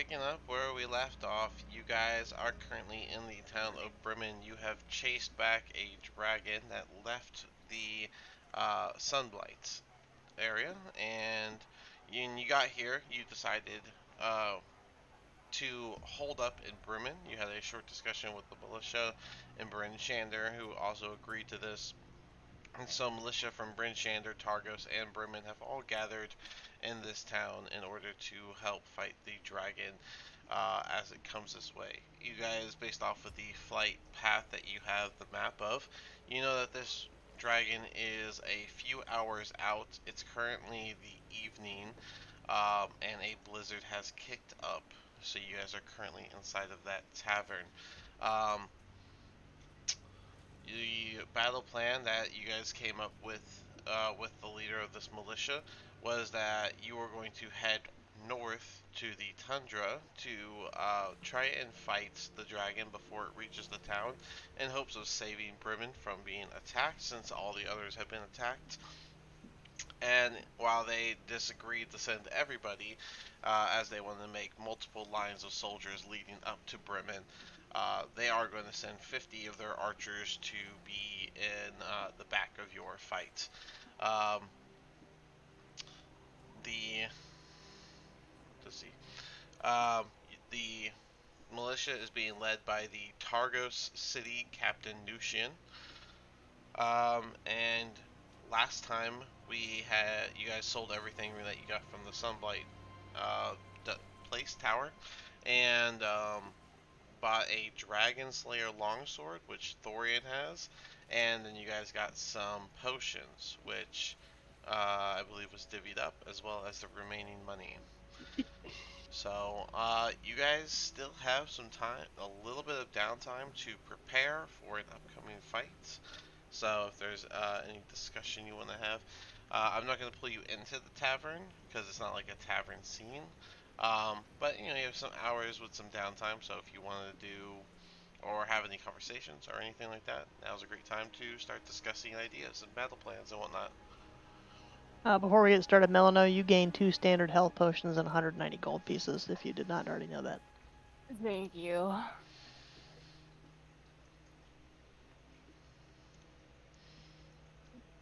picking up where we left off, you guys are currently in the town of Bremen. You have chased back a dragon that left the Sunblight area, and when you got here, you decided uh, to hold up in Bremen. You had a short discussion with the militia and Bryn Shander, who also agreed to this. And so militia from Bryn Shander, Targos, and Bremen have all gathered in this town in order to help fight the dragon as it comes this way. You guys, based off of the flight path that you have the map of, you know that this dragon is a few hours out. It's currently the evening, and a blizzard has kicked up. So you guys are currently inside of that tavern. Um, the battle plan that you guys came up with the leader of this militia was that you were going to head north to the tundra to try and fight the dragon before it reaches the town in hopes of saving Bremen from being attacked since all the others have been attacked. And while they disagreed to send everybody, as they want to make multiple lines of soldiers leading up to Bremen, they are going to send 50 of their archers to be in the back of your fight. Um, the let's see, the militia is being led by the Targos City Captain Nushin. And last time we had you guys sold everything that you got from the Sunblight uh, place tower, and bought a Dragon Slayer longsword, which Thorian has, and then you guys got some potions, which I believe was divvied up, as well as the remaining money. So, you guys still have some time, a little bit of downtime to prepare for an upcoming fight. So, if there's any discussion you want to have, I'm not going to pull you into the tavern because it's not like a tavern scene. But you know, you have some hours with some downtime. So, if you wanted to do or have any conversations or anything like that, now's a great time to start discussing ideas and battle plans and whatnot. Before we get started, Melano, you gain 2 standard health potions and 190 gold pieces, if you did not already know that. Thank you.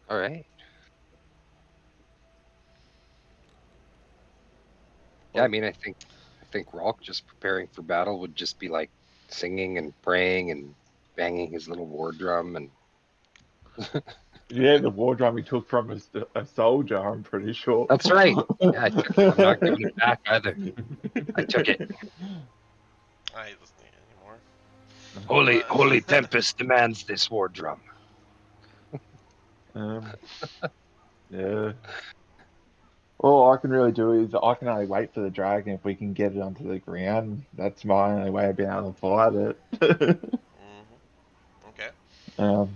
All right. Yeah, I mean, I think Rolk just preparing for battle would just be like singing and praying and banging his little war drum and Yeah, the war drum he took from a soldier, I'm pretty sure. that's right. Yeah, I took it. I'm not giving it back either. I took it. I doesn't need it anymore. Holy Tempest demands this war drum. Yeah. All I can really do is I can only wait for the dragon if we can get it onto the ground. That's my only way of being able to fight it. Okay. um,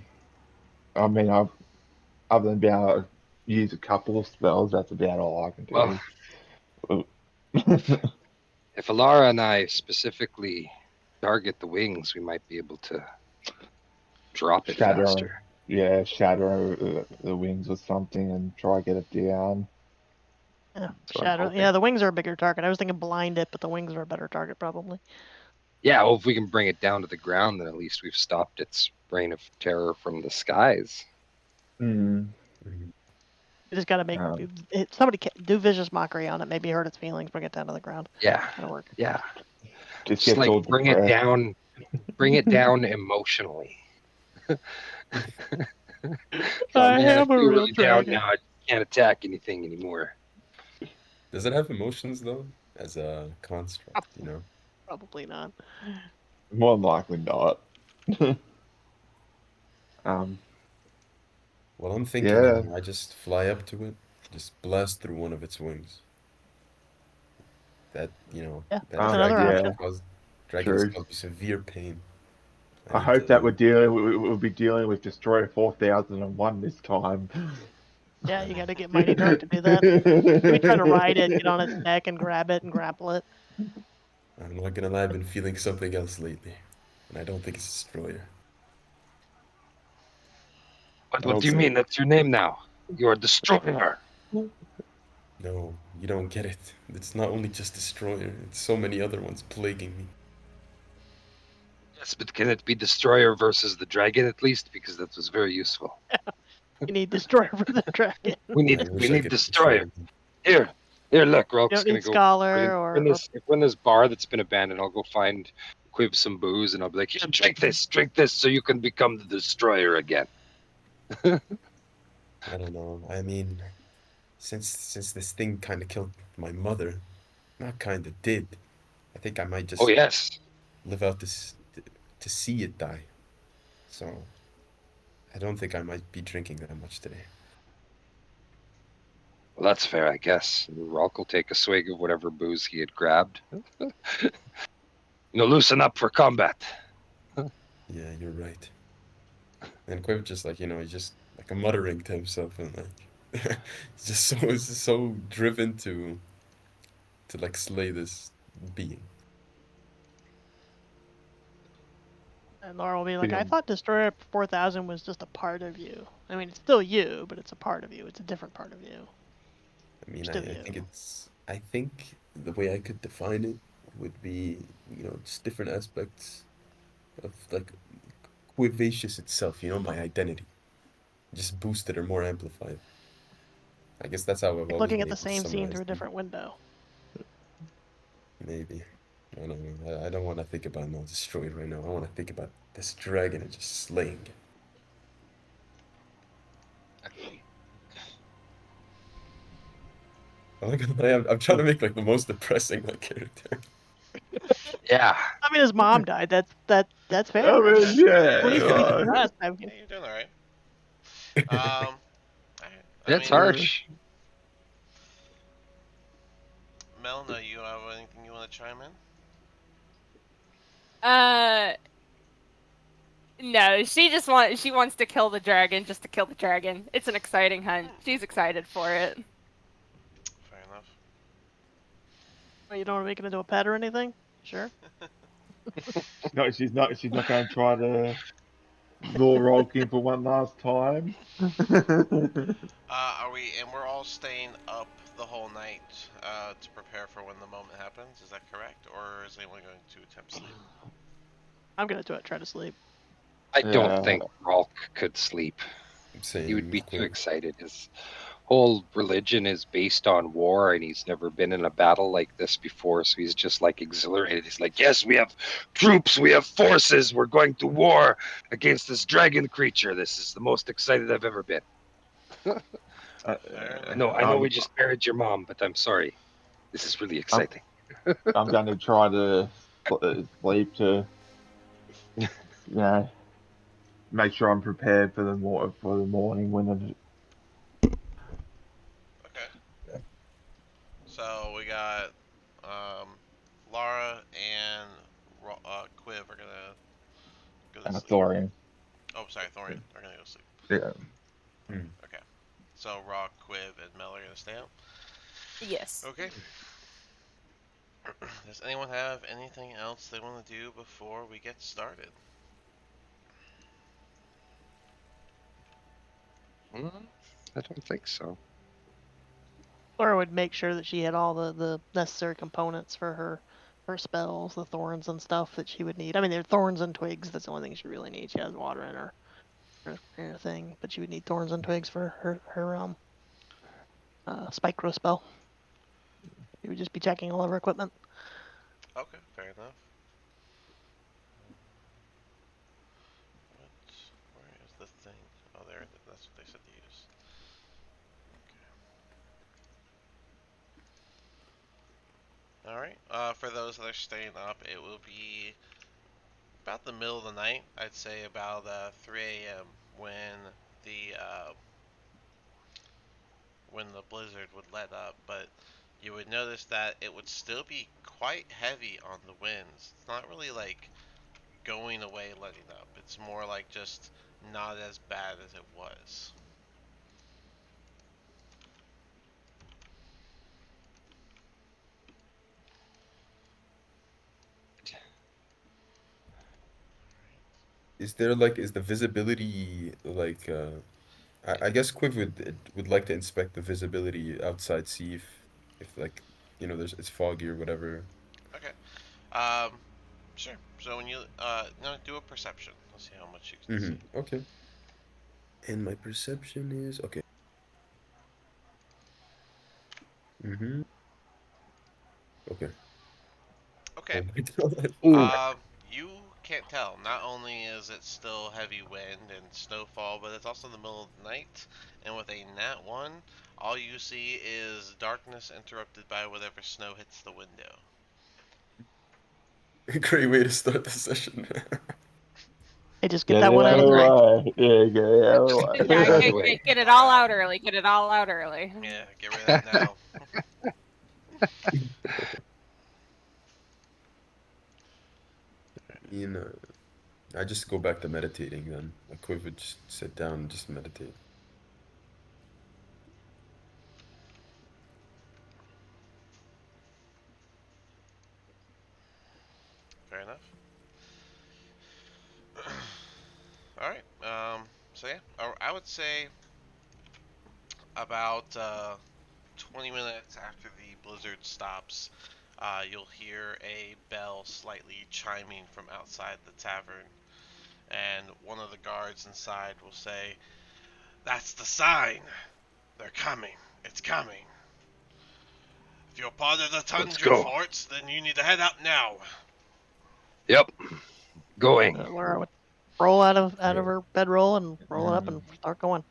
I mean, other than being able to use a couple of spells, that's about all I can Well, do. if Alara and I specifically target the wings, we might be able to drop it faster. Shatter the wings or something and try to get it down. Yeah, So I'm shadow. hoping. Yeah, the wings are a bigger target. I was thinking blind it, but the wings are a better target probably. Yeah, well, if we can bring it down to the ground, then at least we've stopped its reign of terror from the skies. Mm. You just gotta make somebody do vicious mockery on it. Maybe hurt its feelings, bring it down to the ground. Yeah, That'll work. yeah. Just Just gets like all bring it depressed. down emotionally. Oh I man, I am a feel real really down dragon. now. I can't attack anything anymore. Does it have emotions though, as a construct? You know. Probably not. More than likely not. um, Well, I'm thinking, yeah. I just fly up to it, just blast through one of its wings. That Yeah, that that's another dragon Yeah, option. dragons true. cause me severe pain. I I need hope that to. we'll be dealing with Destroyer 4001 this time. Yeah, you gotta get Mighty Dark to do that. Maybe try to ride it, get on its neck and grab it and grapple it. I'm not gonna lie, I've been feeling something else lately, and I don't think it's destroyer. What I'll do you say. mean? That's your name now. You're a destroyer. No, you don't get it. It's not only just Destroyer, it's so many other ones plaguing me. Yes, but can it be Destroyer versus the Dragon at least? Because that was very useful. You need Destroyer for the dragon. We I need wish I could Destroyer. destroy them. Here, look, You Rolk's don't gonna need go Scholar or find this bar that's been abandoned. I'll go find Quib some booze, and I'll be like, here, drink this, so you can become the Destroyer again. I don't know. I mean, since this thing kind of killed my mother, not kind of did. I think I might Oh just yes, live out this to see it die. So I don't think I might be drinking that much today. well that's fair, I guess. Rolk will take a swig of whatever booze he had grabbed. Loosen up for combat. Yeah, you're right. And Quiv just like he's just like muttering to himself and like he's just so driven to like slay this being. and Laura will be like, Yeah. I thought Destroyer 4000 was just a part of you. I mean, it's still you, but it's a part of you. It's a different part of you. I You're mean, still you. I think the way I could define it would be, just different aspects of like Quivacious itself, my identity. Just boosted or more amplified. I guess that's how I've Like always looking been at the able to same scene through summarize a them. different window. Maybe. I don't know. I don't want to think about no destroyed right now. I want to think about this dragon and just slaying it. I'm not gonna lie, I'm trying to make like the most depressing like character. Yeah, I mean, his mom died. That's I fair. mean, Please to be yeah. depressed. I Yeah, mean, you're doing all right. Alright. I that's mean, Yeah. harsh. Mel, no, you have anything you want to chime in? Uh, no, she wants to kill the dragon just to kill the dragon. It's an exciting hunt. She's excited for it. Fair enough. you don't want to make it into a pet or anything. Sure. No, she's not. She's not going to try to lure Rolk in for one last time. And we're all staying up the whole night to prepare for when the moment happens. Is that correct, or is anyone going to attempt sleep? I'm gonna try to sleep. I don't Yeah. think Rolk could sleep. He would Same be with too Quiv. excited. His whole religion is based on war, and he's never been in a battle like this before, so he's just like exhilarated. He's like, yes, we have troops, we have forces, we're going to war against this dragon creature. This is the most excited I've ever been. Uh, Fair I enough. know we just buried your mom, but I'm sorry. This is really I'm, exciting. I'm going to try to sleep to, you know, make sure I'm prepared for for the morning when Okay. So we got um, Lara and Quiv are gonna go to and a sleep. Thorian. Oh, sorry, Thorian are gonna go sleep. Yeah. Hmm. Okay. So Rock, Quiv, and Mel are gonna stay up. Yes. Okay. Does anyone have anything else they want to do before we get started? I don't think so. Laura would make sure that she had all the necessary components for her spells, the thorns and stuff that she would need. I mean, they're thorns and twigs. That's the only thing she really needs. She has water in her thing, but she would need thorns and twigs for her spike growth spell. She would just be checking all of her equipment. Okay, fair enough. Where is the thing? Oh, there. That's what they said to use. Okay. All right. For those that are staying up, it will be about the middle of the night. I'd say about 3 a.m. the uh, when the blizzard would let up, but you would notice that it would still be quite heavy on the winds. It's not really like going away, letting up. It's more like just not as bad as it was. Is the visibility like I guess Quiv would like to inspect the visibility outside, see if like there's it's foggy or whatever. Okay. Sure. So when you no, do a perception. Let's see how much you can see. Okay. And my perception is okay. Mm-hmm. Okay. Okay. Oh my god. Ooh, You can't tell. Not only is it still heavy wind and snowfall, but it's also the middle of the night. And with a nat 1, all you see is darkness interrupted by whatever snow hits the window. Great way to start the session. Hey, just get Get that it one out out of of the the way. way. Yeah, get it out just of get the Yeah, it out of the way. way. get it all Alright. out early. Get it all out early. Yeah, get rid of that now. you know, I just go back to meditating then. Like Quiv would just sit down and just meditate. Fair enough. Alright. So yeah, I would say about 20 minutes after the blizzard stops, you'll hear a bell slightly chiming from outside the tavern, and one of the guards inside will say, "That's the sign! They're coming! It's coming! If you're part of the Let's Tundra go. Forts, then you need to head out now." Yep, going. Laura would roll out of Yeah. her bedroll and roll it up Mm, and start going.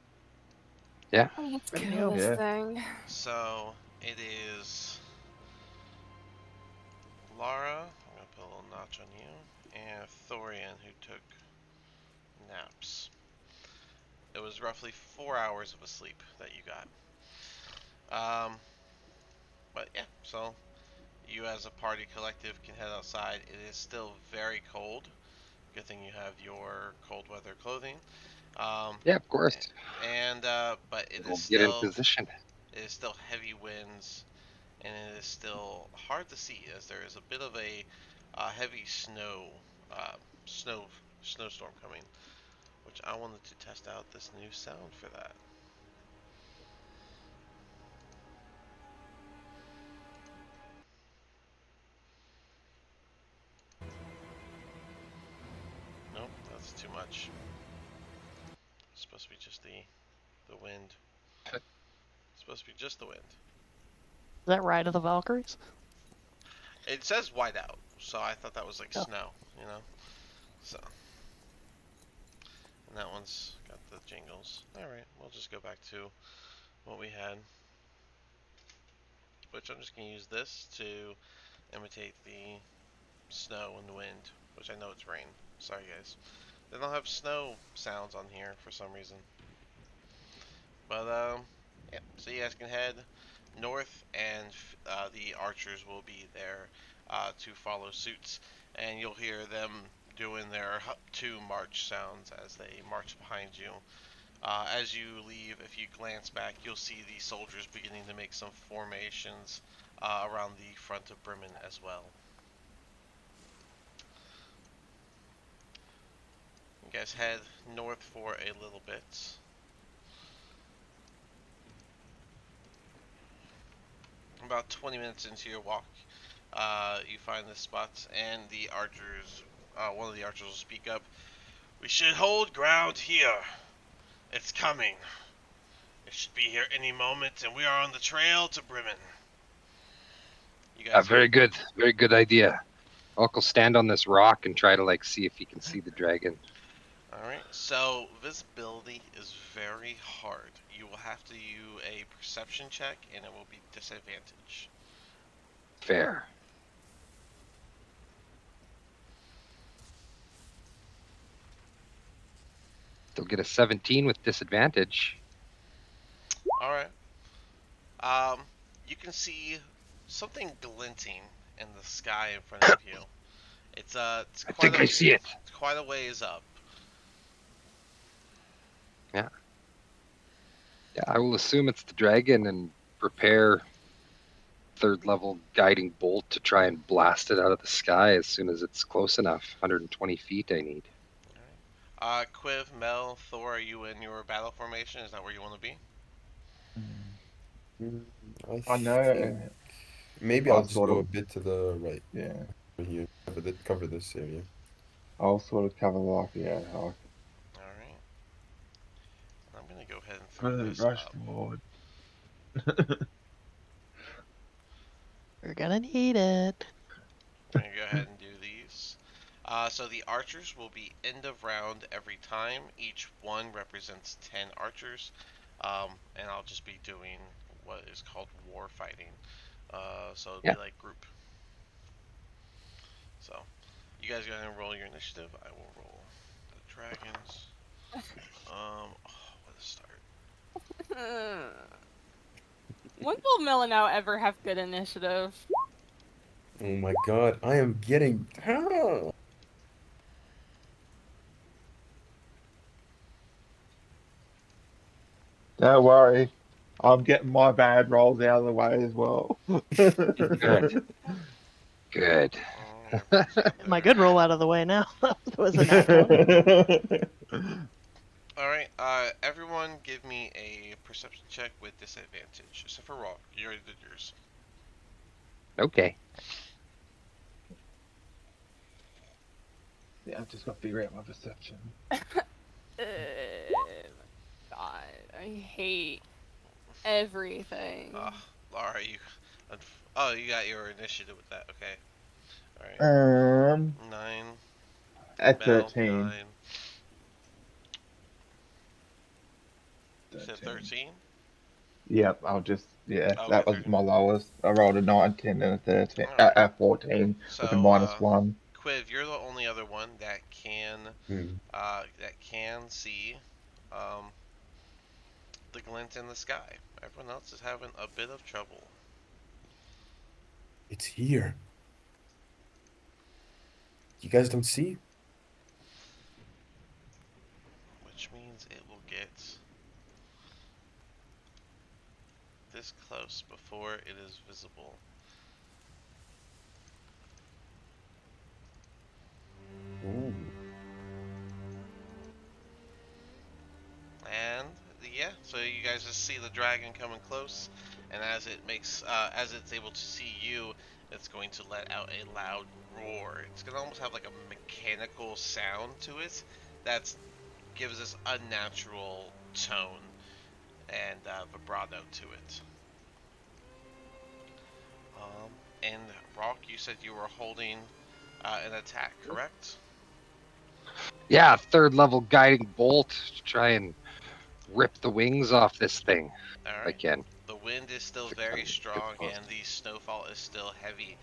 Yeah. Let's Ready to kill go. this yeah. thing. So it is Lara. I'm gonna put a little notch on you, and Thorian who took naps. It was roughly 4 hours of a sleep that you got. But yeah, so you as a party collective can head outside. It is still very cold. Good thing you have your cold weather clothing. Um, Yeah, of course. and but We'll get in position. it is still heavy winds, and it is still hard to see as there is a bit of a heavy uh, snow snowstorm coming. Which I wanted to test out this new sound for that. Nope, that's too much. It's supposed to be just the wind. It's supposed to be just the wind. Is that Ride of the Valkyries? It says white out, so I thought that was like Oh. snow, you know. So, and that one's got the jingles. All right, we'll just go back to what we had. Which I'm just gonna use this to imitate the snow and the wind, which I know it's rain. Sorry guys. They don't have snow sounds on here for some reason. But yeah. So you guys can head north, and the archers will be there to follow suits, and you'll hear them doing their two march sounds as they march behind you. As you leave, if you glance back, you'll see the soldiers beginning to make some formations around the front of Bremen as well. You guys head north for a little bit. About 20 minutes into your walk, you find this spot, and the archers, one of the archers will speak up. "We should hold ground here. It's coming. It should be here any moment, and we are on the trail to Bremen." You guys hear? Very good idea. Uncle, stand on this rock and try to like see if you can see the dragon. Alright, so visibility is very hard. You will have to do a perception check, and it will be disadvantage. Fair. They'll get a 17 with disadvantage. Alright. Um, you can see something glinting in the sky in front of you. It's I quite think a I see it. it's quite a ways up. Yeah. Yeah, I will assume it's the dragon and prepare third level guiding bolt to try and blast it out of the sky as soon as it's close enough. 120 feet I need. Alright. Quiv, Mel, Thor, are you in your battle formation? Is that where you want to be? Mm, I I think know. maybe I'll I'll just sort go a of, bit to the right yeah. over here, cover this area. I'll sort of cover like, yeah, like All right. I'm gonna go ahead and throw gonna this rush up. forward. We're gonna need it. I'm gonna go ahead and do these. So the archers will be end of round every time. Each one represents 10 archers. And I'll just be doing what is called war fighting. So it'll Yeah. be like group. So you guys go ahead and roll your initiative. I will roll the dragons. What a start. When will Milanow ever have good initiative? Oh my God, I am getting. Don't worry. I'm getting my bad rolls out of the way as well. Good. Good. Oh, everyone's got My their. good roll out of the way now. That was a nat 20. All right. Everyone, give me a perception check with disadvantage, except for Rock. You already did yours. Okay. Yeah, I've just got to figure out my perception. God, I hate everything. Laura, you. Oh, you got your initiative with that. Okay. All right. Um, 9. at Mel, 13. 9. You said 13. 13. Yep, yeah, Okay, that was 13. my lowest. I rolled a 19 and a 13, All right. at 14 with a So, -1. Quiv, you're the only other one that Hmm. can see um, the glint in the sky. Everyone else is having a bit of trouble, It's here. You guys don't see? which means it will get this close before it is visible. Ooh. And yeah, so you guys just see the dragon coming close, and as it's able to see you, it's going to let out a loud roar. It's gonna almost have like a mechanical sound to it that gives this unnatural tone and vibrato to it. Um, and Rock, you said you were holding an attack, correct? Yeah, third level guiding bolt to try and rip the wings off this thing All if I right. can. The wind is still If it very comes too strong, close. and the snowfall is still heavy.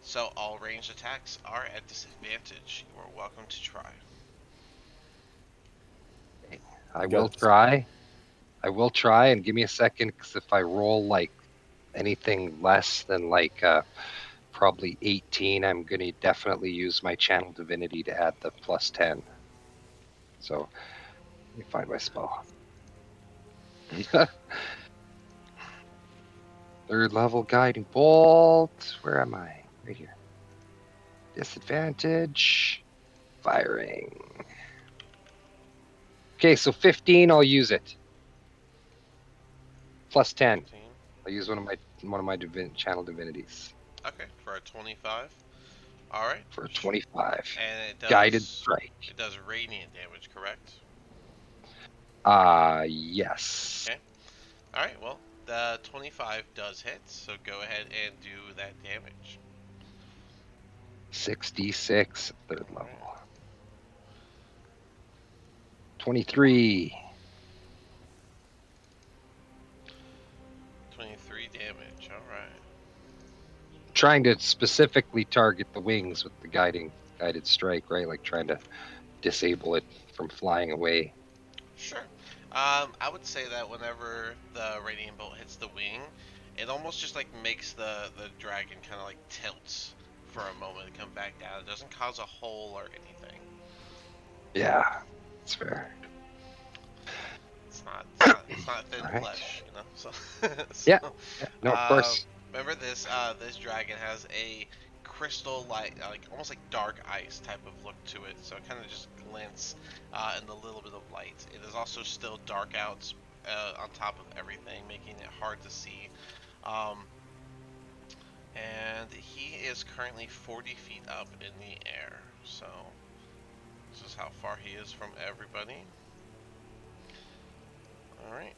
So all ranged attacks are at disadvantage. You are welcome to try. I I will got this. try. I will try, and give me a second, because if I roll like anything less than like probably 18, I'm going to definitely use my channel divinity to add the +10. So let me find my spell. Third level guiding bolt. Where am I? Right here. Disadvantage. Firing. Okay, so 15. I'll use it. +10. 15. I'll use one of my channel divinities Okay, for a 25. All right. for 25. And Guided strike. it does radiant damage, correct? Yes. Okay. All right. Well, the 25 does hit, so go ahead and do that damage. 6d6 third All right. level. 23. 23 damage. All right. Trying to specifically target the wings with the guided strike, right? Like trying to disable it from flying away. Sure. I would say that whenever the radiant bolt hits the wing, it almost just like makes the dragon kind of like tilts for a moment and come back down. It doesn't cause a hole or anything. Yeah, that's fair. It's not thin All right. flesh, you know. So, Yeah. so Yeah. No, of course. remember this dragon has a crystal like almost like dark ice type of look to it. So it kind of just glints in the little bit of light. It is also still dark out on top of everything, making it hard to see. Um, and he is currently 40 feet up in the air. So this is how far he is from everybody. All right.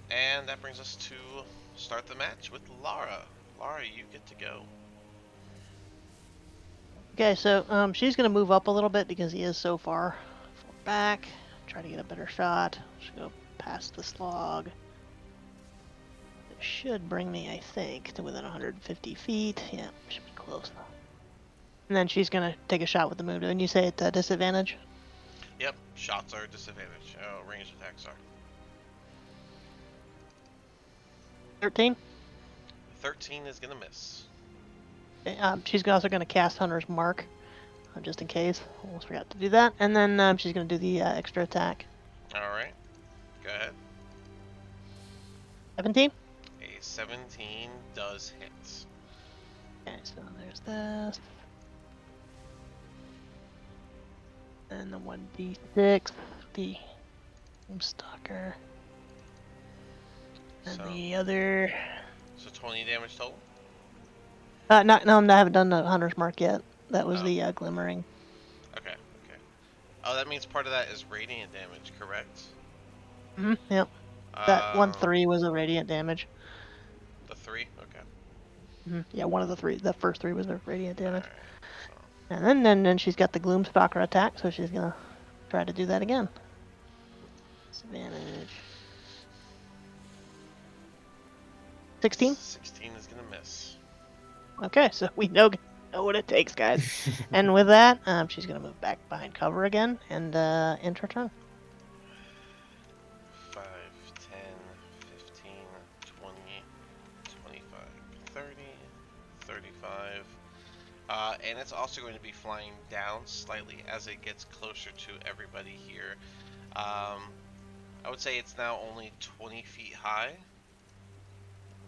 And that brings us to start the match with Lara. Lara, you get to go. Okay, so she's gonna move up a little bit because he is so far back. Try to get a better shot. Just go past this log. It should bring me, I think, to within 150 feet. Yeah, should be close. And then she's gonna take a shot with the moon. And you say it's a disadvantage? Yep, shots are disadvantage. Ranged attacks are. 13. 13 is gonna miss. Okay, she's also gonna cast Hunter's Mark, just in case. Almost forgot to do that. And then she's gonna do the extra attack. All right, go ahead. 17. A 17 does hit. Okay, so there's this. And the 1d6, the Stalker. And So, the other. so 20 damage total. No, I haven't done the Hunter's Mark yet. That was the Glimmering. Okay. Oh, that means part of that is radiant damage, correct? Yep. That 1-3 was a radiant damage. The 3. Okay. Yeah, one of the 3. The first 3 was the radiant damage. All right, And then she's got the Gloomstalker attack, so she's gonna try to do that again. Disadvantage. 16. 16 is gonna miss. Okay, so we know what it takes, guys. And with that, she's gonna move back behind cover again and end her turn. 5, 10, 15, 20, 25, 30, 35. And it's also going to be flying down slightly as it gets closer to everybody here. I would say it's now only 20 feet high.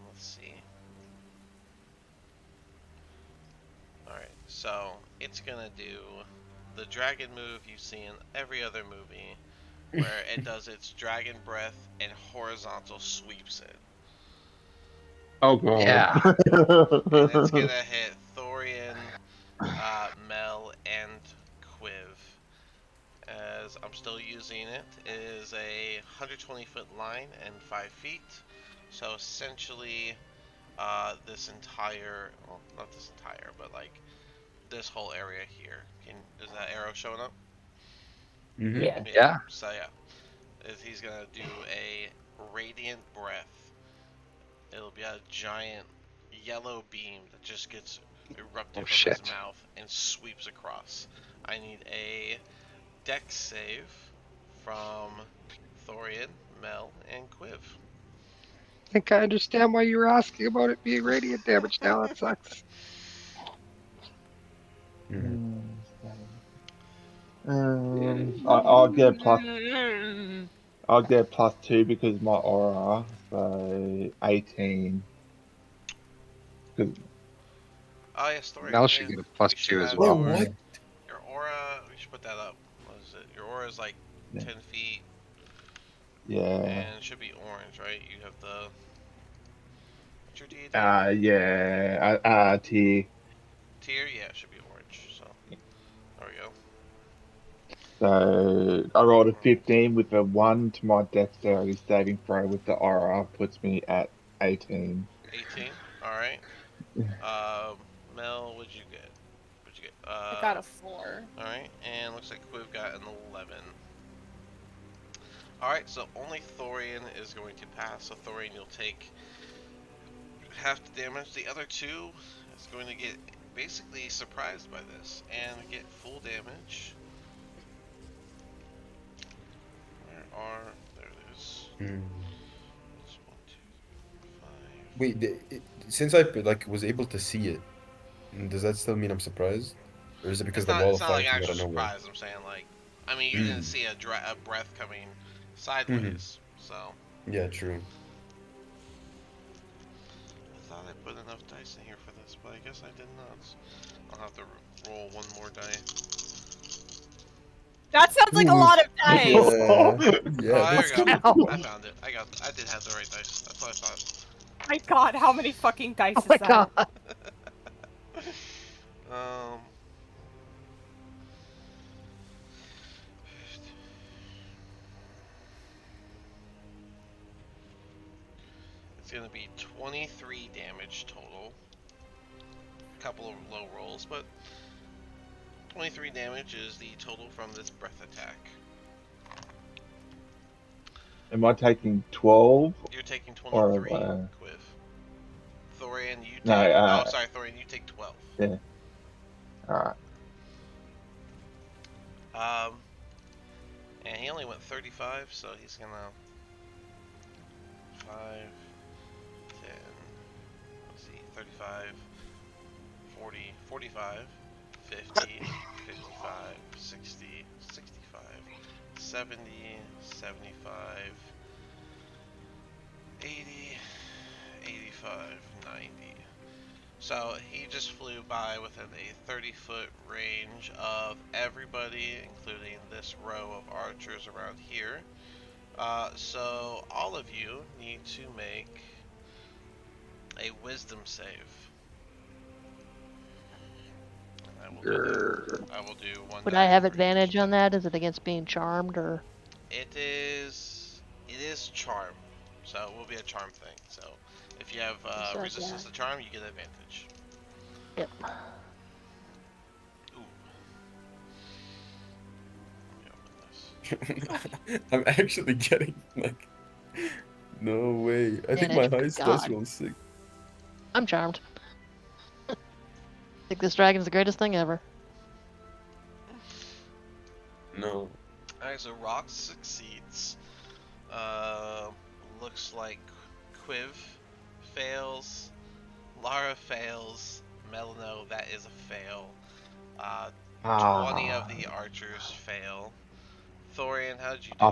Let's see. Alright, so it's gonna do the dragon move you see in every other movie, where it does its dragon breath and horizontal sweeps it. Oh god. Yeah. And it's gonna hit Thorian, Mel, and Quiv. As I'm still using it, it is a 120-foot line and 5 feet. So essentially, this entire, well, not this entire, but like this whole area here. Is that arrow showing up? Mm-hmm. Yeah. So yeah, he's gonna do a radiant breath. It'll be a giant yellow beam that just gets erupted from shit. his mouth and sweeps across. I need a dex save from Thorian, Mel, and Quiv. I think I understand why you were asking about it being radiant damage now. That sucks. Mm-hmm. I'll get plus. I'll get +2 because of my aura, so 18. 'Cause- Oh yes, Thorian. Mel Yeah, should get a plus we should 2 as have Whoa, well. what? your aura. We should put that up. What is it? Your aura is like Yeah. 10 feet, yeah. and it should be orange, right? You have the. What's your deity? Yeah. Tier. Tier? Yeah, it should be orange. So there we go. So I rolled a 15 with a 1 to my dexterity saving throw with the aura, puts me at 18. 18. All right. Mel, what'd you get? What'd you get? I got a 4. All right, and looks like Quiv got an 11. All right, so only Thorian is going to pass. So Thorian, you'll take half the damage. The other two is going to get basically surprised by this and get full damage. There it is. Mm. It's 1, 2, 5. Wait, since I like was able to see it, does that still mean I'm surprised, or is it because It's the not. wall It's of not fire like came out actual of nowhere? surprise. I'm saying like, I mean, you didn't see a breath coming sideways, so. Yeah, true. thought I put enough dice in here for this, but I guess I did not. I'll have to roll one more die. That sounds like a lot of dice. Yeah, Oh, yeah, there that's we go. kind of Ouch. I found it. I did have the right dice. That's what I thought. My God, how many fucking dice Oh is my that? god. Um. It's gonna be 23 damage total. A couple of low rolls, but 23 damage is the total from this breath attack. Am I taking 12 You're taking or 23, Quiv. Thorian, you no? take. Oh, sorry, Thorian, you take 12. Yeah. All right. And he only went 35, so he's gonna 5, 10. Let's see, 35, 40, 45, 50, 55, 60, 65, 70, 75, 80, 85, 90. So he just flew by within a 30-foot range of everybody, including this row of archers around here. So all of you need to make a wisdom save. I will do that. I will do one. Would I have die for each. advantage on that? Is it against being charmed or? It is charm, so it will be a charm thing. So if you have So, resistance to charm, you get advantage. Yep. Ooh. Let me open this. I'm actually getting like, no way. I think my Advantage, highest God. dice roll is 6. I'm charmed. Think this dragon's the greatest thing ever. No. Alright, so Rox succeeds. Looks like Quiv fails. Lara fails. Melano, that is a fail. 20 of the archers fail. Thorian, how did you do?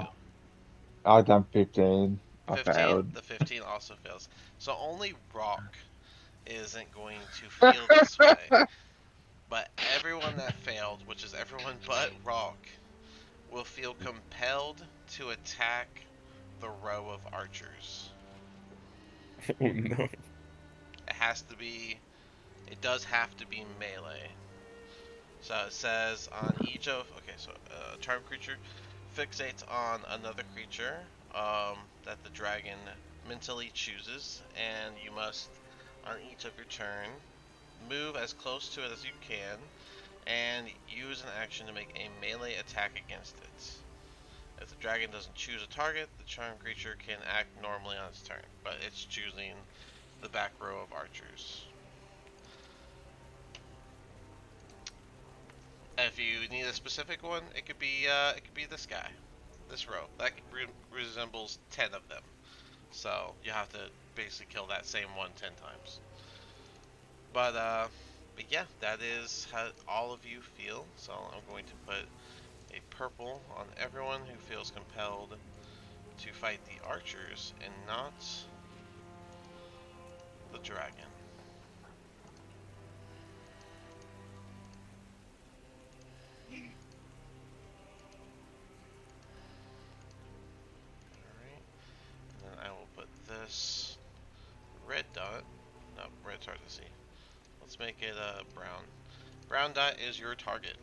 I've done 15. I 15? failed. The 15 also fails. So only Rock isn't going to feel this way. But everyone that failed, which is everyone but Rock, will feel compelled to attack the row of archers. Oh no. It does have to be melee. So it says on each of, okay, so a charmed creature fixates on another creature that the dragon mentally chooses, and you must, on each of your turn, move as close to it as you can, and use an action to make a melee attack against it. If the dragon doesn't choose a target, the charmed creature can act normally on its turn, but it's choosing the back row of archers. If you need a specific one, it could be this guy, this row. That resembles 10 of them. So you have to basically kill that same one 10 times. But yeah, that is how all of you feel. So I'm going to put a purple on everyone who feels compelled to fight the archers and not the dragon. Alright. And then I will put this red dot. No, red's hard to see. Let's make it brown. Brown dot is your target.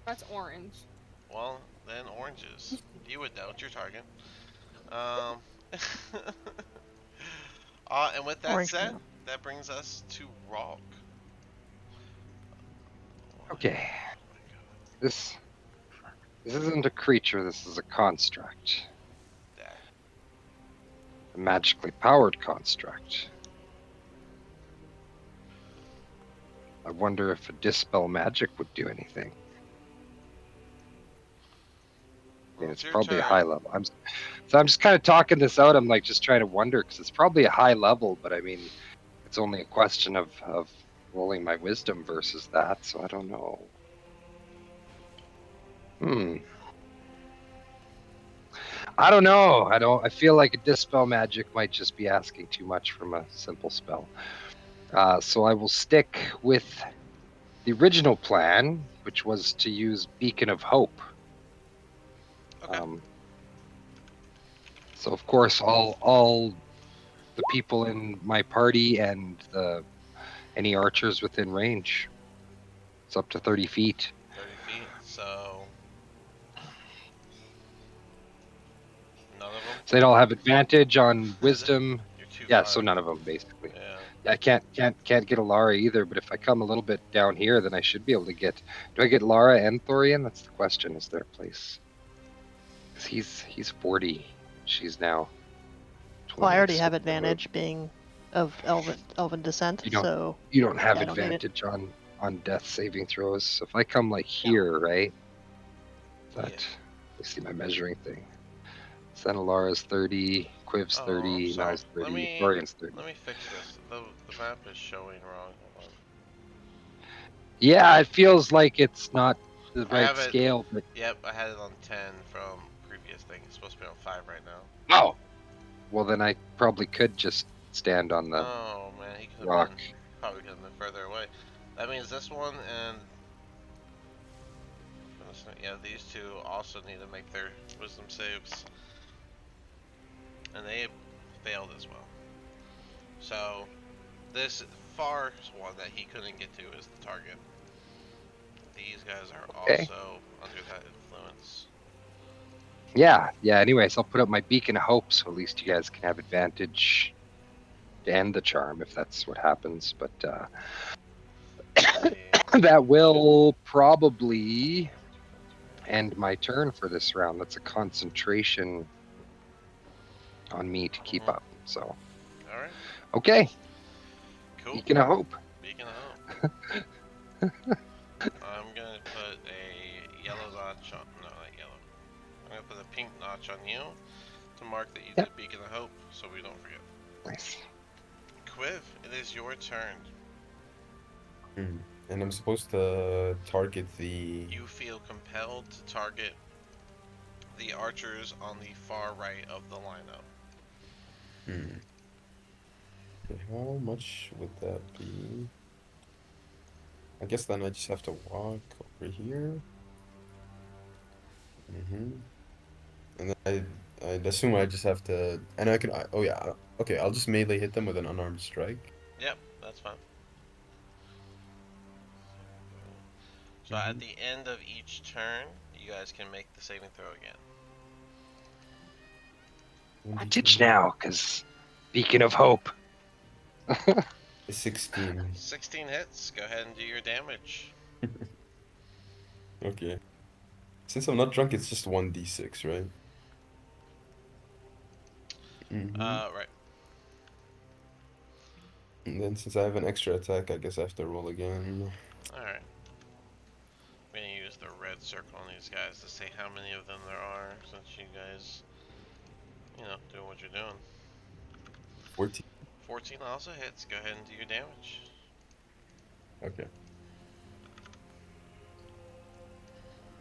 That's orange. Well, then oranges. You would know, it's your target. Um, and with that Orange said, now. that brings us to Rock. Okay. This isn't a creature, this is a construct. That. A magically powered construct. I wonder if a dispel magic would do anything. I mean, Well, it's your probably a turn. high level. I'm just kind of talking this out. I'm like just trying to wonder because it's probably a high level, but I mean, it's only a question of rolling my wisdom versus that. So I don't know. I don't know. I feel like a dispel magic might just be asking too much from a simple spell. So I will stick with the original plan, which was to use Beacon of Hope. Okay. So of course, all the people in my party and any archers within range. It's up to 30 feet. 30 feet. So none of them. So they'd all have advantage on wisdom. You're too Yeah, far. so none of them basically. Yeah. I can't get a Lara either, but if I come a little bit down here, then I should be able to get. Do I get Lara and Thorian? That's the question. Is there a place? Because he's 40. She's now 20. Well, I already so have advantage being of elven descent, You don't- so You don't have Yeah, I don't need it. advantage on death saving throws. So if I come like here, right? That Yeah. you see my measuring thing. Senelara's 30, Quiv's Oh, 30, sorry. Mel's 30, Let me Thorian's 30. let me fix this. The map is showing wrong. Hold on. Yeah, it feels like it's not the I right have it- scale, but Yep, I had it on 10 from previous thing. It's supposed to be on 5 right now. oh, well then I probably could just stand on the Oh man, he could have rock. been probably could have been further away. That means this one and yeah, these two also need to make their wisdom saves, and they failed as well. So this far one that he couldn't get to is the target. These guys are Okay. also under that influence. Yeah. Anyways, I'll put up my beacon of hope, so at least you guys can have advantage and the charm if that's what happens. But that will probably end my turn for this round. That's a concentration on me to keep up. So All right, okay, cool. beacon of hope. Beacon of hope. I'm gonna put a yellow notch on. No, not yellow. I'm gonna put a pink notch on you to mark that you Yep. did Beacon of Hope, so we don't forget. Nice. Quiv, it is your turn. And I'm supposed to target the. You feel compelled to target the archers on the far right of the lineup. Okay, how much would that be? I guess then I just have to walk over here. And then I'd assume I just have to, and I can. Oh yeah. Okay, I'll just melee hit them with an unarmed strike. Yep, that's fine. So at the end of each turn, you guys can make the saving throw again. Advantage now, because beacon of hope. 16. 16 hits. Go ahead and do your damage. Okay. Since I'm not drunk, it's just 1d6, right? Right. And then since I have an extra attack, I guess I have to roll again. Alright. I'm gonna use the red circle on these guys to say how many of them there are, since you guys, doing what you're doing. 14. 14 also hits. Go ahead and do your damage. Okay.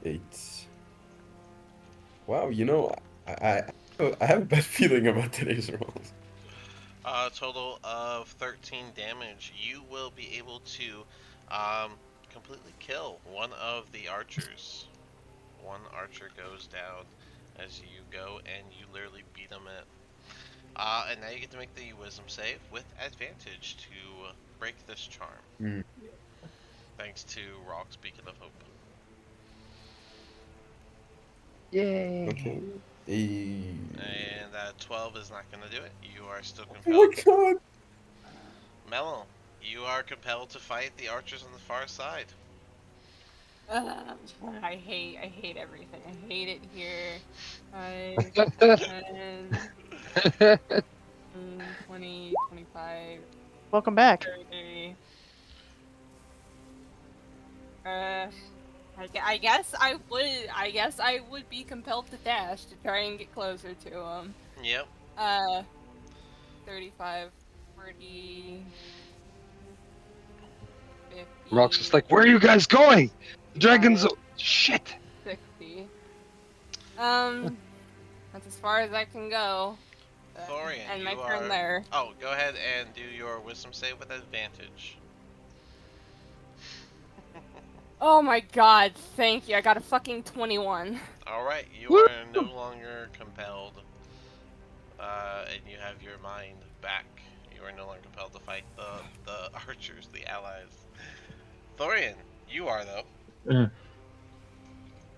8. Wow, I have a bad feeling about today's rolls. Total of 13 damage. You will be able to completely kill one of the archers. One archer goes down as you go, and you literally beat him in. And now you get to make the wisdom save with advantage to break this charm. Thanks to Rock's Beacon of Hope. Yay. Okay. And 12 is not going to do it. You are still Oh compelled. my god! Melon, you are compelled to fight the archers on the far side. I hate everything. I hate it here. 5, 10, 20, 25, welcome back. 30. I guess I would be compelled to dash to try and get closer to him. Yep. 35, 40, 50. Rock's just like, where are you guys going? The dragons. Shit. 60. That's as far as I can go. Thorian, And my you turn are. there. Oh, go ahead and do your wisdom save with advantage. Oh my god, thank you. I got a fucking 21. Alright, you Woo! are no longer compelled, and you have your mind back. You are no longer compelled to fight the archers, the allies. Thorian, you are, though.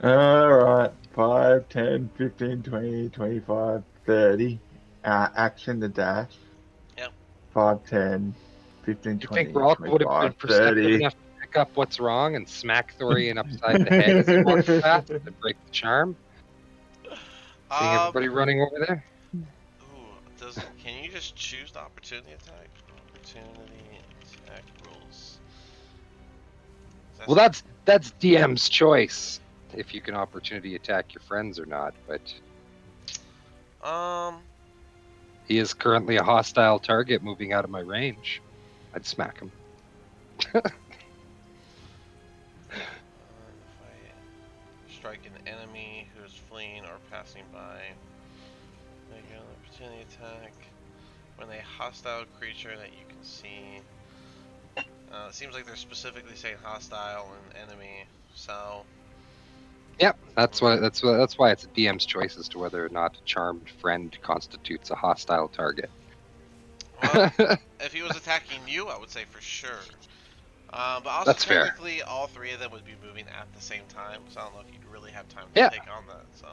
Alright, 5, 10, 15, 20, 25, 30. Action the dash. Yep. 5, 10, 15, You think 20, Rolf would have been 25, perceptive 30. enough to pick up what's wrong and smack Thorian upside the head as he walks past to break the charm? Seeing Um. everybody running over there? Can you just choose the opportunity attack? Opportunity attack rules. Well, that's DM's choice if you can opportunity attack your friends or not. But Um. he is currently a hostile target moving out of my range. I'd smack him. If I strike an enemy who is fleeing or passing by, make an opportunity attack. When a hostile creature that you can see. It seems like they're specifically saying hostile and enemy. So. Yep, that's why it's a DM's choice as to whether or not a charmed friend constitutes a hostile target. Well, if he was attacking you, I would say for sure. But also, That's fair. technically, all three of them would be moving at the same time, so I don't know if you'd really have time to Yeah. take on that. So,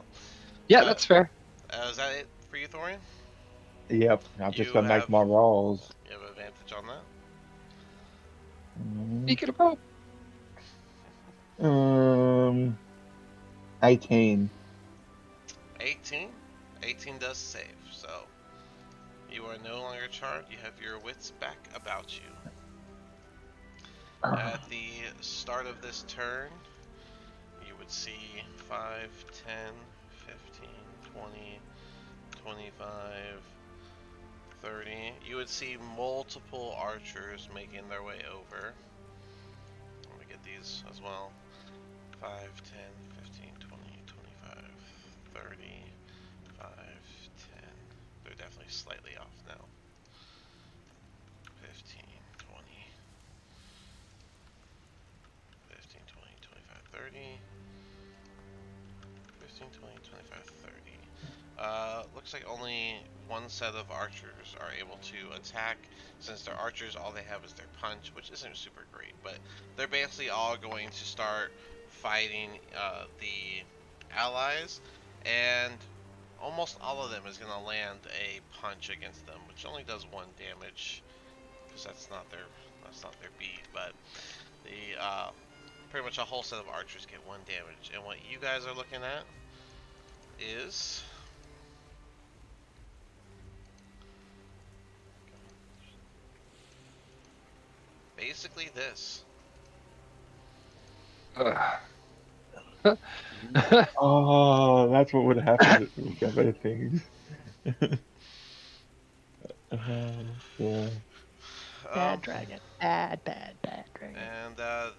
Yeah, but that's fair. is that it for you, Thorian? Yep, I've just You got to make have my rolls. you have advantage on that. Speaking of hope, Um, 18. 18. 18 does save. So you are no longer charmed. You have your wits back about you. At the start of this turn, you would see 5, 10, 15, 20, 25, 30. You would see multiple archers making their way over. Let me get these as well. 5, 10, 15, 20, 25, 30, 5, 10. They're definitely slightly off now. 15, 20, 15, 20, 25, 30. 15, 20, 25, 30. Looks like only one set of archers are able to attack. Since they're archers, all they have is their punch, which isn't super great, but they're basically all going to start fighting the allies, and almost all of them is going to land a punch against them, which only does 1 damage, because that's not their beat, but the pretty much a whole set of archers get 1 damage, and what you guys are looking at is basically this. Oh, that's what would happen at the other things. Yeah. Bad dragon. Bad dragon. And the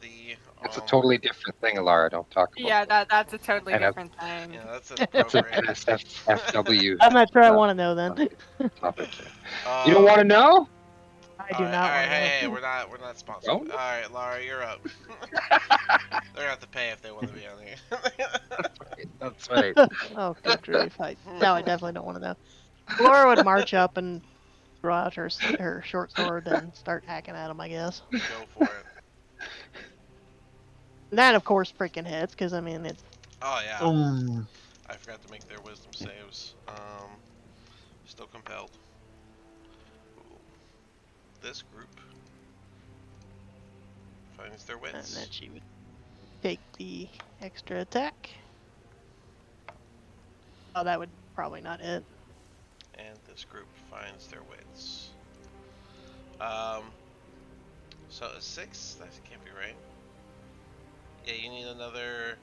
it's a totally different thing, Alara. Don't talk about Yeah, that. that's a totally And different thing. that's That's an appropriate. NSFW I'm not sure I want to know then. topic here. You don't want to know? I do not all right, want to know. hey, we're not sponsored. No? All right, Laura, you're up. They're gonna have to pay if they want to be on here. That's right. Oh, good grief. No, I definitely don't want to know. Laura would march up and throw out her short sword and start hacking at him, I guess. Go for it. And that, of course, freaking hits, because, I mean, it's... Oh yeah, Um, I forgot to make their wisdom saves. Still compelled. Ooh. This group finds their And then wits. she would take the extra attack. Oh, that would probably not hit. And this group finds their wits. Um, so a 6? That can't be right. Yeah, you need another.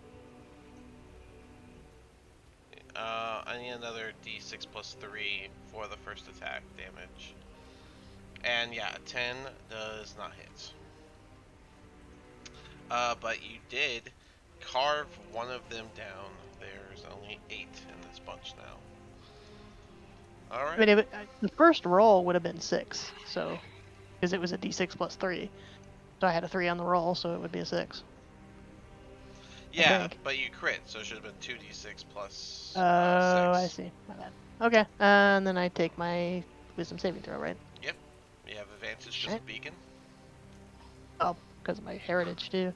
I need another d6 plus 3 for the first attack damage. And yeah, 10 does not hit. But you did carve one of them down. There's only 8 in this bunch now. All I right. mean, the first roll would have been 6, so because it was a d6 plus 3. So I had a 3 on the roll, so it would be a 6. I Yeah, think. but you crit, so it should have been 2d6 plus Oh, I 6. see. My bad. Okay, and then I take my wisdom saving throw, right? Yep. You have advantage because Right. of beacon. Oh, because of my heritage too.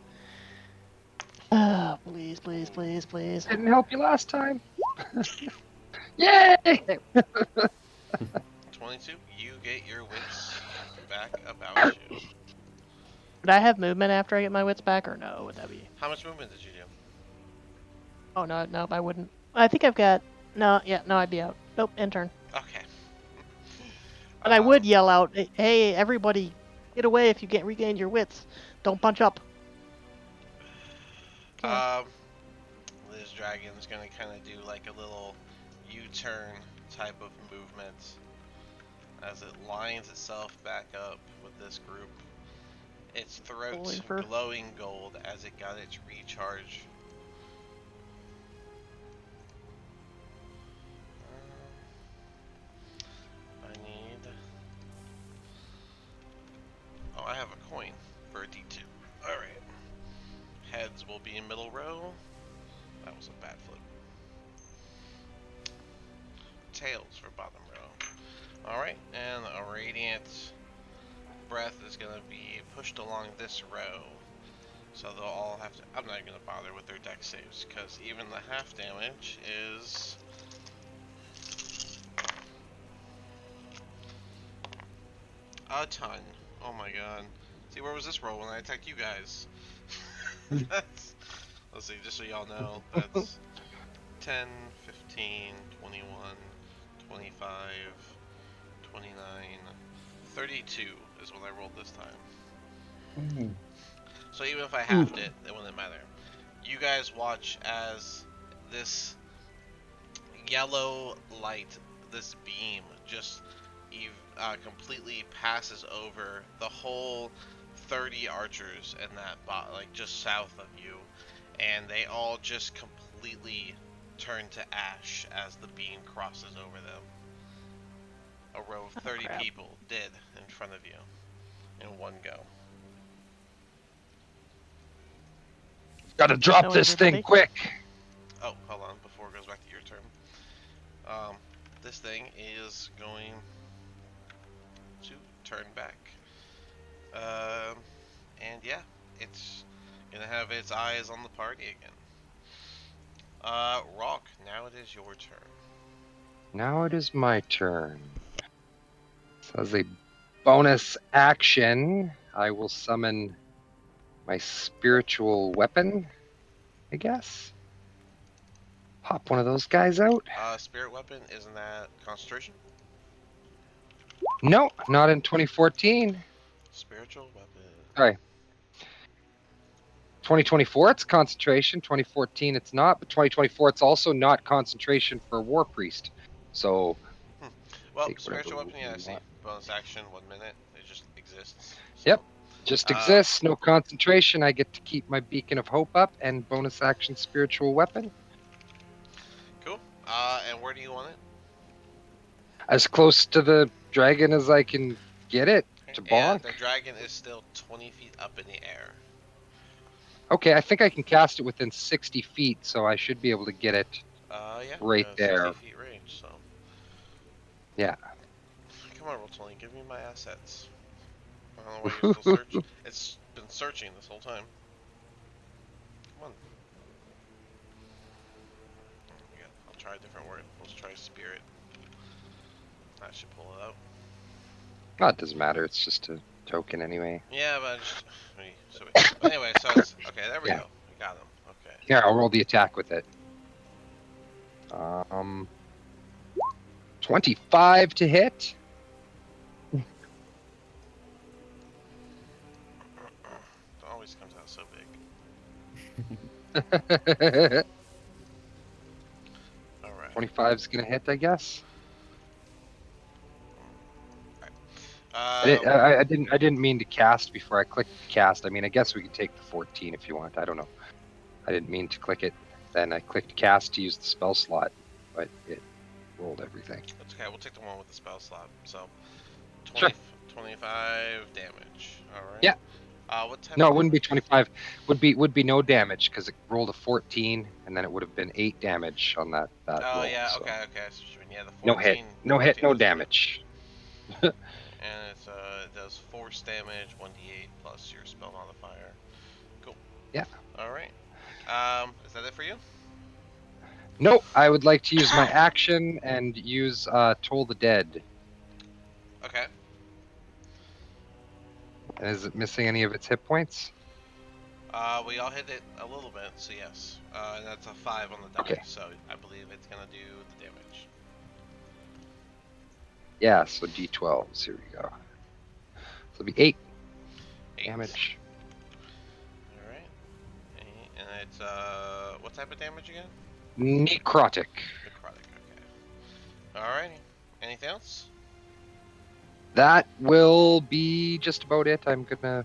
Please, please, please, please. Didn't help you last time. Yay! 22. You get your wits back about you. Would I have movement after I get my wits back, or no? Would that be? How much movement did you do? Oh no, no, I wouldn't. I think I've got. No, yeah, no, I'd be out. Nope, intern. Okay. But I would yell out, "Hey, everybody, get away if you get regained your wits! Don't punch up." Can. Um, this dragon's gonna kind of do like a little U-turn type of movement as it lines itself back up with this group. Its throat Holy fur. glowing gold as it got its recharge. I need. Oh, I have a coin for a D2. Alright. Heads will be in middle row. That was a bad flip. Tails for bottom row. Alright, and a radiant breath is going to be pushed along this row. So they'll all have to. I'm not even going to bother with their dex saves because even the half damage is. A ton. Oh my god. See, where was this roll when I attacked you guys? That's. Let's see, just so y'all know. That's 10, 15, 21, 25, 29, 32 is what I rolled this time. So even if I halved it, it wouldn't matter. You guys watch as this yellow light, this beam, just completely passes over the whole 30 archers in that bot, like just south of you, and they all just completely turn to ash as the beam crosses over them. A row of 30 crap. people dead in front of you in one go. Gotta drop Know this thing everybody? quick. Oh, hold on, before it goes back to your turn. This thing is going to turn back. And yeah, it's gonna have its eyes on the party again. Rock, now it is your turn. Now it is my turn. So as a bonus action, I will summon my spiritual weapon, I guess. Pop one of those guys out. Spirit weapon, isn't that concentration? No, not in 2014. Spiritual weapon. Sorry. 2024 it's concentration, 2014 it's not, but 2024 it's also not concentration for War Priest. So Well, take whatever spiritual weapon, yeah, I you see. want. Bonus action, 1 minute. It just exists. So, Yep. Just exists, no concentration. I get to keep my beacon of hope up and bonus action spiritual weapon. Cool. And where do you want it? As close to the dragon as I can get it to Yeah, bonk. the dragon is still 20 feet up in the air. Okay, I think I can cast it within 60 feet, so I should be able to get it Yeah. right there. 60 feet range, so. Yeah. Come on, Roll20, give me my assets. I don't know why you're still searching. It's been searching this whole time. Come on. Yeah, I'll try a different word. Let's try spirit. That should pull it out. Well, it doesn't matter. It's just a token anyway. Yeah, but I just. But anyway, so it's. Okay, there we go. We got him. Okay. Here, I'll roll the attack with it. 25 to hit. It always comes out so big. Alright. 25 is gonna hit, I guess. Alright. I didn't mean to cast before I clicked cast. I mean, I guess we could take the 14 if you want. I don't know. I didn't mean to click it. Then I clicked cast to use the spell slot, but it rolled everything. That's okay. We'll take the one with the spell slot. So, Sure. 25 damage. All right. Yeah. What type No, of it wouldn't be damage? 25. Would be no damage because it rolled a 14, and then it would have been 8 damage on that Oh roll. yeah. So Okay. Okay. So, yeah, the no hit, 14. no hit, 14 no doesn't hit. damage. And it does force damage, 1d8 plus your spell modifier. Cool. Yeah. All right. Is that it for you? No, I would like to use my action and use Toll the Dead. Okay. And is it missing any of its hit points? We all hit it a little bit, so yes. And that's a 5 on the die, Okay. so I believe it's gonna do the damage. Yeah, so D12s. Here we go. So it'll be 8 8. damage. All right. And it's what type of damage again? Necrotic. Necrotic. Okay. Alrighty. Anything else? That will be just about it. I'm gonna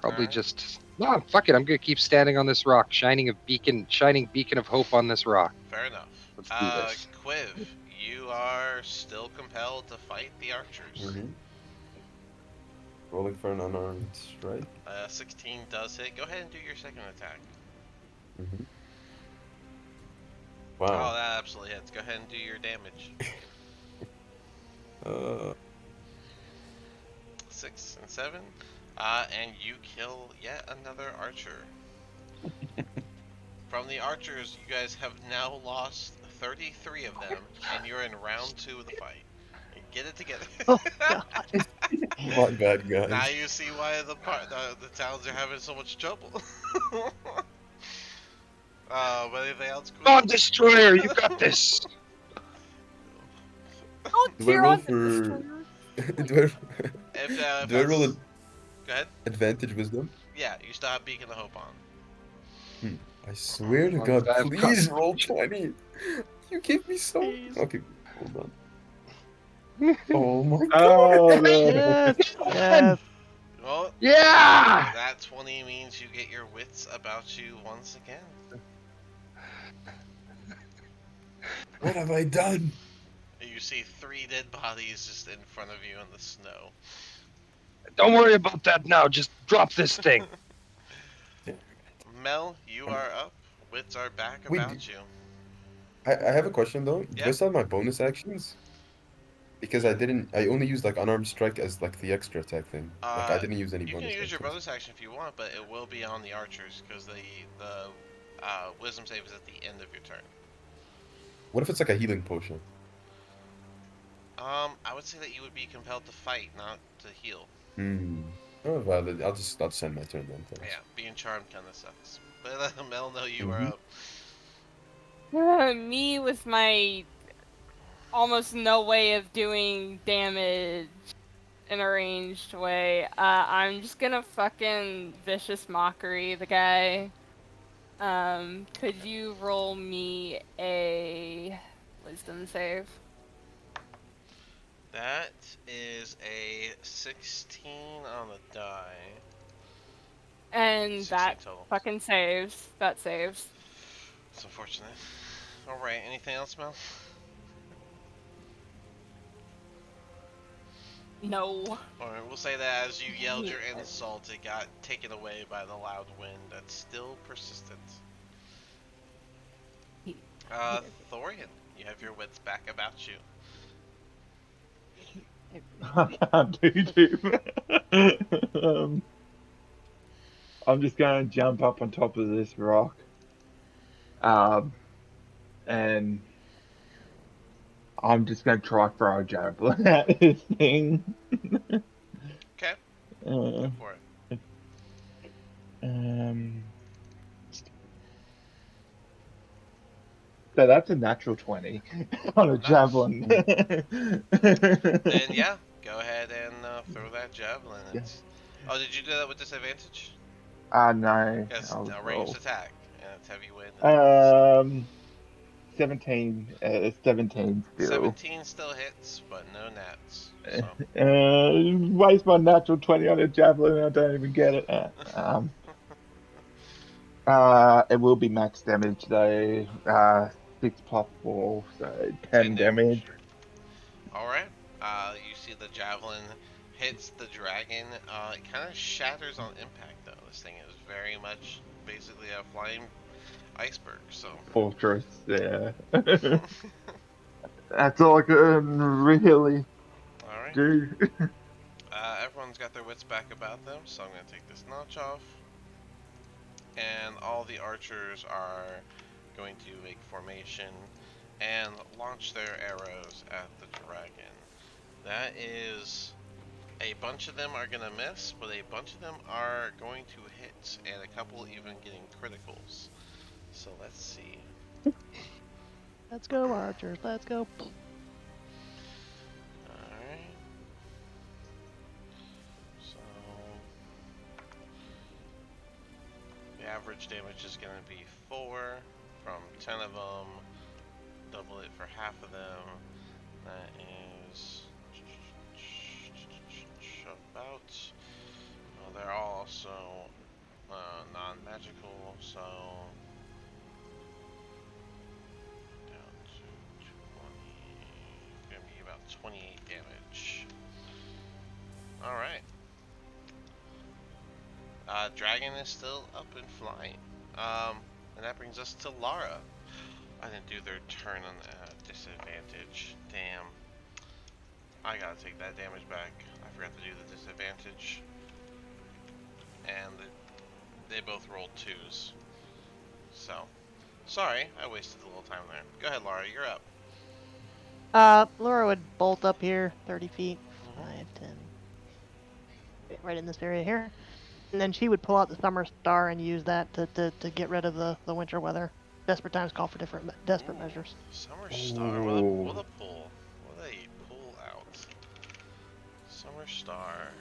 probably Alright. just no, fuck it. I'm gonna keep standing on this rock, shining beacon of hope on this rock. Fair enough. Let's do this. Quiv, you are still compelled to fight the archers. Mm-hmm. Rolling for an unarmed strike. 16 does hit. Go ahead and do your second attack. Mm-hmm. Oh, Wow. that absolutely hits. Go ahead and do your damage. 6 and 7. And you kill yet another archer. From the archers, you guys have now lost 33 of them, and you're in round 2 of the fight. Get it together. Oh God. My bad, guys. Now you see why the towns are having so much trouble. But anything else? Bomb destroyer, you got this. Oh, Do I cheer roll on the for- destroyer. If Do I roll that's- an Go ahead. advantage wisdom? Yeah, you still have Beacon of Hope on. I swear to Once God, I've please got- roll 20. You gave me so. Please. Okay, hold on. Oh my God. Oh, no. Yes. Yes. Well, Yeah! that 20 means you get your wits about you once again. What have I done? You see 3 dead bodies just in front of you in the snow. Don't worry about that now. Just drop this thing. Mel, you are up. Wits are back Wait, about you. I have a question though. Do Yeah. I still have my bonus actions? Because I only used like unarmed strike as like the extra attack thing. Like I didn't use any You can bonus use your actions. bonus action if you want, but it will be on the archers because the wisdom save is at the end of your turn. What if it's like a healing potion? I would say that you would be compelled to fight, not to heal. Oh, well, I'll just send my turn then. Thanks. Yeah, being charmed kind of sucks. But Mel, no, you are Mhm. up. Me with my almost no way of doing damage in a ranged way. I'm just gonna fucking vicious mockery the guy. Could you roll me a wisdom save? That is a 16 on the die. And 16 that total. fucking saves. That saves. It's unfortunate. Alright, anything else, Mel? No. Alright, we'll say that as you yelled your insult, it got taken away by the loud wind that's still persistent. Thorian, you have your wits back about you. I can't do too. I'm just going to jump up on top of this rock. And I'm just going to try throw a javelin at this thing. Okay, Uh, go for it. So that's a natural 20 on a Nice. javelin. Then yeah, go ahead and throw that javelin. Yeah. Oh, did you do that with disadvantage? No. Yes, I'll a roll. ranged attack, and it's heavy wind. 17. 17 still. 17 still hits, but no nats. So. Waste my natural 20 on a javelin. I don't even get it. It will be max damage though. 6 plus 4, so 10 10 damage. All right. You see the javelin hits the dragon. It kind of shatters on impact, though. This thing is very much basically a flying iceberg. So. Fortress, yeah. All That's all I can really right. do. Everyone's got their wits back about them, so I'm going to take this notch off. And all the archers are going to make formation and launch their arrows at the dragon. That is, a bunch of them are going to miss, but a bunch of them are going to hit, and a couple even getting criticals. So let's see. Let's go, archers. Let's go. Alright. So the average damage is going to be 4 from 10 of them. Double it for half of them. That is about. Well, they're all also non-magical, so down to 20. It's gonna be about 28 damage. All right. Dragon is still up and flying. And that brings us to Lara. I didn't do their turn on disadvantage. Damn. I gotta take that damage back. I forgot to do the disadvantage. And they both rolled 2s. So, sorry, I wasted a little time there. Go ahead, Lara, you're up. Laura would bolt up here, 30 feet, 5, 10. Right in this area here. And then she would pull out the Summer Star and use that to get rid of the winter weather. Desperate times call for different desperate measures. Summer Star, what a pull. What a pull out. Summer Star.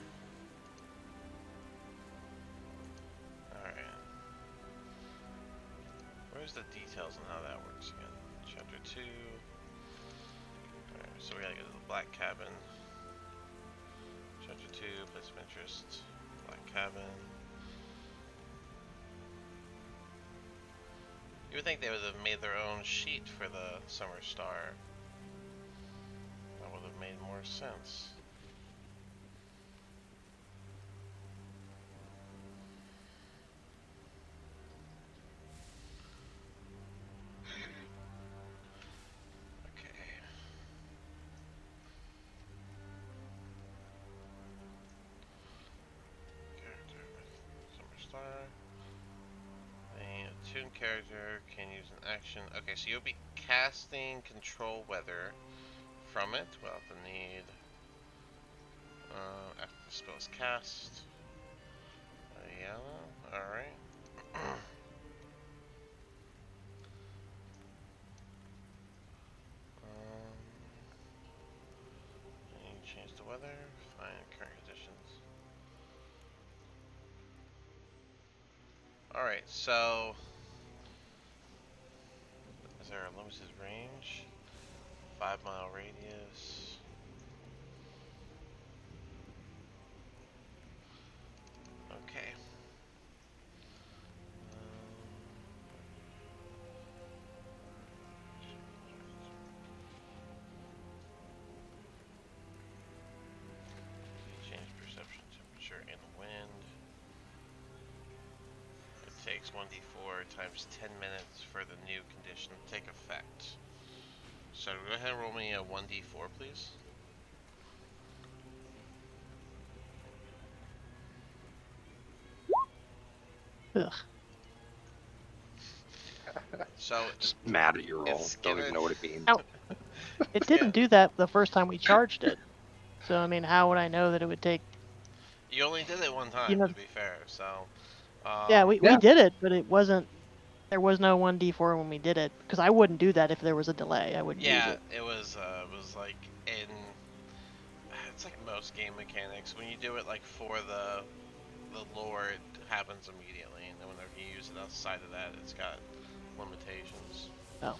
Alright. Where's the details on how that works again? Chapter 2. Alright, so we gotta go to the Black Cabin. Chapter 2, Place of Interest. Black Cabin. You would think they would have made their own sheet for the Summer Star. That would have made more sense. Okay. Character with Summer Star. A attuned character can use an action. Okay, so you'll be casting Control Weather from it without the need. After the spell is cast. Yeah, alright. Change the weather. Find current conditions. Alright, so is there a limited range? 5-mile radius. Okay. Change perception, temperature, and wind. It takes 1d4 times 10 minutes for the new condition to take effect. So go ahead and roll me a 1d4, please. Ugh. So Just mad at your roll. It's Don't even gonna- know what it means. Ow. It didn't do that the first time we charged it. So, I mean, how would I know that it would take... you only did it one time, You know- to be fair. So Yeah, we Yeah. did it, but it wasn't... There was no 1d4 when we did it, because I wouldn't do that if there was a delay. I wouldn't use yeah, it. it was like in. It's like most game mechanics. When you do it like for the lore, it happens immediately, and then whenever you use it outside of that, it's got limitations. Oh.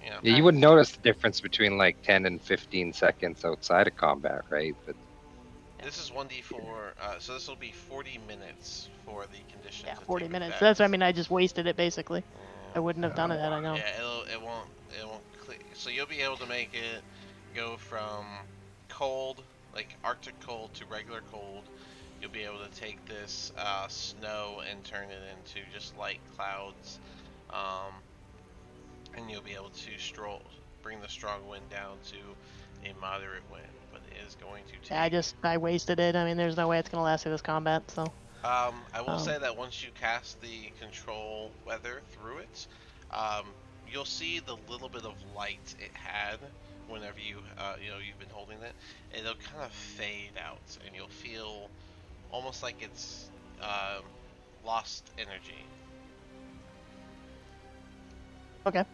Yeah. Yeah, you wouldn't notice the difference between like 10 and 15 seconds outside of combat, right? But This is 1d4, so this will be 40 minutes for the condition. Yeah, to 40 take minutes. effect. That's, I mean, I just wasted it, basically. I wouldn't have done it had I known. Yeah, it won't So you'll be able to make it go from cold, like Arctic cold, to regular cold. You'll be able to take this snow and turn it into just light clouds, um, and you'll be able to bring the strong wind down to a moderate wind. But it is going to Yeah, take. I wasted it. I mean, there's no way it's gonna last through this combat. So. I will say that once you cast the control weather through it, um, you'll see the little bit of light it had whenever you've been holding it. It'll kind of fade out, and you'll feel almost like it's um, lost energy. Okay. And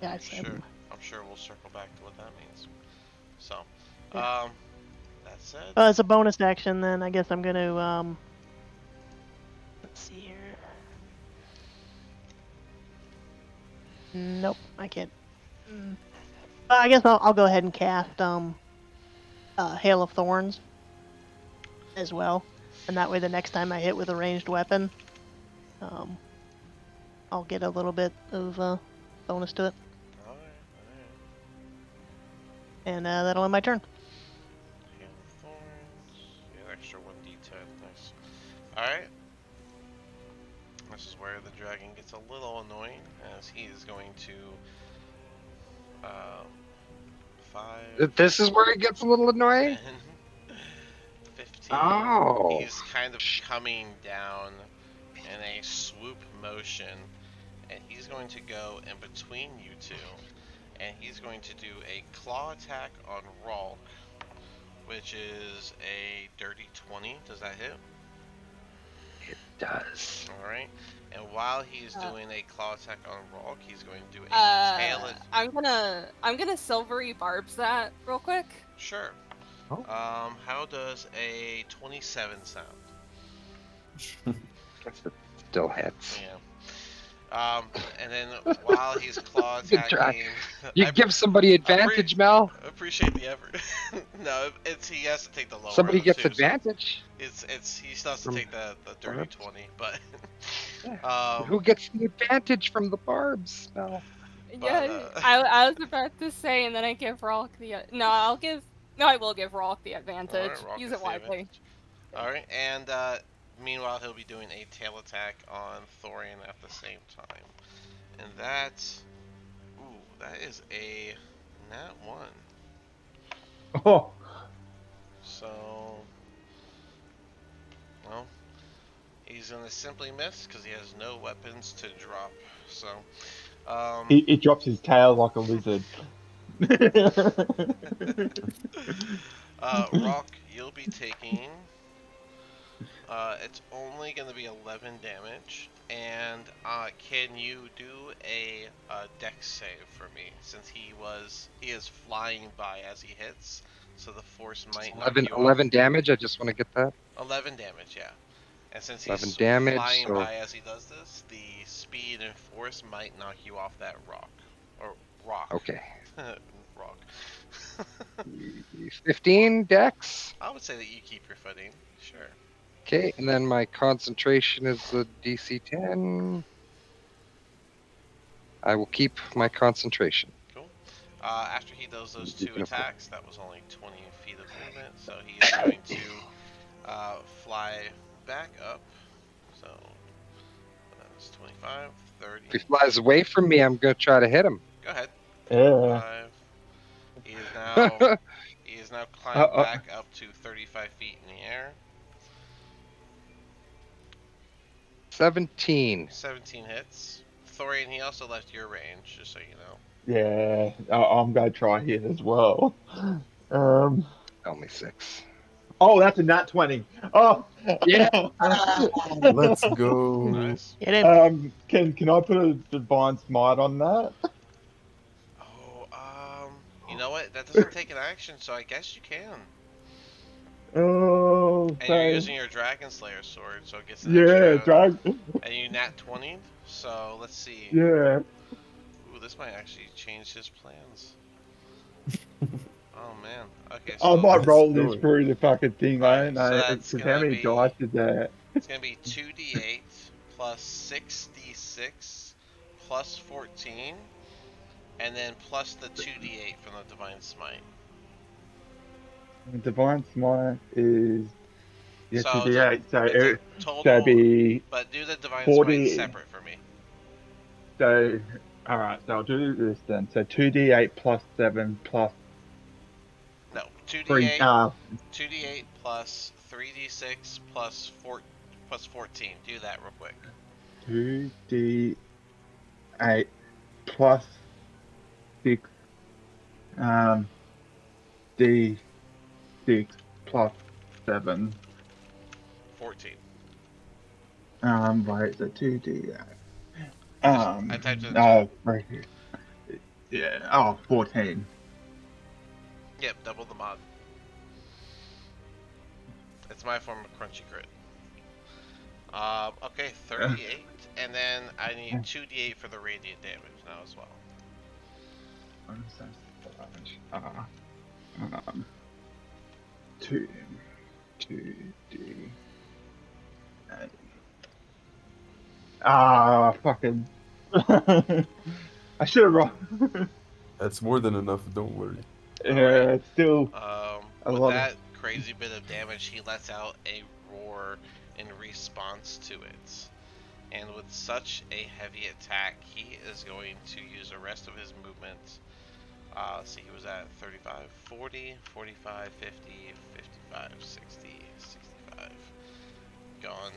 Yeah, I I'm said. sure I'm sure we'll circle back to what that means. So, Yeah. that said, As a bonus action, then I guess I'm gonna let's see here. Nope, I can't. I guess I'll go ahead and cast Hail of Thorns as well, and that way the next time I hit with a ranged weapon, um, I'll get a little bit of bonus to it, all right. and that'll end my turn. Hail of Thorns. Get extra 1d10. Nice. All right. This is where the dragon gets a little annoying, as he is going to uh, 5, This is where it gets a little 10, annoying. 15. Oh, He's kind of coming down in a swoop motion, and he's going to go in between you two, and he's going to do a claw attack on Ralk, which is a dirty 20. Does that hit? it does. Alright. And while he's doing a claw attack on Ralk, he's going to do a tail it. I'm gonna silvery barbs that real quick. Sure. Oh. How does a 27 sound? Still hits. Yeah. And then while he's claw Good try. attacking, You give somebody advantage, Mel. appreciate the effort. No, he has to take the lower Somebody of the gets two, advantage. So he still has to take the dirty barbs. 20, but Who gets the advantage from the barbs, Mel? Yeah, I was about to say, and then I give Rolk the I will give Rolk the advantage. Alright, Ralk Use gets it the wisely. advantage. Alright, and meanwhile he'll be doing a tail attack on Thorian at the same time. And that is a nat 1. Oh, So, well, he's gonna simply miss because he has no weapons to drop. So, he drops his tail like a lizard. Rock, you'll be taking. It's only gonna be 11 damage, and can you do a dex save for me? Since he is flying by as he hits, so the force might knock 11, you 11 off. damage. I just want to get that. 11 damage, yeah. And since 11 he's damage, flying so- by as he does this, the speed and force might knock you off that rock. Or rock. Okay. Rock. 15 dex. I would say that you keep your footing. Sure. Okay, and then my concentration is the DC 10. I will keep my concentration. Cool. After he does those two Keeping a foot. attacks, that was only 20 feet of movement, so he is going to fly back up. So that's 25, 30. If he flies away from me, I'm going to try to hit him. Go ahead. Yeah. 5. He is now climbed back up to 35 feet in the air. 17. 17 hits. Thorian, he also left your range, just so you know. Yeah, I'm gonna try here as well. Only 6. Oh, that's a nat 20. Oh, Yeah. Let's go. Nice. Get him. Can I put a divine smite on that? Oh, you know what? That doesn't take an action, so I guess you can. Oh, And you're thanks. using your Dragon Slayer sword, so it gets an Yeah, extra. drag. And you nat 20, so let's see. Yeah. Ooh, this might actually change his plans. Oh man. Okay, I so might roll Let's do this it. through the fucking thing, Alright, ain't so I? that's Because gonna how many be- dice is that? it's gonna be 2d8 plus 6d6 plus 14 and then plus the 2d8 from the Divine Smite. Divine Smite is So 2d8. it's a So it'd total, be but do the Divine Smite 40. separate for me. So all right. So I'll do this then. So 2d8 plus 7 plus No, 3. 2d8 plus 3d6 plus 14. Do that real quick. 2d8 plus 6 d6 plus 7. 14. Right. So 2d8. I typed in the chat. Right here. Yeah. Oh, 14. Yep, double the mod. It's my form of crunchy crit. Okay, 38, and then I need 2d8 for the radiant damage now as well. Um, 2d. Fucking. I should have wrong. That's more than enough. Don't worry. Alright. It's still a With lot of. that crazy bit of damage, he lets out a roar in response to it. And with such a heavy attack, he is going to use the rest of his movement. See, he was at 35, 40, 45, 50, 55, 60, 65. Gone.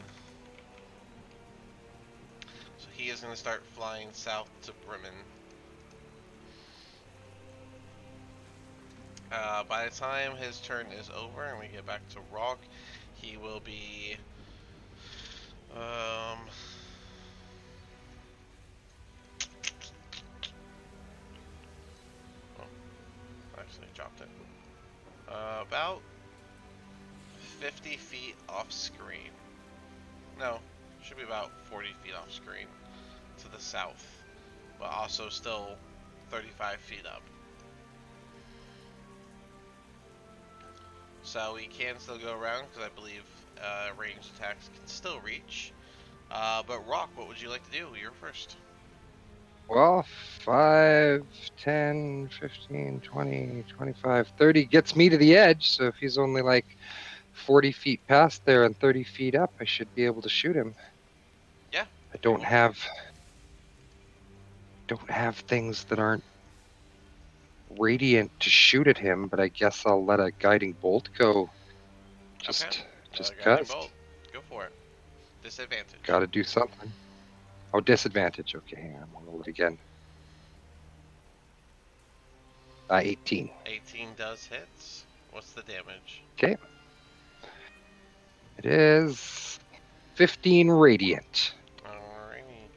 So he is going to start flying south to Bremen. By the time his turn is over and we get back to Rock, he will be actually dropped it. About 50 feet off screen. No, should be about 40 feet off screen to the south, but also still 35 feet up. So we can still go around because I believe ranged attacks can still reach. But Rock, what would you like to do? You're first. Well, 5, 10, 15, 20, 25, 30 gets me to the edge. So if he's only like 40 feet past there and 30 feet up, I should be able to shoot him. Yeah. I don't have things that aren't radiant to shoot at him, but I guess I'll let a guiding bolt go. Just guiding cause. bolt. Go for it. Disadvantage. Gotta do something. Oh, disadvantage. Okay, hang on. I'm gonna roll it again. 18. 18 does hit. What's the damage? Okay. It is 15 radiant. Alrighty.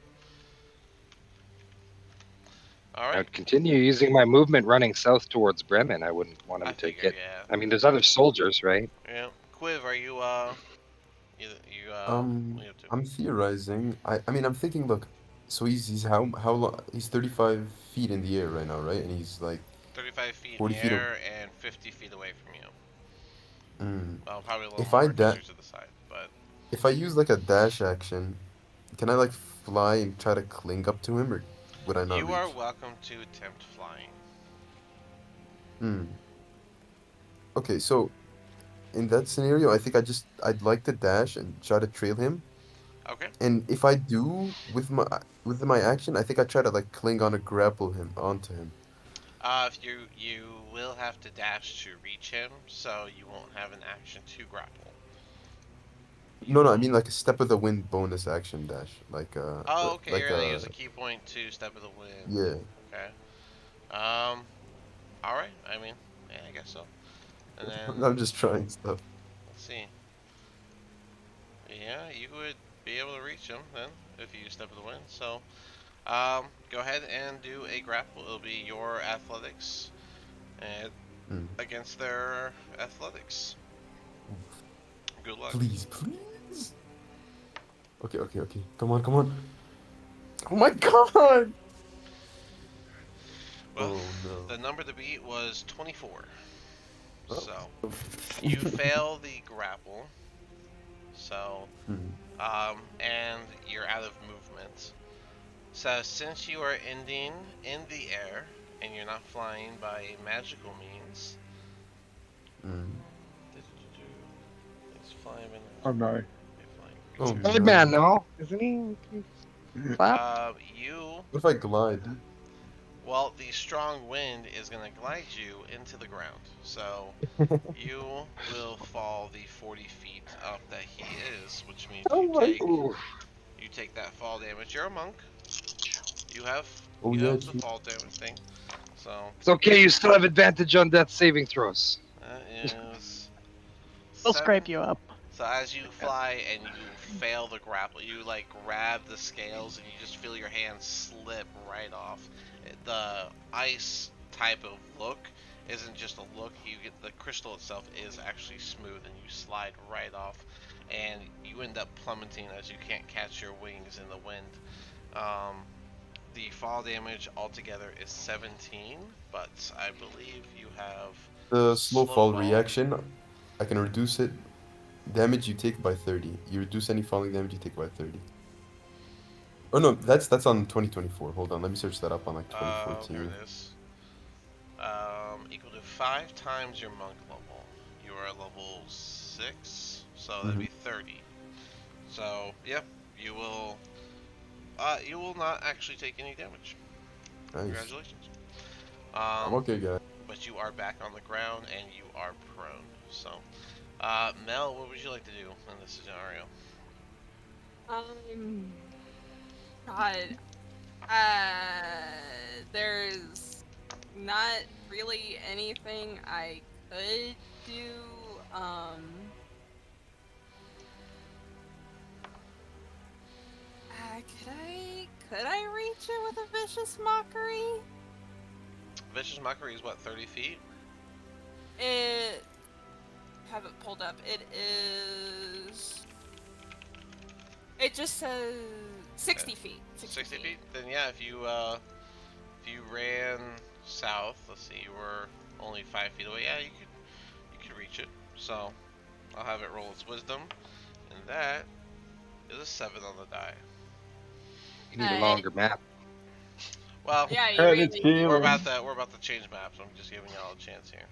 I Alright. would continue using my movement running south towards Bremen. I wouldn't want him to figured, get. yeah. I mean, there's other soldiers, right? Yeah. Quiv, are you what are you up to? I'm theorizing. I mean, I'm thinking. Look, so he's how long? He's 35 feet in the air right now, right? And he's like 35 feet in 40 the feet. air and 50 feet away from you. Well, probably a little If I more closer to the side, but if I use like a dash action, can I like fly and try to cling up to him, or would I not you are reach? welcome to attempt flying. Okay, so in that scenario, I think I'd like to dash and try to trail him. Okay. And if I do with my action, I think I try to like cling on to grapple him onto him. If you will have to dash to reach him, so you won't have an action to grapple. No, I mean like a step of the wind bonus action dash, Oh, okay. like You're gonna use a key point to step of the wind. yeah. Okay. All right. I mean, yeah, I guess so. And then I'm just trying stuff. let's see. Yeah, you would be able to reach him then if you step of the wind. So, go ahead and do a grapple. It'll be your athletics and against their athletics. Good luck. Please. Okay. Come on. Oh my god! Well, Oh no. the number to beat was 24. Oh. So, you fail the grapple. So, and you're out of movement. So since you are ending in the air and you're not flying by magical means, Mm. it's flying by Oh no. Oh flying. Birdman, no. no? Isn't he clapped? You What if I glide? Well, the strong wind is going to glide you into the ground. So you will fall the 40 feet up that he is, which means Oh my. Ooh. you take that fall damage. You're a monk. You have Oh you yeah, have the true. fall damage thing. So It's okay, you still have advantage on death saving throws. that is They'll 7. scrape you up. So as you fly and you fail the grapple, you like grab the scales and you just feel your hand slip right off. The ice type of look isn't just a look. You get the crystal itself is actually smooth and you slide right off, and you end up plummeting as you can't catch your wings in the wind. Um, the fall damage altogether is 17, but I believe you have The slow slow fall fall. reaction, I can reduce it. Damage you take by 30. You reduce any falling damage you take by 30. Oh no, that's on 2024. Hold on, let me search that up on like Here 2014. it is. Equal to 5 times your monk level. You are level 6, so that'd Mm-hmm. be 30. So, yep, you will. You will not actually take any damage. Nice. Congratulations. I'm Um, okay, guys. but you are back on the ground and you are prone. So, Mel, what would you like to do in this scenario? Um, God, there's not really anything I could do. Could I reach it with a vicious mockery? Vicious Mockery is what, 30 feet? It have it pulled up. It is. It just says Okay. 60 feet. 60 60 feet. feet? Then yeah, if you ran south, let's see, you were only 5 feet away. Yeah, you could reach it. So I'll have it roll its wisdom, and that is a 7 on the die. You need a Uh, longer map. Well, yeah, you Hurt its really do. feelings. we're about to change maps. I'm just giving y'all a chance here.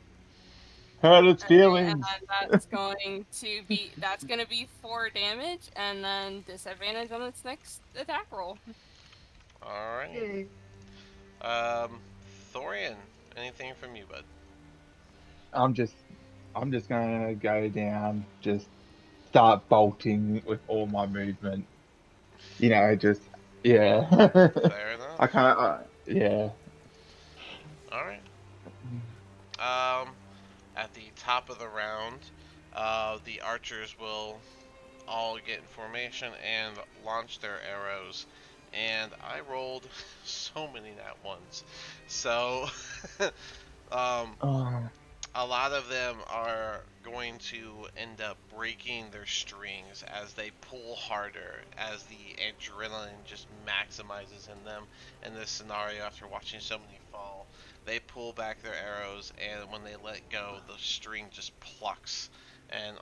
Hurt its And feelings. that's gonna be 4 damage, and then disadvantage on its next attack roll. All right. Um, Thorian, anything from you, bud? I'm just I'm just gonna go down, just start bolting with all my movement. Just yeah. Fair enough. I can't. Yeah. All right. Um, at the top of the round, the archers will all get in formation and launch their arrows. And I rolled so many nat ones. So, um, Oh. a lot of them are going to end up breaking their strings as they pull harder, as the adrenaline just maximizes in them in this scenario after watching so many fall. They pull back their arrows, and when they let go, the string just plucks. And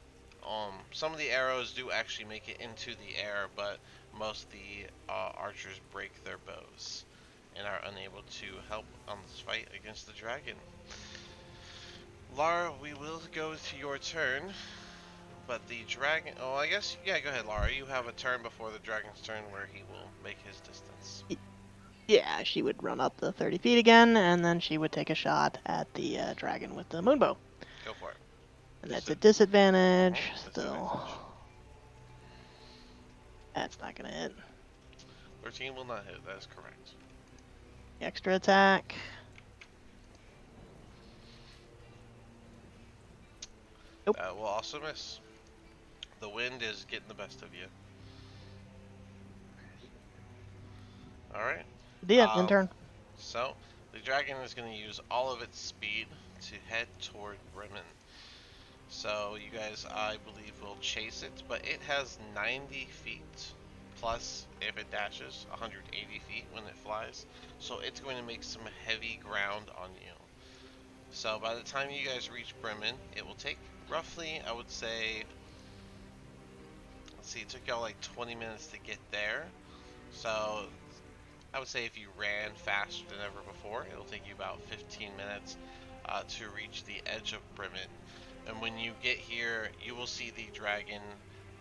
some of the arrows do actually make it into the air, but most of the archers break their bows and are unable to help on this fight against the dragon. Lara, we will go to your turn, but the dragon. Oh, I guess. Yeah, go ahead, Lara. You have a turn before the dragon's turn where he will make his distance. Yeah, she would run up the 30 feet again, and then she would take a shot at the dragon with the moonbow. Go for it. And that's a disadvantage. Still, Disadvantage. that's not gonna hit. 13 will not hit. That is correct. Extra attack. Nope. That will also miss. The wind is getting the best of you. All right. Yeah, in Um, turn. so the dragon is going to use all of its speed to head toward Bremen. So you guys, I believe, will chase it, but it has 90 feet. Plus, if it dashes, 180 feet when it flies. So it's going to make some heavy ground on you. So by the time you guys reach Bremen, it will take roughly, I would say, let's see, it took y'all like 20 minutes to get there. So I would say if you ran faster than ever before, it'll take you about 15 minutes to reach the edge of Bremen. And when you get here, you will see the dragon.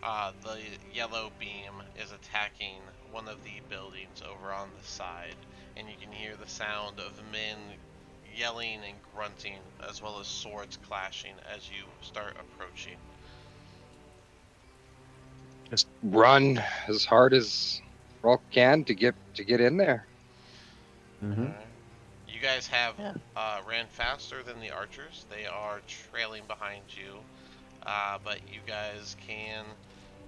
The yellow beam is attacking one of the buildings over on the side, and you can hear the sound of men yelling and grunting, as well as swords clashing as you start approaching. Just run as hard as Rolk can to get in there. Mm-hmm. You guys have Yeah. ran faster than the archers. They are trailing behind you, but you guys can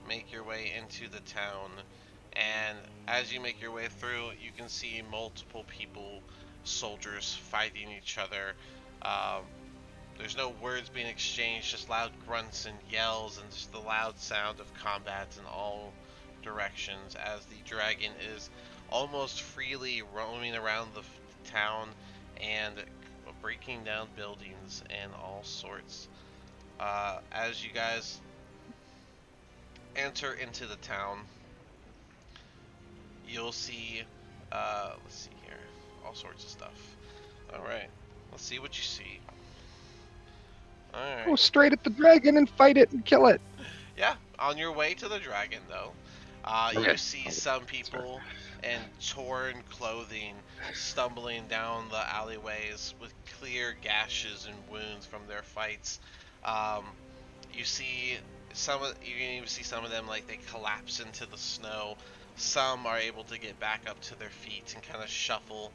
make your way into the town. And as you make your way through, you can see multiple people, soldiers, fighting each other. Um, there's no words being exchanged, just loud grunts and yells, and just the loud sound of combat in all directions as the dragon is almost freely roaming around the town and breaking down buildings and all sorts. As you guys enter into the town, you'll see, let's see here, all sorts of stuff. All right, let's see what you see. All Go right. straight at the dragon and fight it and kill it. Yeah, on your way to the dragon, though, you Okay. see some Sorry. people in torn clothing stumbling down the alleyways with clear gashes and wounds from their fights. Um, you see you can even see some of them like they collapse into the snow. Some are able to get back up to their feet and kind of shuffle,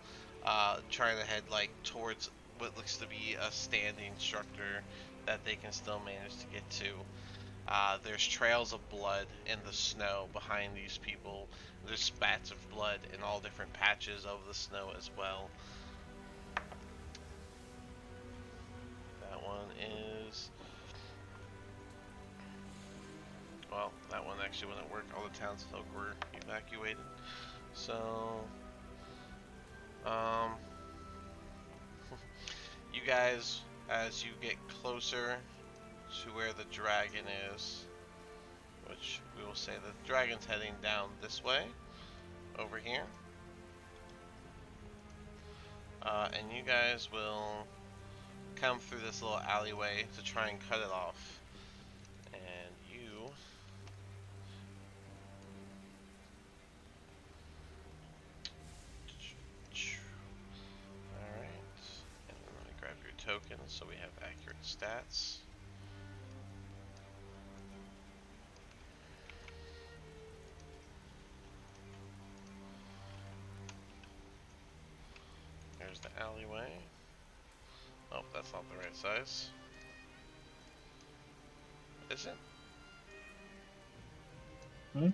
trying to head like towards what looks to be a standing structure that they can still manage to get to. There's trails of blood in the snow behind these people. There's spats of blood in all different patches of the snow as well. That one is... Well, that one actually wouldn't work. All the townsfolk were evacuated. So... Um... You guys, as you get closer to where the dragon is, which we will say the dragon's heading down this way, over here. And you guys will come through this little alleyway to try and cut it off. And you... Alright. And then let me grab your tokens so we have accurate stats. There's the alleyway. Oh, that's not the right size. Is it? Hmm?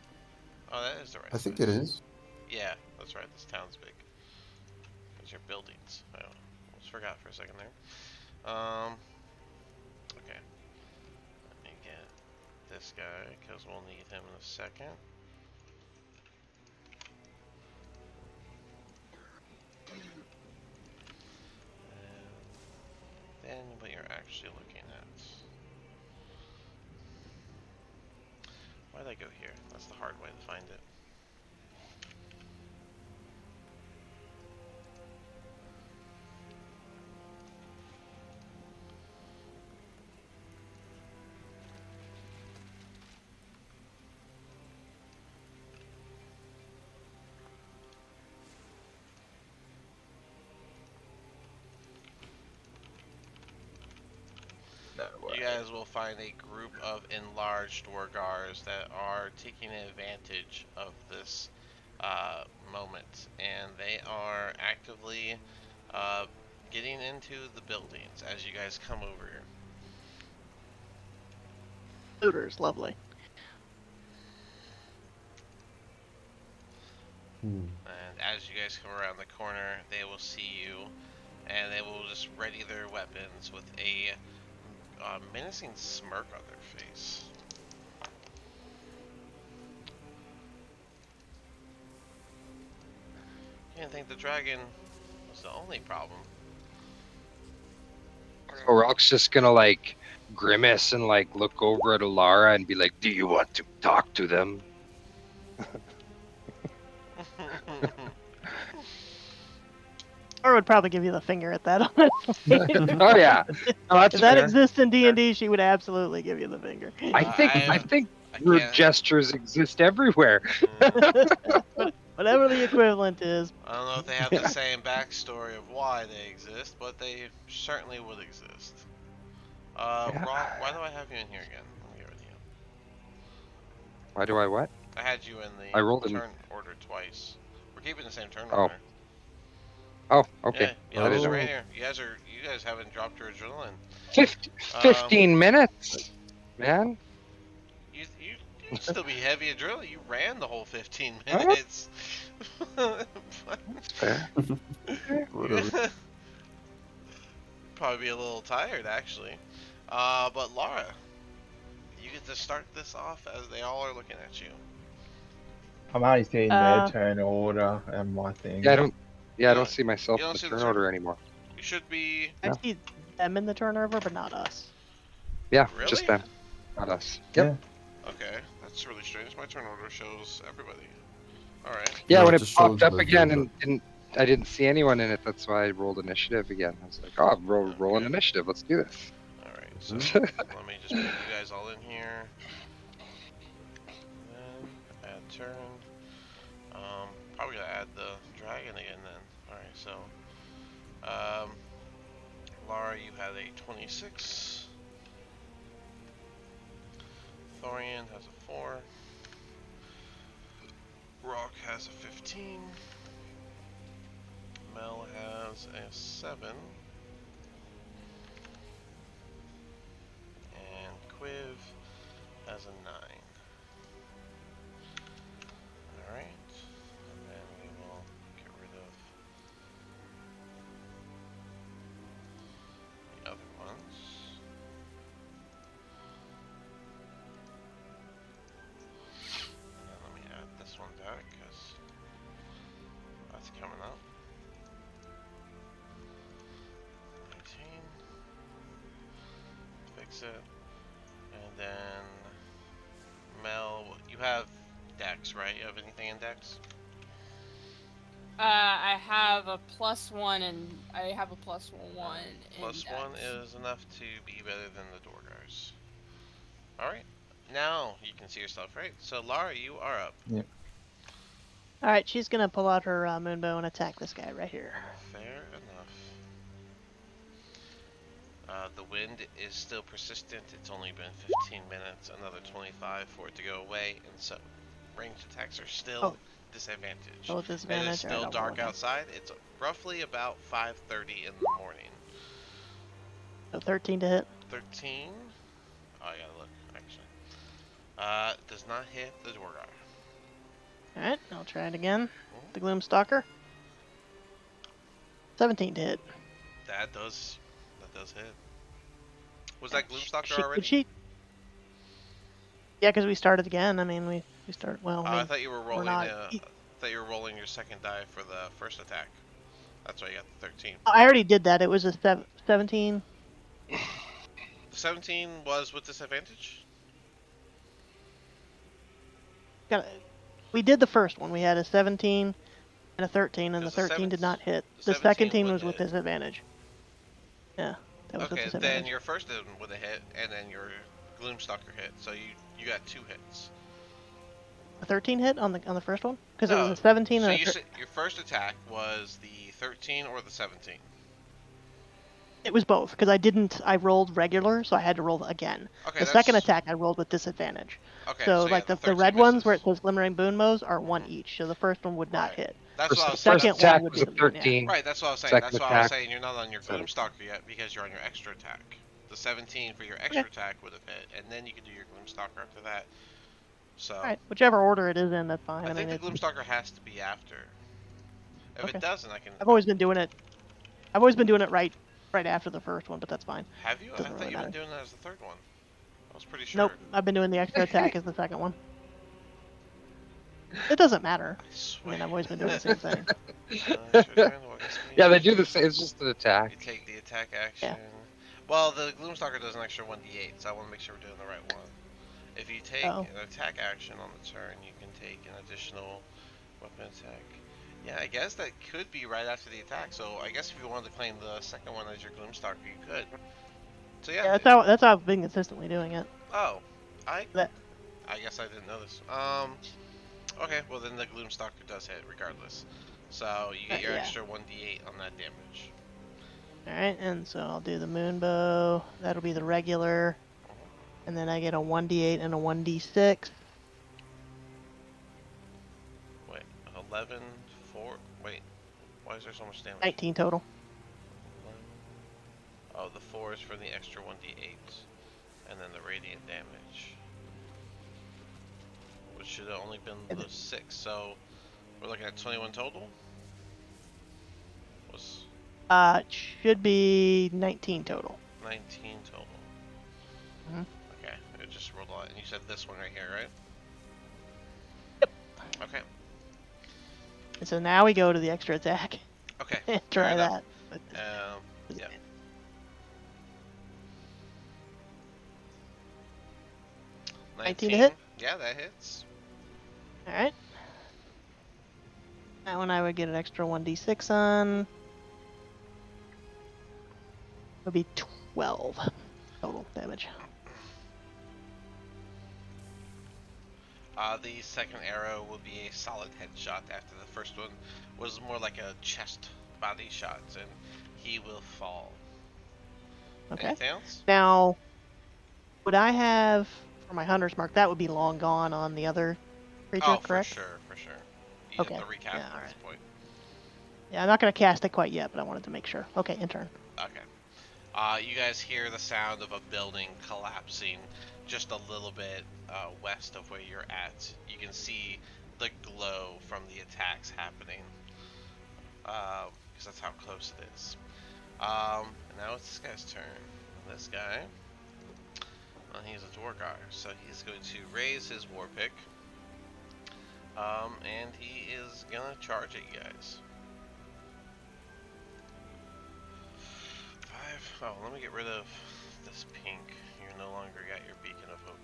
Oh, that is the right I size. think it is. Yeah, that's right. This town's big. Those are buildings. I almost forgot for a second there. Okay. Let me get this guy, because we'll need him in a second. And then what you're actually looking at. Why'd I go here? That's the hard way to find it. No You guys will find a group of enlarged Dwargars that are taking advantage of this moment, and they are actively getting into the buildings as you guys come over here. Looters, lovely. Hmm. And as you guys come around the corner, they will see you, and they will just ready their weapons with a menacing smirk on their face. You didn't think the dragon was the only problem. Rolk's just gonna like grimace and like look over at Alara and be like, "Do you want to talk to them?" Or would probably give you the finger at that, honestly. Oh yeah, no, that's If that fair. exists in D&D, she would absolutely give you the finger. I think I rude can't. gestures exist everywhere. But whatever the equivalent is. I don't know if they have the same backstory of why they exist, but they certainly would exist. Yeah. Rock, why do I have you in here again? Let me get rid of you. Why do I what? I had you in I rolled the in. turn order twice. We're keeping the same turn Oh. order. Oh, okay. Yeah, That is right Oh. here. You guys haven't dropped your adrenaline. 15 minutes, man. You'd still be heavy adrenaline. You ran the whole 15 Huh? minutes. That's fair. Whatever. Probably be a little tired actually. But Laura, you get to start this off as they all are looking at you. I'm only seeing their Uh, turn order and my thing. Yeah, I don't. Yeah, I You don't see myself you in don't the see the turn turn. order anymore. You should be. I No. see them in the turnover, but not us. Yeah, Really? just them, not us. Yep. Okay, that's really strange. My turn order shows everybody. All right. Yeah, No, when it it just popped shows up the- again the- and I didn't see anyone in it, that's why I rolled initiative again. I was like, oh, roll an Okay. initiative. Let's do this. All right. So Mhm. let me just put you guys all in here. Then add turn. Probably gonna add the dragon again then. All right. So, Laura, you had a 26. Thorian has a 4. Rock has a 15. Mel has a 7. And Quiv has a 9. Alright. And then we will get rid of the other ones. And then let me add this one back because that's coming up. 19. Fix it. And then Mel, you have Dex, right? You have anything in Dex? I have a +1 and I have a +1 in Plus 1 Dex. is enough to be better than the Dorgars. Alright. Now you can see yourself, right? So Lara, you are up. All right, she's gonna pull out her moonbow and attack this guy right here. Fair enough. The wind is still persistent. It's only been 15 minutes, another 25 for it to go away, and so ranged attacks are still disadvantaged. Oh, It disadvantage. is still dark outside. It's roughly about 5:30 in the morning. So 13 to hit. 13. Oh, I gotta look actually. Does not hit the Dwargar. All right, I'll try it again. The Gloomstalker. 17 to hit. That does hit. Was that Gloomstalker She, already? could she? Yeah, because we started again. I mean, we start. Well, I I mean, thought you were rolling. not- I thought you were rolling your second die for the first attack. That's why you got the 13. I already did that. It was a 17. The 17 was with disadvantage. We did the first one. We had a 17 and a 13, and the 'Cause the 13 did not hit. the The second 17 team would was with hit. disadvantage. Yeah, that was with Okay, disadvantage. then your first one would have hit, and then your Gloomstalker hit. So you got 2 hits. A 13 hit on the first one because it No, was a 17 So and your first attack was the 13 or the 17? it was both because I rolled regular, so I had to roll again. Okay, The second attack I rolled with disadvantage. Okay, So yeah, like the 13 red ones where it misses. says glimmering boonbows are 1 each. So the first one would not Right. hit. That's what I was The saying. second First attack one would was be a the one, yeah. 13. Right, that's what I was saying. Second That's why I was attack. saying you're not on your Seven. Gloomstalker yet because you're on your extra attack. The 17 for your extra attack would have hit, and then you could do your Gloomstalker after that. So All right, whichever order it is in, that's fine. I I think mean, the Gloomstalker has to be after. If Okay. it doesn't, I can. I've always been doing it. I've always been doing it right after the first one, but that's fine. Have you? I Doesn't thought really you've been matter. doing that as the third one. I was pretty sure. Nope, I've been doing the extra attack as the second one. It doesn't matter. I I swear. mean, I've always been doing the same thing. It's your turn, what is me? Yeah, they do the same. It's just an You attack. take the attack action. Well, the Gloomstalker does an extra 1d8, so I want to make sure we're doing the right one. If you take Oh. an attack action on the turn, you can take an additional weapon attack. Yeah, I guess that could be right after the attack. So I guess if you wanted to claim the second one as your Gloomstalker, you could. So yeah. Yeah, that's how I've been consistently doing it. Oh, I That I guess I didn't know this. Okay, well then the Gloomstalker does hit regardless. So you get your yeah. extra 1d8 on that damage. All right, and so I'll do the moonbow. That'll be the regular, and then I get a 1d8 and a 1d6. Wait, 11, 4. Wait, why is there so much damage? 19 total. 11. Oh, the 4 is for the extra 1d8, and then the radiant damage, which should have only been the 6. So we're looking at 21 total. Was Should be 19 total. 19 total. Mhm. Okay, it just rolled a lot. And you said this one right here, right? Yep. Okay. And so now we go to the extra attack. Okay. and fair try enough. that. Yeah. 19 to hit? Yeah, that hits. All right. That one I would get an extra 1d6 on. Would be 12 total damage. The second arrow will be a solid headshot after the first one was more like a chest body shot, and he will fall. Okay. Anything else? Now, would I have for my hunter's mark? That would be long gone on the other creature, Oh, correct? for sure. You Okay. have to recap Yeah, at this alright. point. Yeah, I'm not gonna cast it quite yet, but I wanted to make sure. Okay, in turn. Okay. You guys hear the sound of a building collapsing just a little bit west of where you're at. You can see the glow from the attacks happening, because that's how close it is. And now it's this guy's turn. This guy, well, he's a Dwargar, so he's going to raise his war pick, and he is gonna charge at you guys. 5. Oh, let me get rid of this pink. You no longer got your beacon of hope.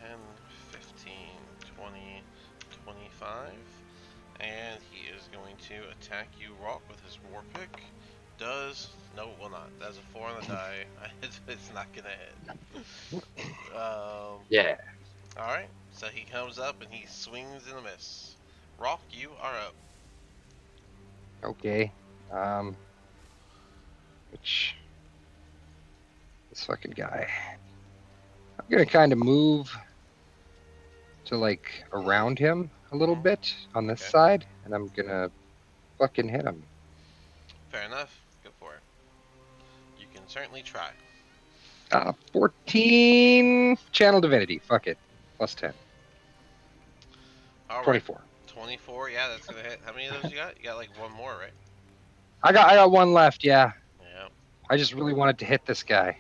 10, 15, 20, 25. And he is going to attack you, Rock, with his war pick. No, it will not. That's a 4 on the die. It's not gonna hit. Yeah. Alright, so he comes up and he swings and a miss. Rock, you are up. Okay. Which this fucking guy. I'm gonna kind of move to like around him a little bit on this Okay. side, and I'm gonna fucking hit him. Fair enough. Go for it. You can certainly try. 14 channel divinity. Fuck it. Plus 10. Alright. 24. 24, yeah, that's gonna hit. How many of those you got? You got like one more, right? I got one left. Yeah. Yeah. I just really wanted to hit this guy.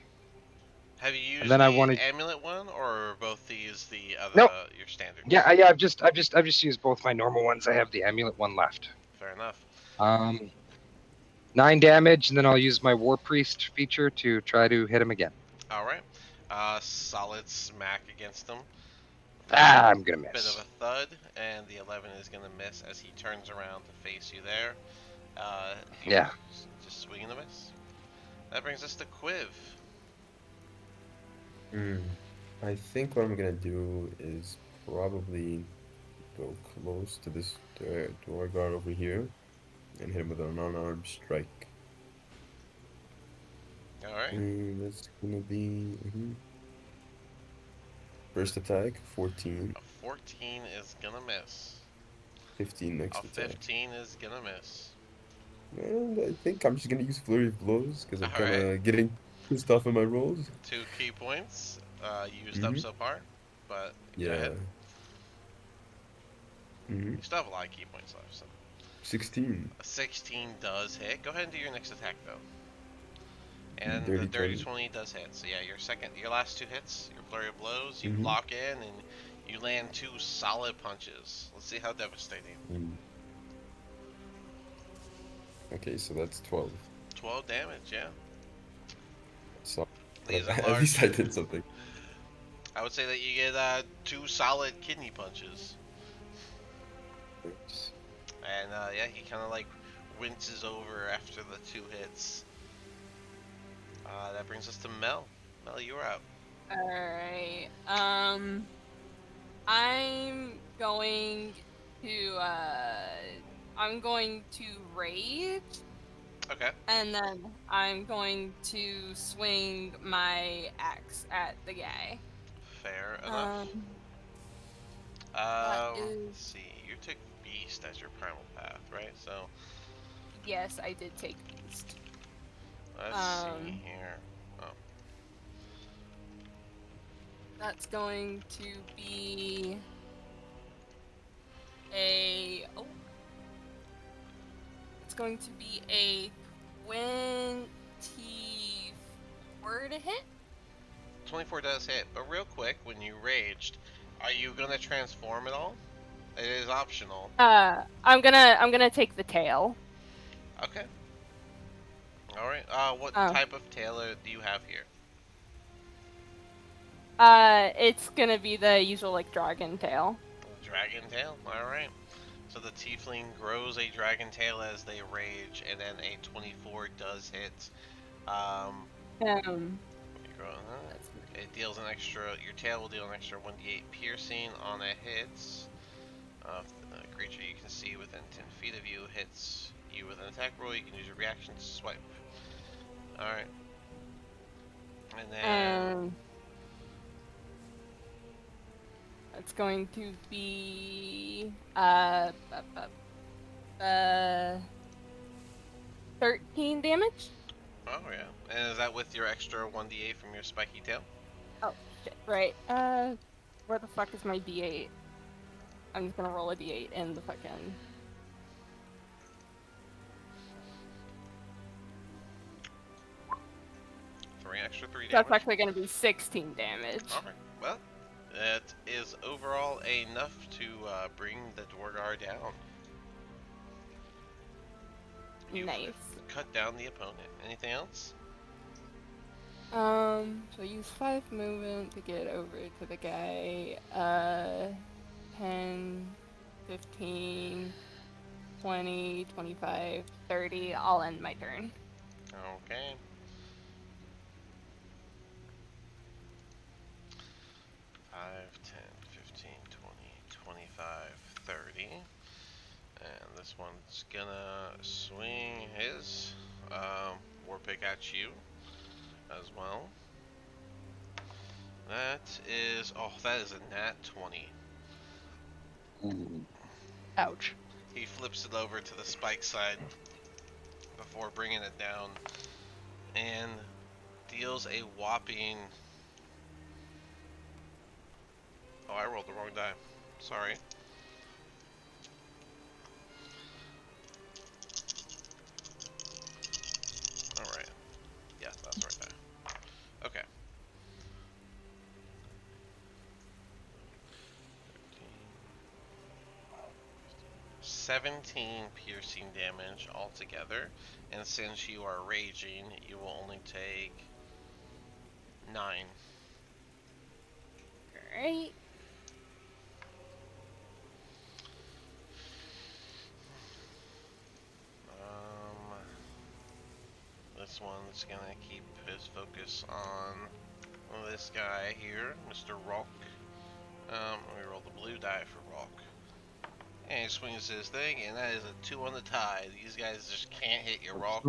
Have you used And then the I wanted- amulet one, or are both these the other Nope. your standard? Yeah. I've just used both my normal ones. I have the amulet one left. Fair enough. 9 damage, and then I'll use my War Priest feature to try to hit him again. All right. Solid smack against him. I'm gonna Bit miss. of a thud, and the 11 is gonna miss as he turns around to face you there. Yeah. Just swing and a miss. That brings us to Quiv. I think what I'm gonna do is probably go close to this door guard over here and hit him with an unarmed strike. All right. That's gonna be first attack 14, A 14 is gonna miss. 15 next A attack. 15 is gonna miss. And I think I'm just gonna use flurry of blows because I'm kind Alright. of getting pissed off in my rolls. 2 key points used up so far, but go Yeah. ahead. Mm-hmm. You still have a lot of key points left. So 16. a 16 does hit. Go ahead and do your next attack though. And Dirty the dirty 20. 20 does hit. So yeah, your last 2 hits, your flurry of blows, you Mhm. lock in and you land 2 solid punches. Let's see how devastating. Okay, so that's 12. 12 damage, yeah. So These are at least I large. did something. I would say that you get 2 solid kidney punches. Oops. And yeah, he kind of like winces over after the 2 hits. That brings us to Mel. Mel, you're out. Alright. I'm going I'm going to rage, Okay, and then I'm going to swing my axe at the guy. fair enough. Um, that is Let's see. You took Beast as your primal path, right? So yes, I did take beast. let's see Um, here. Oh, that's going to be a it's going to be a 24 to hit. 24 does hit, but real quick, when you raged, are you gonna transform at all? It is optional. I'm gonna take the tail. Okay. All right. What Oh. type of tailor do you have here? It's gonna be the usual like dragon tail. Dragon tail. All right. So the tiefling grows a dragon tail as they rage, and then a 24 does hit. Um, you grow, That's it deals an extra. Your tail will deal an extra 1d8 piercing on a hit. A creature you can see within 10 feet of you hits you with an attack roll. You can use your reaction to swipe. All right. And then that's going to be uh, 13 damage. oh yeah. And is that with your extra 1d8 from your spiky tail? Oh shit! Right. Where the fuck is my D8? I'm just gonna roll a D8 in the fucking. 3 That's damage. actually gonna be 16 damage. Alright, well, that is overall enough to bring the Dwargar down. You've Nice. cut down the opponent. Anything else? So use 5 movement to get over to the guy. 10, 15, 20, 25, 30. I'll end my turn. Okay. 5, 10, 15, 20, 25, 30. And this one's gonna swing his war pick at you as well. That is, oh, that is a nat 20. Ooh. Ouch. He flips it over to the spike side before bringing it down and deals a whopping. Oh, I rolled the wrong die. Sorry. Alright. Yeah, that's the right die. Okay. 17 piercing damage altogether, and since you are raging, you will only take 9. Alright. This one's gonna keep his focus on this guy here, Mr. Rock. Let me roll the blue die for Rock. And he swings his thing, and that is a 2 on the tie. These guys just can't hit your Rock.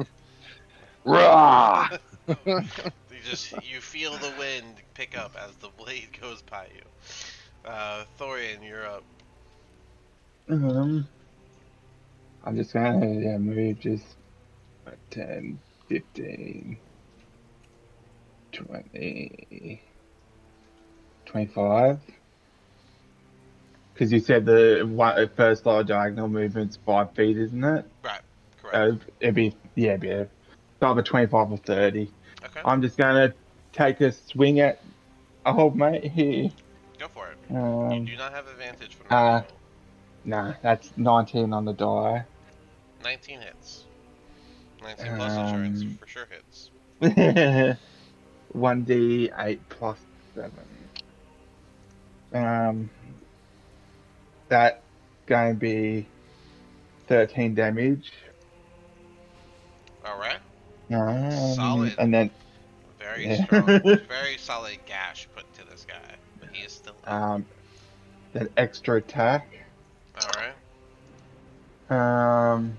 Rah! You feel the wind pick up as the blade goes by you. Thorian, you're up. I'm just gonna move just 10, 15, 20, 25. Because you said the first lower diagonal movement's 5 feet, isn't it? Right, correct. It'd be either 25 or 30. Okay, I'm just gonna take a swing at a old mate here. go for it. You Um, do not have advantage from that uh, angle. nah, that's 19 on the die. 19 hits. 19 plus insurance for sure hits. 1d8 plus 7. That going to be 13 damage. All right. Solid. And then Very yeah. strong. Very solid gash put to this guy, but he is still up. Then extra attack. All right.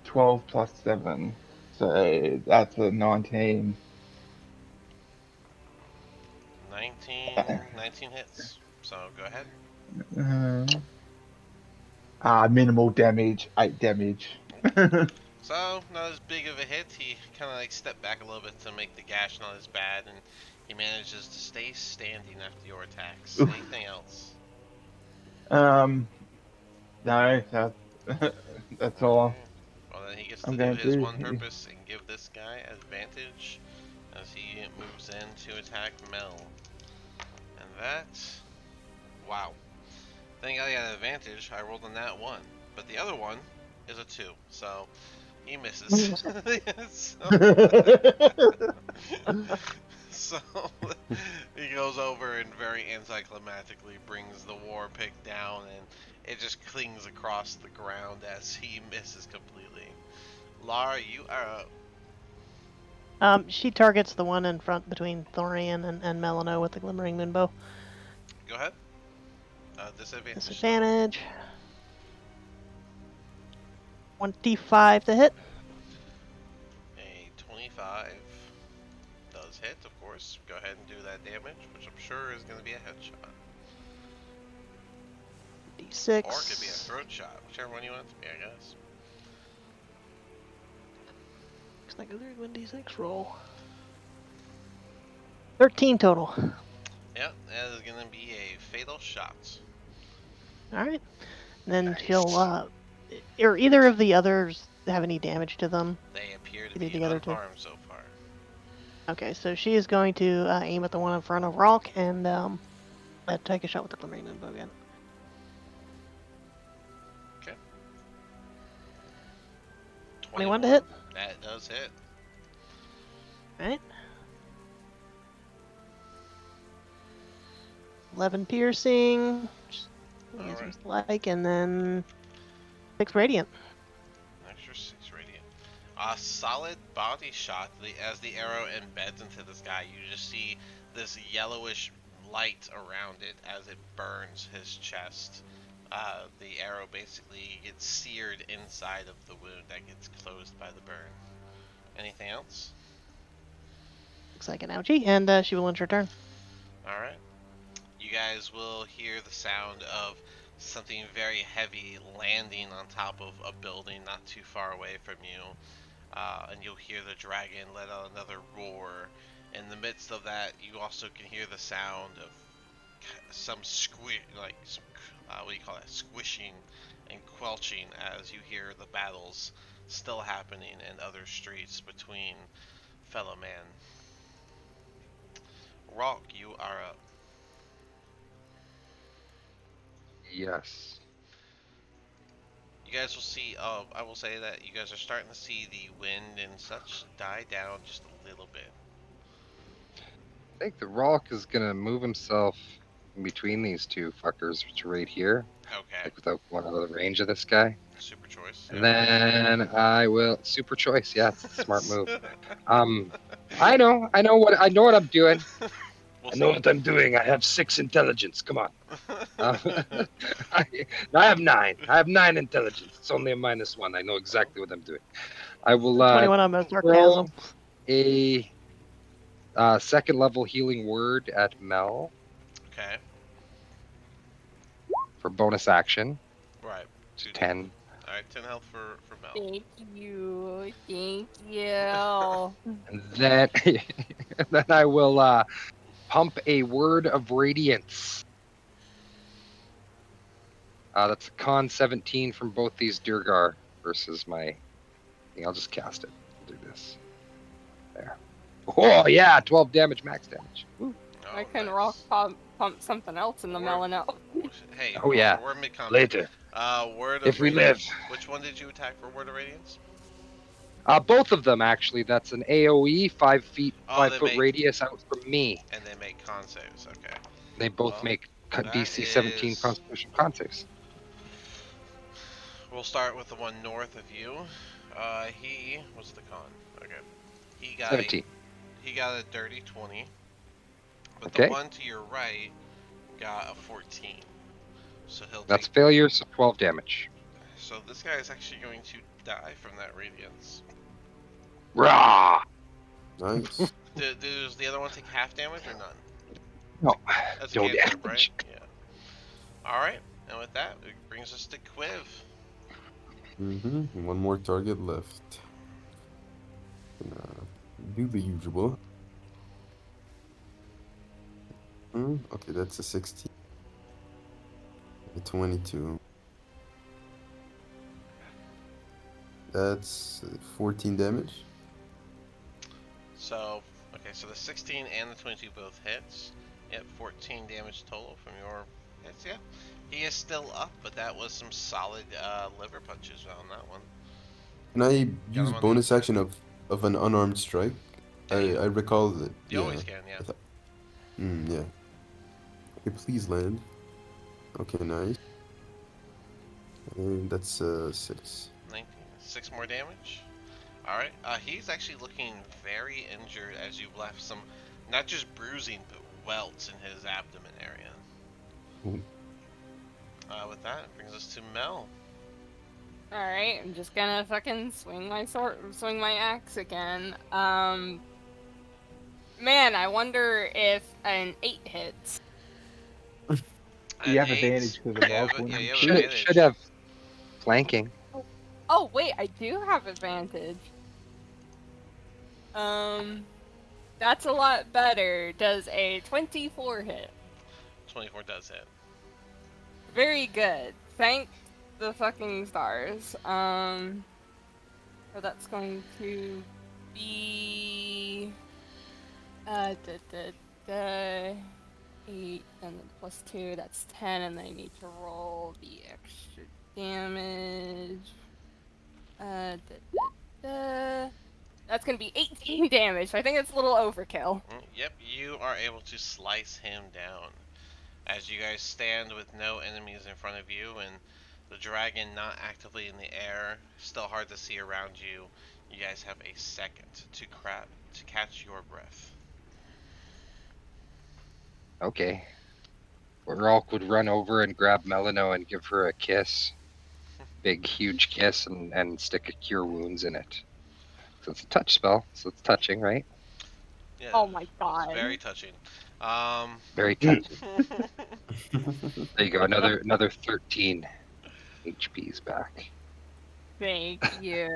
12 plus 7. So that's a 19. 19 hits. So go ahead. Minimal damage, 8 damage. So not as big of a hit. He kind of like stepped back a little bit to make the gash not as bad, and he manages to stay standing after your attacks. Oof. Anything else? No, that's all Alright. Well, then he gets I'm to do gonna his do. one purpose and give this guy advantage as he moves in to attack Mel. And that, wow. Thank I got an advantage. I rolled on that one, but the other one is a 2, so he misses. So he goes over and very anticlimactically brings the war pick down, and it just clings across the ground as he misses completely. Lara, you are up. She targets the one in front between Thorian and Melano with the glimmering moonbow. Go ahead. Disadvantage. Disadvantage. 25 to hit. A 25 does hit, of course. Go ahead and do that damage, which I'm sure is going to be a headshot. D6. Or it could be a throat shot, whichever one you want it to be, I guess. Looks like a 1d6 roll. 13 total. Yep, that is going to be a fatal shot. Alright. Then Nice. she'll, or either of the others have any damage to them? They appear to Either be the other two? unharmed so far. Okay, so she is going to aim at the one in front of Rock and take a shot with the glimmering moonbow again. Okay. 21 to hit. That does hit. Alright. 11 piercing. Alright. Like, and then 6 radiant. Extra 6 radiant. A solid body shot. As the arrow embeds into this guy, you just see this yellowish light around it as it burns his chest. The arrow basically gets seared inside of the wound that gets closed by the burn. Anything else? Looks like an ouchie, and she will end her turn. Alright. You guys will hear the sound of something very heavy landing on top of a building not too far away from you. And you'll hear the dragon let out another roar. In the midst of that, you also can hear the sound of some squishing and quelching as you hear the battles still happening in other streets between fellow man. Rock, you are up. Yes. You guys will see, I will say that you guys are starting to see the wind and such die down just a little bit. I think the Rock is gonna move himself in between these two fuckers, which are right here, Okay. like without going out of the range of this guy. Super choice. And then I will super choice. Yeah, it's a smart move. I know what I'm doing. We'll I know see. what I'm doing. I have 6 intelligence. Come on. I have 9. I have 9 intelligence. It's only a -1. I know exactly what I'm doing. I will 21 on most throw sarcasm. a second level healing word at Mel Okay. for bonus action. Right. 10. Alright, 10 health for Mel. Thank you. Thank you. And then, and then I will pump a word of radiance. That's a con 17 from both these Durgar versus my thing. I'll just cast it. I'll do this. There. Oh, yeah, 12 damage, max damage. Woo. Oh, I can nice. rock pump something else in the melano. Hey, Oh, yeah. we're mid-combat. Later. Word of If we Radiance. live. Which one did you attack for Word of Radiance? Both of them, actually. That's an AoE, 5 feet, Oh, 5 they foot make- radius out from me. And they make con saves, okay. They both Well, make that DC 17 is- Constitution con saves. We'll start with the one north of you. He what's the con? Okay, he got a 17. he got a dirty 20, but the Okay. one to your right got a 14. So he'll That's take. failure, so 12 damage. So this guy is actually going to die from that radiance. Rah! Nice. Does the other one take half damage or none? No, That's a no cantrip, right? damage. Yeah. All right, and with that, it brings us to Quiv. One more target left. Gonna do the usual. Okay, that's a 16. A 22. That's 14 damage. So, okay, so the 16 and the 22 both hits. Yep, 14 damage total from your hits. Yeah, he is still up, but that was some solid liver punches on that one. Can I Got use him on the bonus inside. action of an unarmed strike? Yeah, I recall that. you Yeah. always can. Yeah. I thought. Yeah. Okay, please land. Okay, nice. And that's 6. 19. 6 more damage. All right. He's actually looking very injured as you left some, not just bruising, but welts in his abdomen area. Ooh. With that, it brings us to Mel. Alright, I'm just gonna fucking swing my axe again. Man, I wonder if an 8 hits. You have Eight. advantage because of Yeah, log, but yeah, wouldn't you you? have Shoot. Should advantage. have flanking. Oh, wait, I do have advantage. That's a lot better. Does a 24 hit? 24 does hit. Very good. Thank the fucking stars. So that's going to be da, da, da, 8 and then plus 2, that's 10, and then I need to roll the extra damage. Da, da, da. That's gonna be 18 damage, so I think it's a little overkill. Yep, you are able to slice him down. As you guys stand with no enemies in front of you and the dragon not actively in the air, still hard to see around you, you guys have a second to catch your breath. Okay. Ralk would run over and grab Melino and give her a kiss. Big, huge kiss and stick a cure wounds in it. So it's a touch spell, so it's touching, right? Yeah, Oh my it's god. very touching. Um, Very touching. There you go. Another 13 HP's back. Thank you.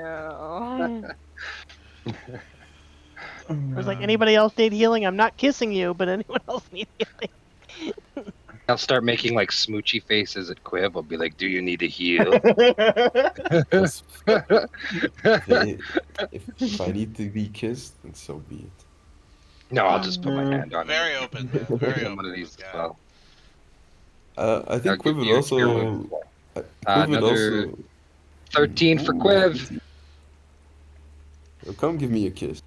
I was like, anybody else need healing? I'm not kissing you, but anyone else need healing? I'll start making like smoochy faces at Quiv. I'll be like, "Do you need a heal?" That's, hey, if I need to be kissed, then so be it. No, I'll just put my hand on him. very open, man. Very Give him one open, of this these as guy. well. I I'll think give Quiv would you a cure wounds also. as well. Quiv would Another also. 13 for Ooh, Quiv. 13. Oh, come give me a kiss.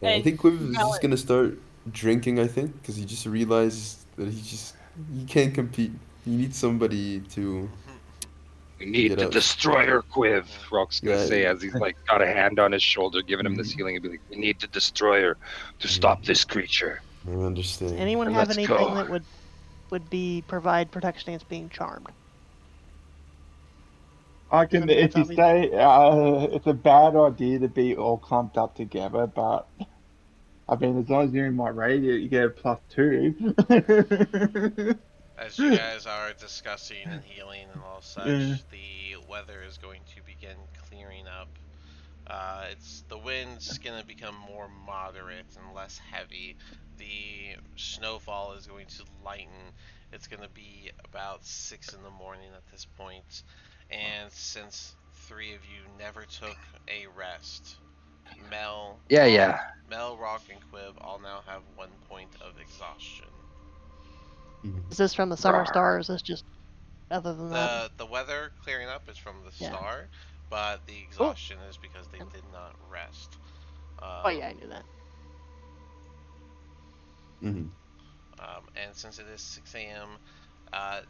Yeah, I And think Quiv is just Mel- gonna start drinking. I think because he just realized that he can't compete. He needs somebody to We need get to out. destroy her, Quiv. Rock's gonna Yeah, say as he's like got a hand on his shoulder, giving him this mm, healing. He'll be like, "We need to destroy her to stop mm, this creature." I understand. Anyone have Let's anything go. that would be provide protection against being charmed? I I can, mean, if that's you obvious. say it's a bad idea to be all clumped up together, but I mean, as long as you're in my radius, you get a +2. As you guys are discussing and healing and all Yeah. such, the weather is going to begin clearing up. It's the wind's gonna become more moderate and less heavy. The snowfall is going to lighten. It's gonna be about 6 in the morning at this point, and since three of you never took a rest, Mel, Yeah, Rock, yeah. Mel, Rock, and Quib all now have 1 point of exhaustion. Is this from the summer Rawr. star, or is this just other than that? The weather clearing up is from the Yeah. star, but the Cool. exhaustion is because they did not rest. Oh yeah, I knew that. Mhm. And since it is 6 a.m.,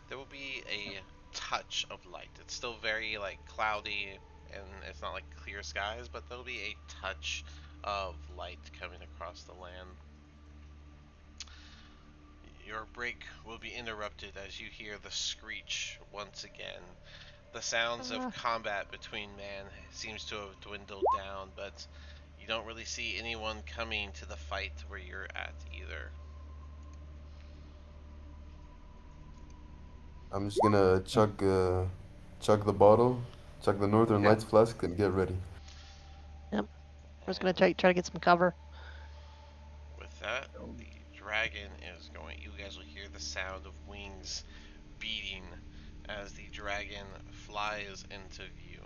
there will be a touch of light. It's still very like cloudy, and it's not like clear skies, but there'll be a touch of light coming across the land. Your break will be interrupted as you hear the screech once again. The sounds of combat between man seems to have dwindled down, but you don't really see anyone coming to the fight where you're at either. I'm just gonna chug the bottle, chug the Northern Okay. Lights flask, and get ready. Yep. I was gonna And try to get some cover. with that, the dragon is going. You guys will hear the sound of wings beating as the dragon flies into view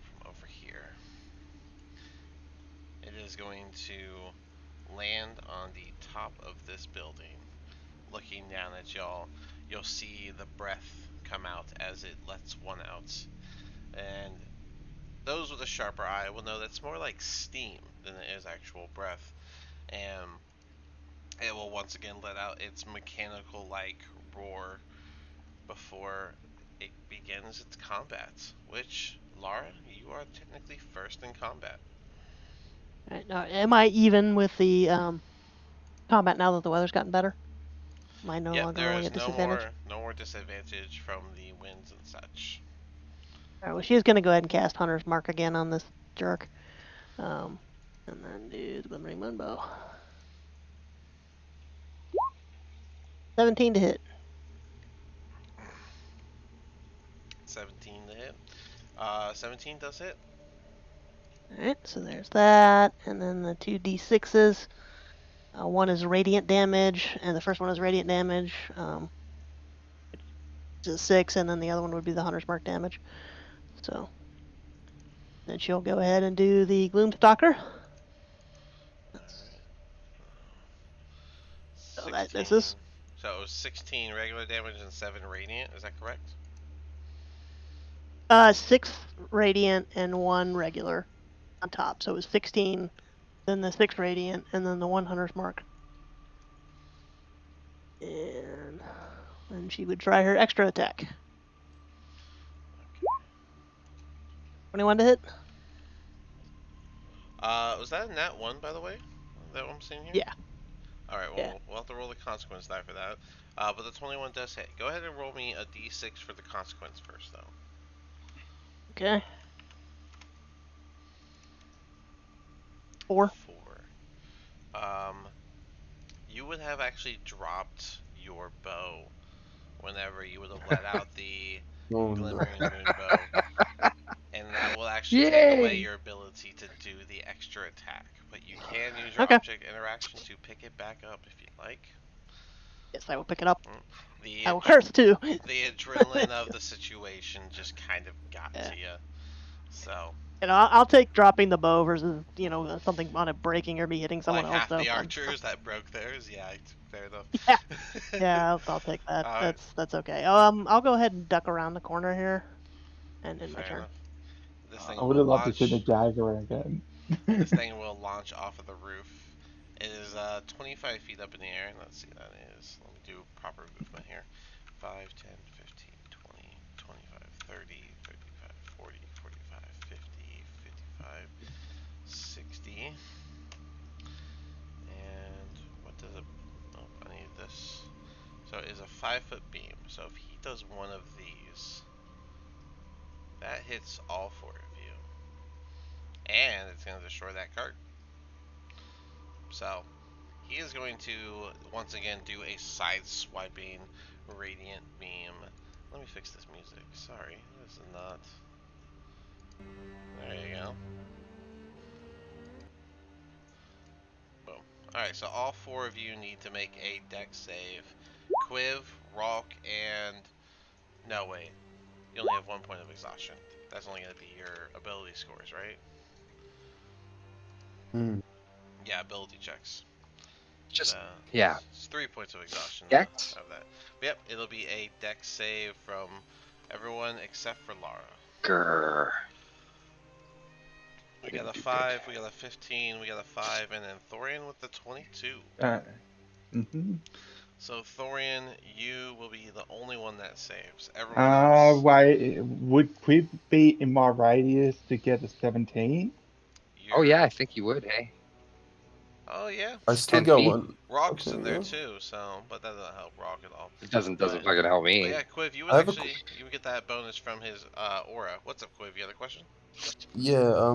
from over here. It is going to land on the top of this building. Looking down at y'all, you'll see the breath come out as it lets one out. And those with a sharper eye will know that's more like steam than it is actual breath. And it will once again let out its mechanical like roar before it begins its combat. Which, Lara, you are technically first in combat. Right, now, am I even with the combat now that the weather's gotten better? Am I no Yep, longer there rolling is at disadvantage? no more disadvantage from the winds and such. Alright, well, she's gonna go ahead and cast Hunter's Mark again on this jerk. And then do the Glimmering Moonbow. 17 to hit. 17 to hit. 17 does hit. Alright, so there's that. And then the 2d6s. One is radiant damage, and the first one is radiant damage. It's a 6, and then the other one would be the Hunter's Mark damage. So then she'll go ahead and do the Gloomstalker. So that 16. misses. So it was 16 regular damage and 7 radiant. Is that correct? 6 radiant and 1 regular on top. So it was 16, then the 6 radiant, and then the 1 Hunter's Mark. And then she would try her extra attack. 21 to hit? Was that a nat 1, by the way? That what I'm seeing here? Yeah. Alright, well, Yeah. we'll have to roll the consequence die for that. But the 21 does hit. Go ahead and roll me a d6 for the consequence first, though. Okay. 4. 4. Um, you would have actually dropped your bow whenever you would have let out the Oh no. glimmering moonbow, and that will actually take away Yay! your ability to do the extra attack. But you can use your Okay. object interaction to pick it back up if you'd like. Yes, I will pick it up. The I will curse too. the adrenaline of the situation just kind of got Yeah. to you. So And I'll take dropping the bow versus, something on it breaking or me hitting someone like else. half Though. the archers that broke theirs, yeah, fair enough. Yeah. Yeah, I'll take that. Alright. That's okay. I'll go ahead and duck around the corner here, and end my Fair turn. enough. This thing I would will have loved to see the launch. dagger again. This thing will launch off of the roof. It is 25 feet up in the air. Let's see, that is. Let me do proper movement here. 5, 10, 15, 20, 25, 30, 35, 40, 45, 50, 55, 60. And what does it. Oh, I need this. So it is a 5-foot beam. So if he does one of these, that hits all 4 of you. And it's going to destroy that cart. So he is going to once again do a side swiping radiant beam. Let me fix this music. Sorry, this is not. There you go. Boom. Alright, so all 4 of you need to make a dex save. Quiv, Ralk, and. No, wait. You only have 1 point of exhaustion. That's only going to be your ability scores, right? Hmm. Yeah, ability checks. Just, So, yeah. it's 3 points of exhaustion Dex? of that. But yep, it'll be a dex save from everyone except for Lara. Grrr. We Didn't got a do 5, we got a 15, we got a 5, and then Thorian with the 22. Hmm. So Thorian, you will be the only one that saves. Everyone else, Wait, would Quib be in my radius to get a 17? Oh yeah, you're. I think you would. Hey, Oh yeah, I still ten got feet. one. Rock's Okay, in there yeah. too. So, but that doesn't help Rock at all. It doesn't But fucking help but me. yeah, Quiv, you would I have a actually you would get that bonus from his aura. What's up, Quiv? You had a question? yeah.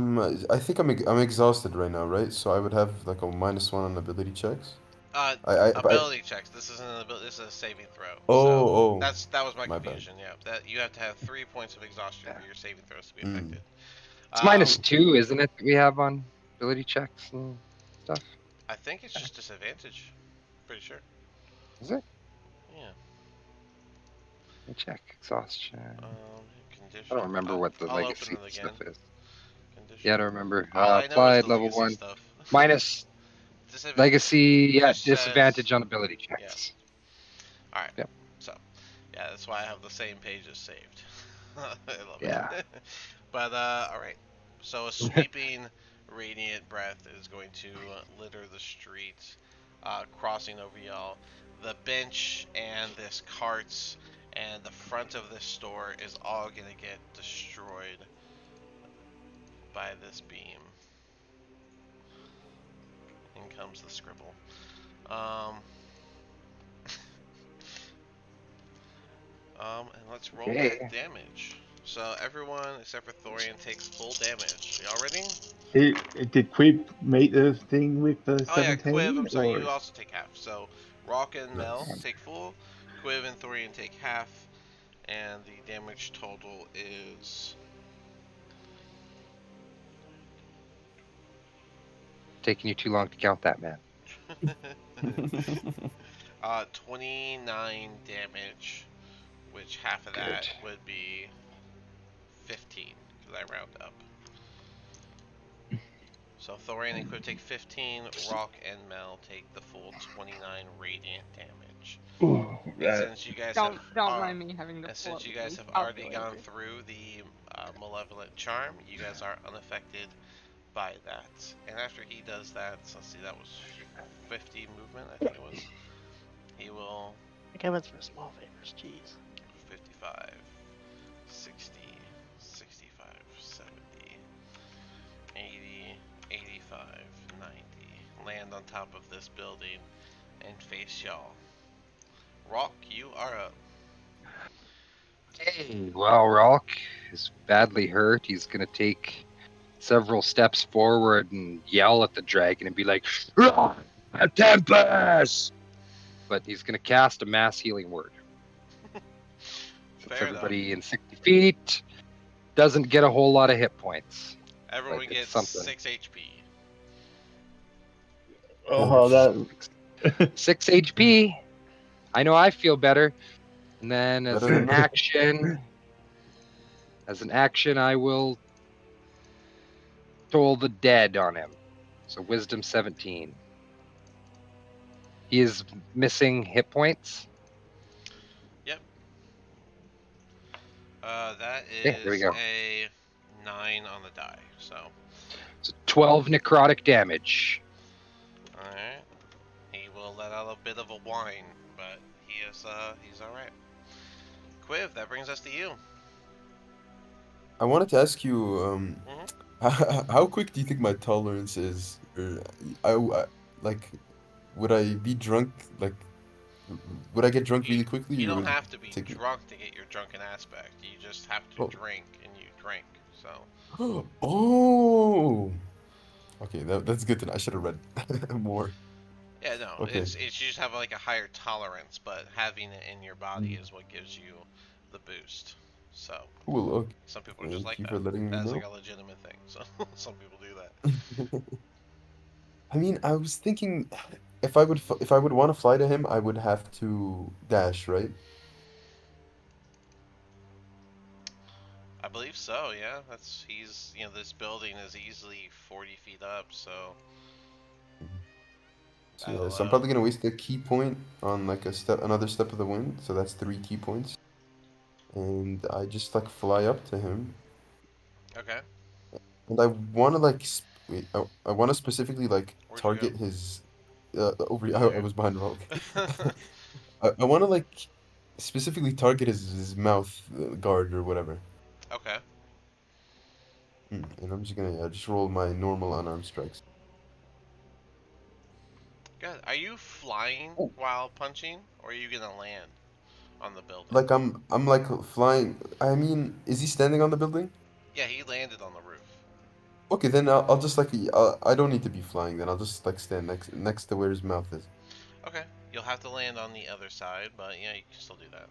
I think I'm exhausted right now, right? So I would have like a -1 on ability checks. Uh, I ability checks. This isn't an ability. This is a saving throw. So oh, that was my my bad. confusion. Yeah, that you have to have 3 points of exhaustion Yeah. for your saving throws to be Mm. affected. It's Um, minus Oh, two, isn't it? That we have on ability checks and stuff. I think it's just disadvantage. Pretty sure. Is it? Yeah. Let me check. Exhaustion. I Condition. don't remember what the I'll open legacy it again. stuff is. Yeah, I Condition. don't remember. All I know is Applied the level legacy one. stuff. Minus Disadvantage. legacy. It Yeah, just says. disadvantage on ability Yeah. checks. All right. Yep. So, yeah, that's why I have the same pages saved. I love Yeah. it. But all right. So a sweeping radiant breath is going to litter the streets, crossing over y'all. The bench and this carts and the front of this store is all gonna get destroyed by this beam. In comes the scribble. Um, and let's roll that Okay. damage. So everyone except for Thorian takes full damage. Y'all ready? Did Quib meet the thing with the Oh yeah, Quiv. 17? I'm sorry. You Or also take half. So Rock and Mel nice. take full. Quiv and Thorian take half, and the damage total is Taking you too long to count that, man. 29 damage, which half of Good. that would be 15 because I round up. So Thorian and Quiv take 15. Rock and Mel take the full 29 radiant damage. oh, And that since you guys have Don't mind me having to and pull up since you guys the have already gone calculator. through the malevolent charm, you guys are unaffected by that. And after he does that, so let's see, that was 50 movement, I think it was. He will It comes for small favors. Jeez. 55, 60, 65, 70, 80, 85, 90. Land on top of this building and face y'all. Rock, you are up. Okay. Well, Rock is badly hurt. He's gonna take several steps forward and yell at the dragon and be like, "Ah, a tempest!" But he's gonna cast a mass healing word. Since Fair enough. everybody in 60 feet doesn't get a whole lot of hit points, but Everyone it's gets something. 6 HP. oh Oof. that 6 HP. I know I feel better. And then Better than nothing. as an action, I will toll the dead on him. So wisdom 17. He is missing hit points. Yep. That Okay, there we is go. a 9 on the die. So, So 12 necrotic damage. alright. He will let out a bit of a whine, but he's alright. Quiv, that brings us to you. I wanted to ask you, Hmm. how quick do you think my tolerance is? Or like, would I be drunk? Like, would I get drunk You really quickly, you or don't would it have to be take me? drunk to get your drunken aspect. You just have to Oh, drink, and you drink. So, oh. Okay, that's good to know. I should have read more. yeah, no, Okay. it's you just have like a higher tolerance, but having it in your body Mm, is what gives you the boost. So, cool. Okay. some people are just Thank like you that. for letting me That's like know. a legitimate thing. So, some people do that. I mean, I was thinking if I would want to fly to him, I would have to dash, right? I believe so. Yeah, that's he's this building is easily 40 feet up, so Mhm. So yeah, that'll so I'm probably gonna waste a key point on like another step of the wind. So that's 3 key points, and I just like fly up to him, okay. and I want to like I want to specifically like Where'd you go? target his over. I There. was behind Rogue. I want to like specifically target his mouth guard or whatever. Okay. And I'm just gonna just roll my normal unarmed strikes. Good. Are you flying Oh. while punching, or are you gonna land on the building? Like I'm like flying. I mean, is he standing on the building? Yeah, he landed on the roof. Okay, then I'll just like I don't need to be flying. Then I'll just like stand next to where his mouth is. Okay. You'll have to land on the other side, but yeah, you can still do that.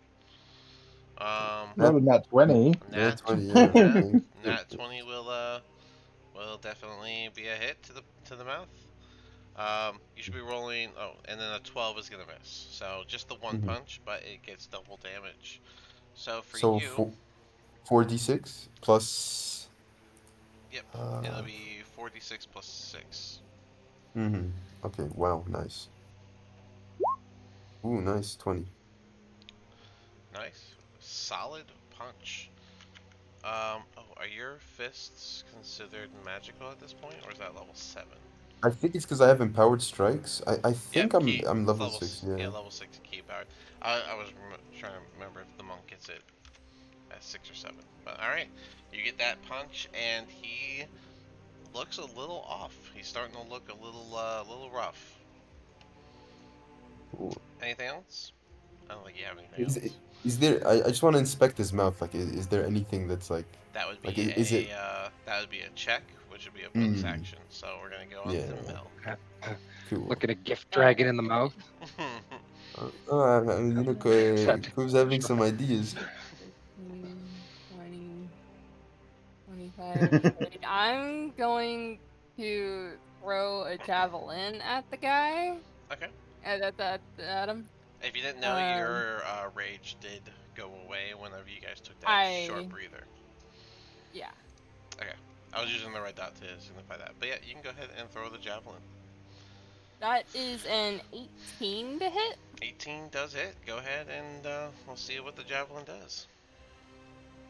Nat, Not a nat 20. Nat nat 20, yeah. Nat Thank you. Nat 20 will definitely be a hit to the mouth. You should be rolling. Oh, and then a 12 is gonna miss. So just the one Mhm. punch, but it gets double damage. So for So you, 4d6 plus. yep, it'll Uh, be 46 plus 6. mm-hmm. Okay, wow, nice. Ooh, nice, 20. Nice, solid punch. Oh, are your fists considered magical at this point, or is that level 7? I think it's because I have empowered strikes. I Yep, think I'm key. I'm It's level level. 6, yeah. Yeah, level 6 key powered. I was trying to remember if the monk gets it at 6 or 7. But all right, you get that punch, and he looks a little off. He's starting to look a little rough. Cool. Anything else? I don't think you have anything Is else. is there I just want to inspect his mouth. Like is there anything that's That would like be is it that would be a check, which would be a bonus mm, action. So we're gonna go on to yeah, Mel. cool. Look at a gift dragon in the Alright. mouth. You know, Except Cole's having some ideas. 15, 20, 25, 30. I'm going to throw a javelin at the guy. Okay. At him. If you didn't know, Um, your rage did go away whenever you guys took that short I breather. yeah. Okay. I was using the red dot to signify that. But yeah, you can go ahead and throw the javelin. That is an 18 to hit. 18 does hit. Go ahead and we'll see what the javelin does.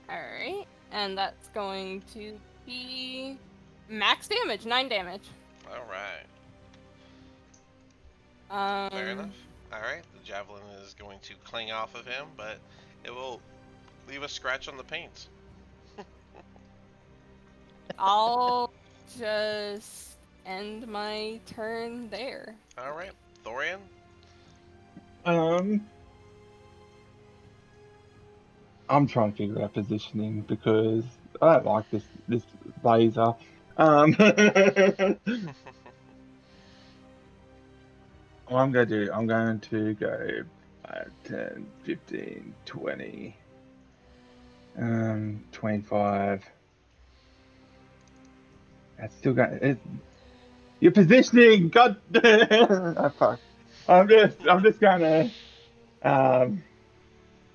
Alright. And that's going to be max damage, 9 damage. All right. Fair enough. Um, All right. The javelin is going to cling off of him, but it will leave a scratch on the paint. I'll just end my turn there. All right. Thorian. Um, I'm trying to figure out positioning because I don't like this laser. What I'm going to go 5, 10, 15, 20, 25. That's still going. You're positioning. God, oh, fuck. I'm just gonna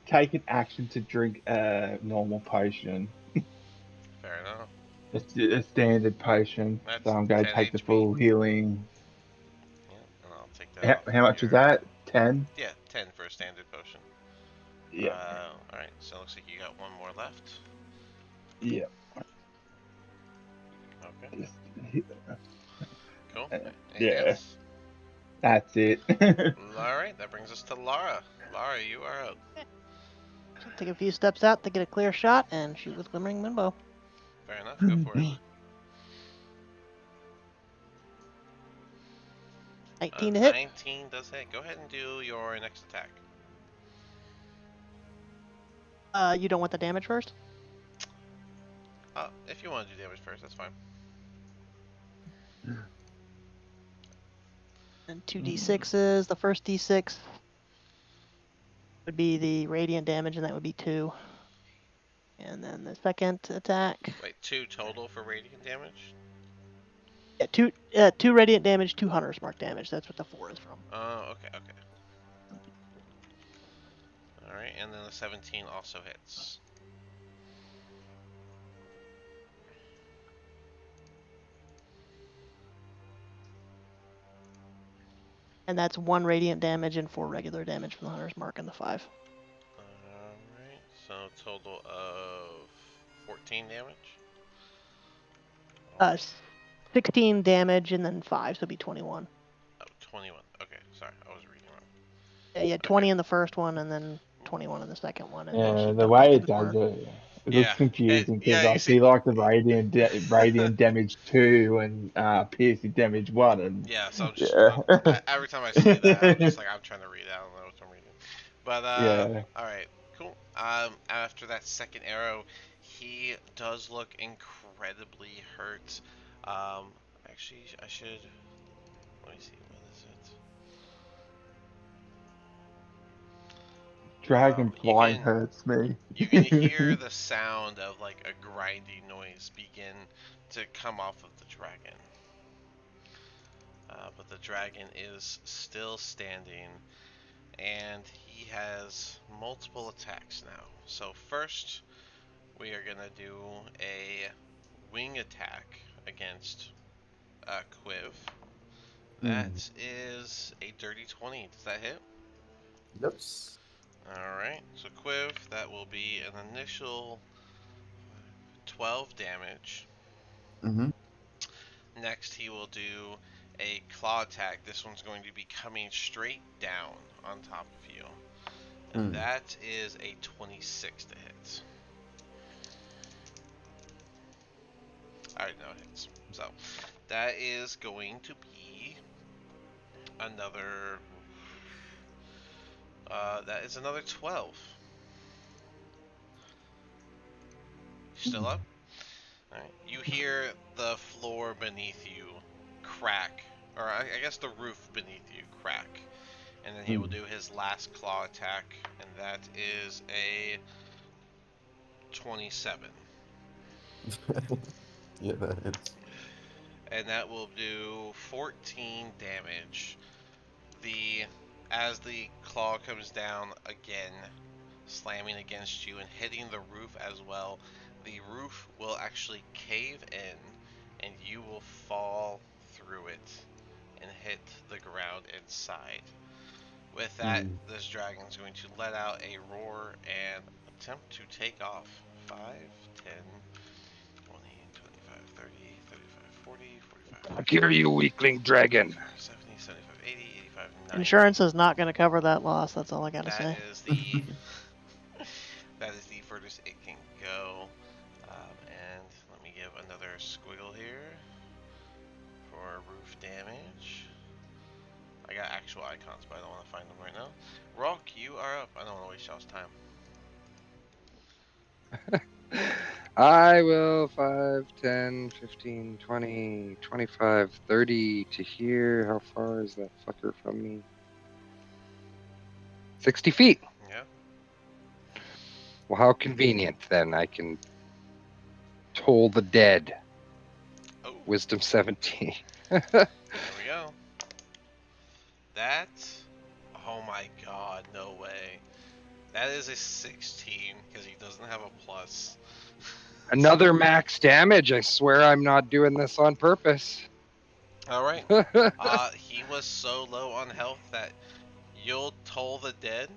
take an action to drink a normal potion. Fair enough. A standard potion. So That's I'm going to 10 take the HP. full healing. Yeah, and I'll take that off How of much was your. that? 10? Yeah, 10 for a standard potion. Yeah. Alright, so it looks like you got one more left. Yeah. Okay, Just, cool. Anything yeah. else? That's it. Alright, that brings us to Lara. Lara, you are up. So take a few steps out to get a clear shot and shoot with glimmering bow. Fair enough, go for it. 19 to hit. 19 does hit. Go ahead and do your next attack. You don't want the damage first? If you want to do damage first, that's fine. And 2d6s. The first d6 would be the radiant damage, and that would be 2. And then the second attack. Wait, 2 total for radiant damage? Yeah, 2 radiant damage, 2 hunter's mark damage. That's what the 4 is from. Oh, okay. Alright, and then the 17 also hits. And that's 1 radiant damage and 4 regular damage from the hunter's mark and the 5. Alright, so total of 14 damage. 16 damage and then 5, so it'd be 21. Oh, 21. Sorry, I was reading wrong. Yeah, you had Okay. 20 in the first one, and then 21 in the second one, and then Yeah, she the doubled way it it to does 4. it looks Yeah. confusing because Yeah. You like see. he liked the radiant damage 2 and piercing damage 1 and Yeah. So I'm just yeah. every time I see that, I'm just like I'm trying to read it. I don't know what I'm reading. But Yeah. all right, cool. After that second arrow, he does look incredibly hurt. Actually, I should. Let me see. What is it? Dragon You flying can hurts me. you can hear the sound of like a grinding noise begin to come off of the dragon. But the dragon is still standing, and he has multiple attacks now. So first, we are gonna do a wing attack against Quiv. Mm. That is a dirty 20. Does that hit? Yes. Alright, so Quiv, that will be an initial 12 damage. Mm-hmm. Next, he will do a claw attack. This one's going to be coming straight down on top of you. And Mm. that is a 26 to hit. Alright, no, it hits. So, that is going to be another. That is another 12. Still Mm. up? Alright. You hear the floor beneath you crack. Or I guess the roof beneath you crack. And then he will Mm. do his last claw attack. And that is a 27. Yeah, that hits. And that will do 14 damage. The As the claw comes down again, slamming against you and hitting the roof as well, the roof will actually cave in and you will fall through it and hit the ground inside. With that, Mm. this dragon is going to let out a roar and attempt to take off. 5, 10, 20, 25, 30, 35, 40, 45, Back 50, here, you weakling dragon. 60, 70, 75, 80, 85, 90. Insurance is not going to cover that loss. That's all I got to That say. is the that is the furthest it can go. And let me give another squiggle here for roof damage. I got actual icons, but I don't want to find them right now. Rock, you are up. I don't want to waste y'all's time. I will 5, 10, 15, 20, 25, 30 to here. How far is that fucker from me? 60 feet. Yeah. Well, how convenient then. I can toll the dead. Oh, Wisdom 17. there we go. That. Oh my god, no way. That is a 16 because he doesn't have a plus. Another max damage. I swear I'm not doing this on purpose. All right. He was so low on health that you'll toll the dead,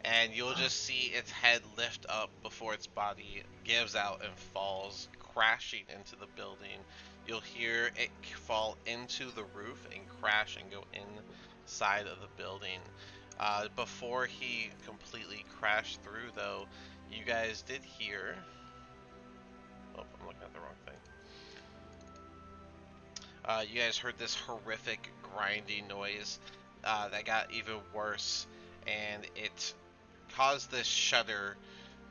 and you'll just see its head lift up before its body gives out and falls, crashing into the building. You'll hear it fall into the roof and crash and go inside of the building. Before he completely crashed through, though, you guys did hear. Oh, I'm looking at the wrong thing. You guys heard this horrific grinding noise that got even worse, and it caused this shudder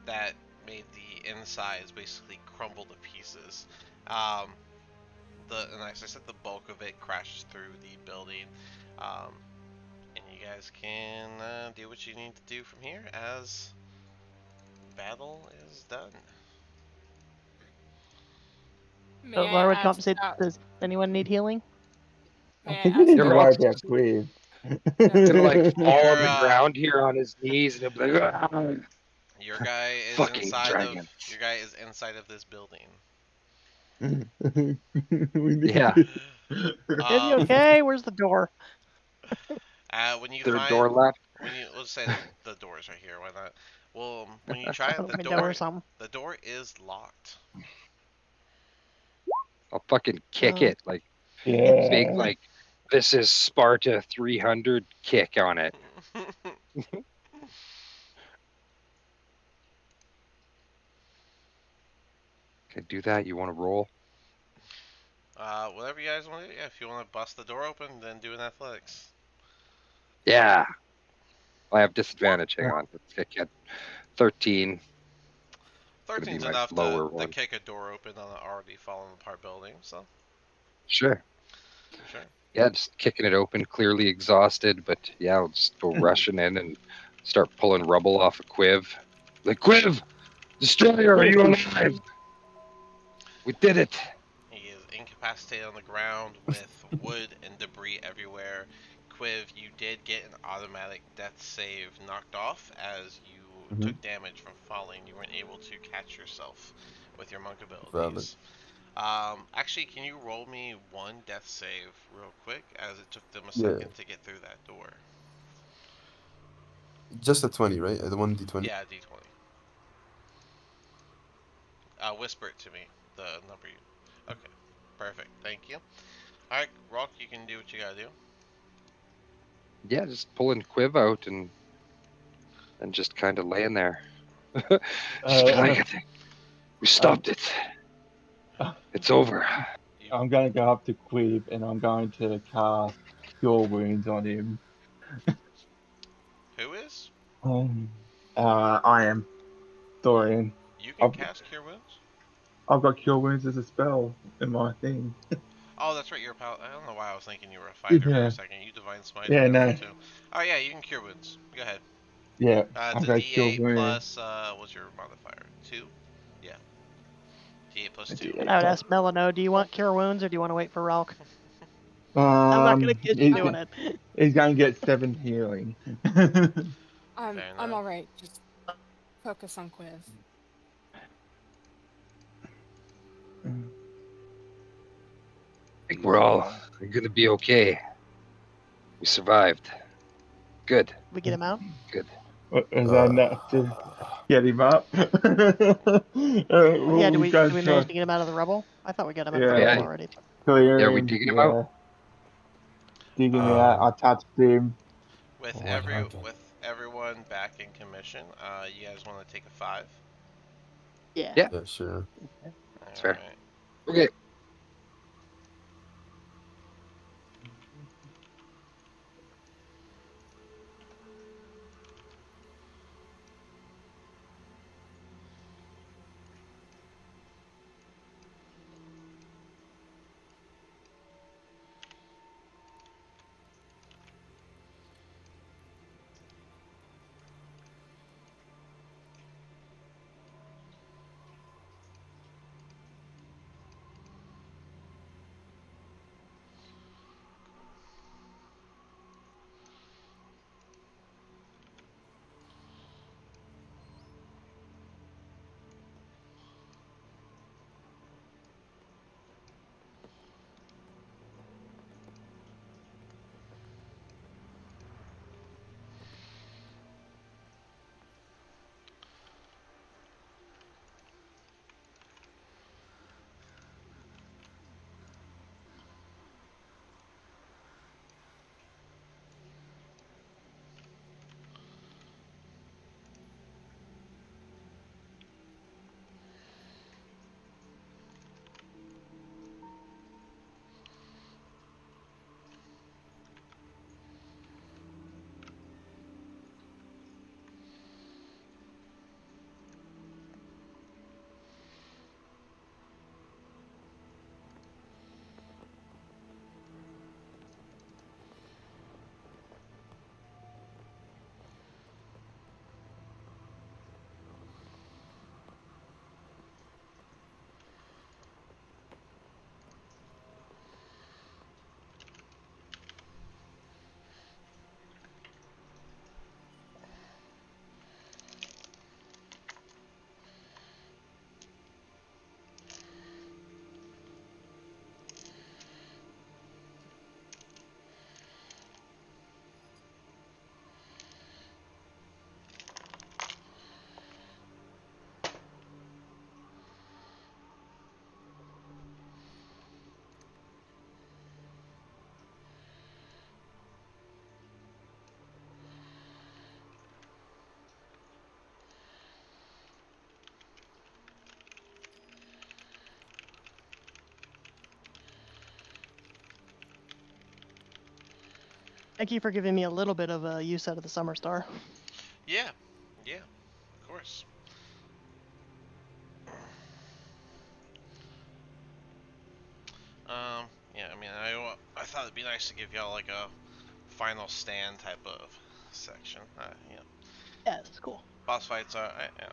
that made the insides basically crumble to pieces. Um, and as I said, the bulk of it crashes through the building, um, and you guys can do what you need to do from here as battle is done. May I Laura would ask compensate. about? Does anyone need healing? I May I think we ask need You're to about? worry Rock's about Queen. No. gonna like fall on Your the ground here on his knees and he'll be like, "Ah, your guy is fucking inside of dragons. this building. We Yeah, need Is he Um, okay? Where's the door? when you third find door left. when you let's say the door's right here. Why not? Well, when you try it, A window or something? the door is locked. I'll fucking kick Oh. it like big, yeah. like This is Sparta 300 kick on it. Can I do that? You want to roll? Whatever you guys want to do. Yeah, if you want to bust the door open, then do an athletics. Yeah. I have disadvantage. Hang on. Let's get 13. Gonna be 13's my enough lower to one. kick a door open on an already fallen apart building, so Sure. sure. Yeah, just kicking it open, clearly exhausted, but yeah, I'll just go rushing in and start pulling rubble off a Quiv. Like, Quiv! Destroyer, are you alive? We did it! He is incapacitated on the ground with wood and debris everywhere. Quiv, you did get an automatic death save knocked off as you Mm-hmm. took damage from falling. You weren't able to catch yourself with your monk Valid. abilities. Actually, can you roll me one death save real quick, as it took them a Yeah, second to get through that door? just a 20, right? The one d20. Yeah, D20. Whisper it to me, the number you. Okay, perfect. Thank you. All right, Rock, you can do what you gotta do. Yeah, just pulling Quiv out and just kind of laying there. Just be like, we um, stopped it. It's over. You, I'm going to go up to Quib and I'm going to cast Cure Wounds on him. who is? Um, I am Dorian. You can I've, cast Cure Wounds. I've got Cure Wounds as a spell in my thing. Oh, that's right. You're a pal. I don't know why I was thinking you were a fighter for a Yeah, second. You divine smite yeah, everyone no, too. Oh yeah, you can Cure Wounds. Go ahead. yeah, It's I've a got Cure D8 Wounds. plus what's your modifier? 2. Yeah, D8 plus 2. I would D8 ask Melano, do you want cure wounds or do you want to wait for Ralk? I'm not gonna plus. get you doing it. He's going to get 7 healing. I'm Fair I'm enough. all right. Just focus on quiz. I think we're all gonna be okay. We survived. Good, We get him out. good. Was that enough to Uh, get him up? Yeah, do We'll we go do we manage try. to get him out of the rubble? I thought we got him out of the Yeah, rubble Yeah, already. yeah, clear we him. digging him out? Yeah, dig him out. Um, I touched him. what happened? with everyone back in commission, you guys want to take a 5? Yeah. Yeah, Yeah, sure. All that's fair. right. Okay. Thank you for giving me a little bit of a use out of the Summer Star. Yeah, yeah, of course. Yeah, I mean, I thought it'd be nice to give y'all like a final stand type of section. You know, Yeah, this is cool. boss fights are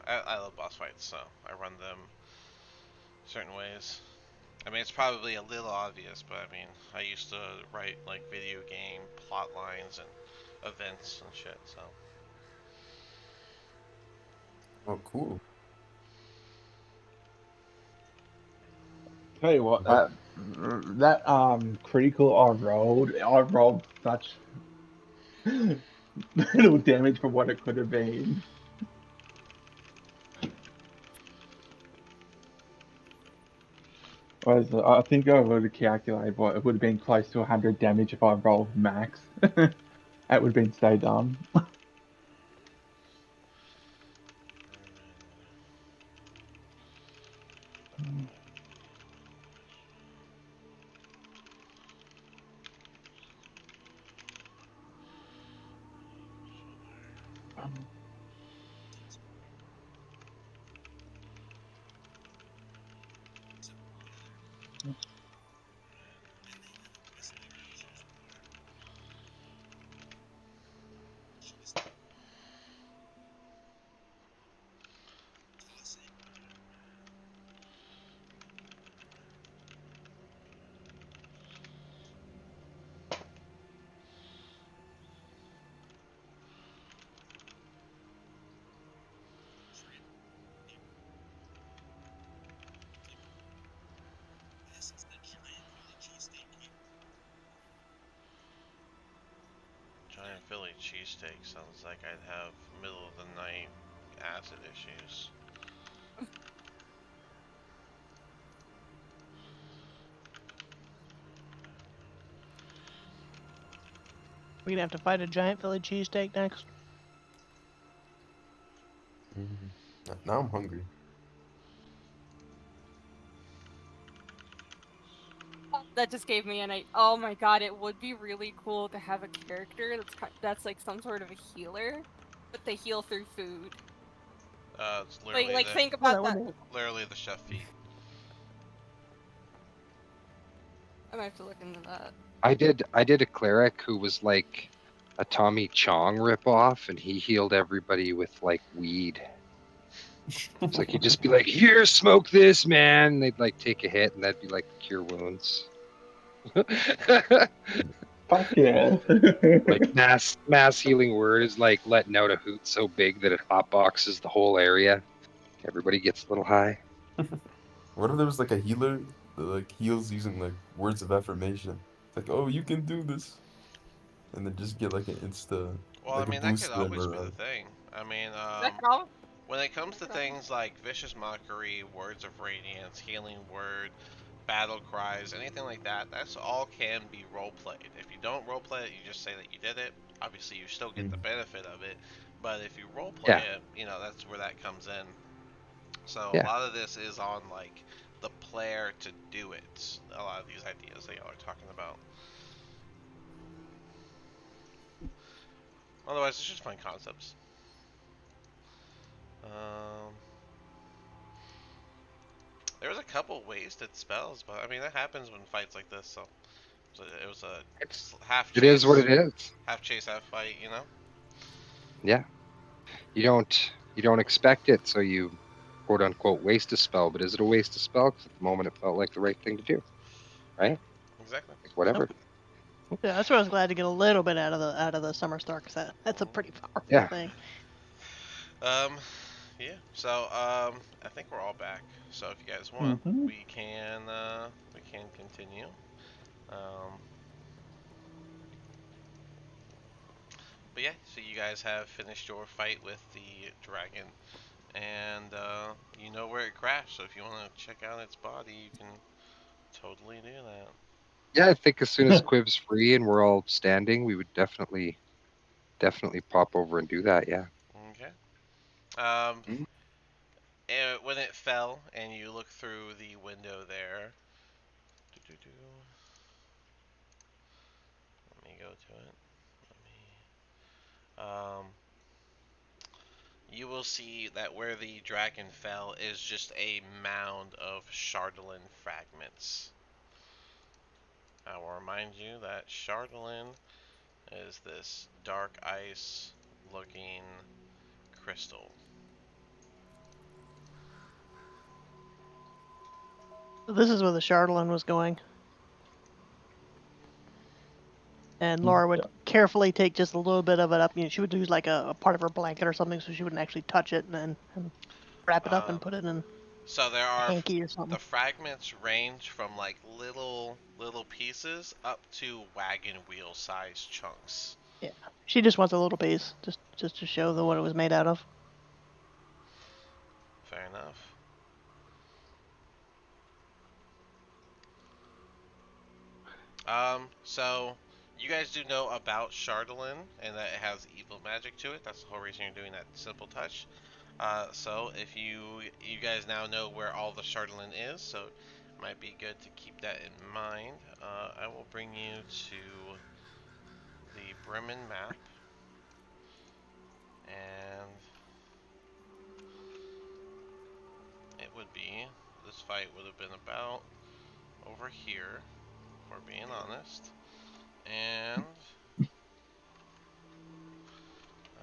I love boss fights, so I run them certain ways. I mean, it's probably a little obvious, but I mean, I used to write like video game plot lines and events and shit. So Oh, cool. Tell you what, What? that critical I rolled such little damage for what it could have been. I think I would have calculated what it would have been close to 100 damage if I rolled max. That would have been so dumb. giant Philly cheesesteak sounds like I'd have middle of the night acid issues. We're gonna have to fight a giant Philly cheesesteak next. Mm. Now I'm hungry. That just gave me oh my god, it would be really cool to have a character that's like some sort of a healer, but they heal through food. It's Like think Oh, about that would that. be. literally the chef feat. I might have to look into that. I did a cleric who was like a Tommy Chong ripoff, and he healed everybody with like weed. It's like he'd just be like, "Here, smoke this, man." And they'd like take a hit, and that'd be like cure wounds. Fuck yeah. Like mass healing word is like letting out a hoot so big that it hotboxes the whole area. Everybody gets a little high. What if there was like a healer that like heals using like words of affirmation? It's like, oh, you can do this, and then just get like an Well, I like a mean, that could boost to their always be the morale. thing. I mean, That could all when it comes that to could all things like Vicious Mockery, Words of Radiance, Healing Word, Battle Cries, anything like that, that's all can be role played. If you don't role play it, you just say that you did it. Obviously, you still get the Mm. benefit of it, but if you role play Yeah, it, that's where that comes in. So a yeah. lot of this is on like the player to do it. A lot of these ideas that y'all are talking about. Otherwise, it's just fun concepts. Um, there was a couple wasted spells, but I mean that happens when fights like this. So it was a It's half it is what chase, it is. half fight. Yeah. You don't expect it, so you quote unquote waste a spell. But is it a waste of spell? Because at the moment it felt like the right thing to do, Yeah, right? exactly. Like Yep. whatever. Yeah, that's why I was glad to get a little bit out of the Summer Star because that's a Mhm. pretty powerful Yeah. thing. Um, yeah. So I think we're all back. So if you guys want, hmm we can continue. Um, but yeah. So you guys have finished your fight with the dragon, and you know where it crashed. So if you want to check out its body, you can totally do that. Yeah, I think as soon as Quiv's free and we're all standing, we would definitely pop over and do that. Yeah. Okay. Um, Mm. when it fell and you look through the window there, doo-doo-doo, let me go to it. Um, you will see that where the dragon fell is just a mound of Chardolin fragments. I will remind you that Chardolin is this dark ice looking crystal. So this is where the Chardolin was going. And Laura would carefully take just a little bit of it up. She would use like a part of her blanket or something so she wouldn't actually touch it, and wrap it up and Um, put it in so there a are hanky or the something. fragments range from like little pieces up to wagon wheel size chunks. Yeah. She just wants a little piece, just to show what it was made out of. Fair enough. So you guys do know about Chardolin and that it has evil magic to it. That's the whole reason you're doing that simple touch. So if you guys now know where all the Chardolin is, so it might be good to keep that in mind. I will bring you to the Bremen map, and it would be this fight would have been about over here, if we're being honest, and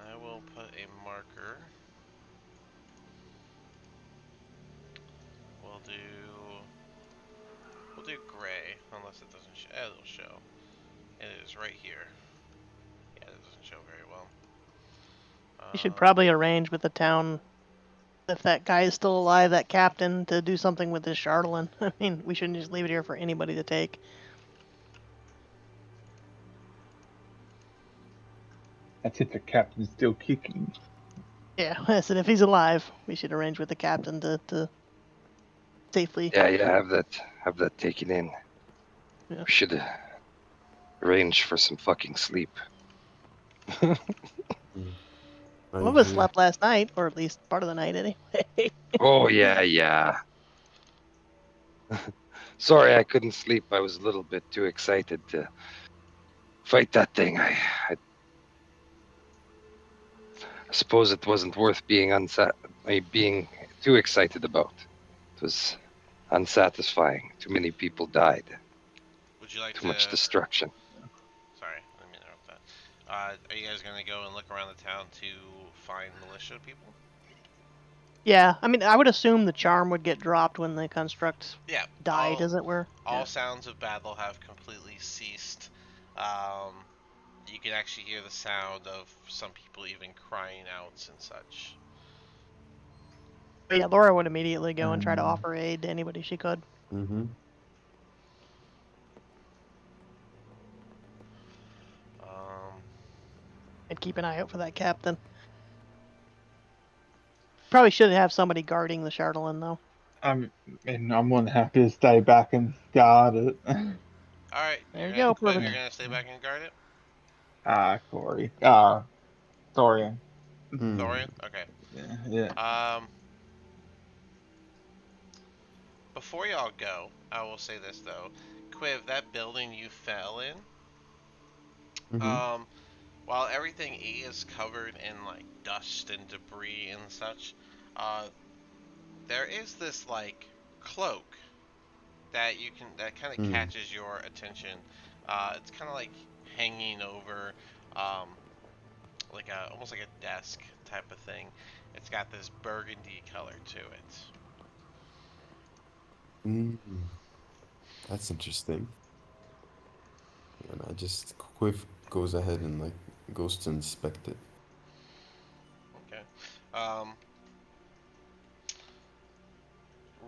I will put a marker. We'll do gray, unless it doesn't show. It'll show. It is right here. Yeah, it doesn't show very well. You should probably arrange with the town, if that guy is still alive, that captain, to do something with this Chardolin. I mean, we shouldn't just leave it here for anybody to take. That's if the captain's still kicking. Yeah, I said if he's alive, we should arrange with the captain to safely. Yeah, have that taken in. Yeah. We should arrange for some fucking sleep. I One of us agree. slept last night, or at least part of the night anyway. Oh yeah. Sorry, I couldn't sleep. I was a little bit too excited to fight that thing. I suppose it wasn't worth being being too excited about. It was unsatisfying. Too many people died. Would you like Too to? much destruction. Sorry, let me interrupt that. Are you guys gonna go and look around the town to find militia people? Yeah, I mean, I would assume the charm would get dropped when the construct Yeah. died, as it were. All Yeah. sounds of battle have completely ceased. Um, you can actually hear the sound of some people even crying out and such. But yeah, Laura would immediately go and try to Um, offer aid to anybody she could, Mm-hmm. Um, and keep an eye out for that captain. Probably should have somebody guarding the Chardolin, though. I'm more than happy to stay back and guard it. all right, There you're you gonna go, Quiv. perfect. You're gonna stay back and guard it. Corey. Dorian. Mm. Thorian. Okay. Yeah. Um, before y'all go, I will say this though, Quiv, that building you fell in. Mm-hmm. Um, while everything is covered in like dust and debris and such, uh, there is this like cloak that you can that kind of Mm. catches your attention. It's kind of like hanging over, like a almost like a desk type of thing. It's got this burgundy color to it. Mm. That's interesting. And I just Quiff goes ahead and like goes to inspect it. Okay. Um,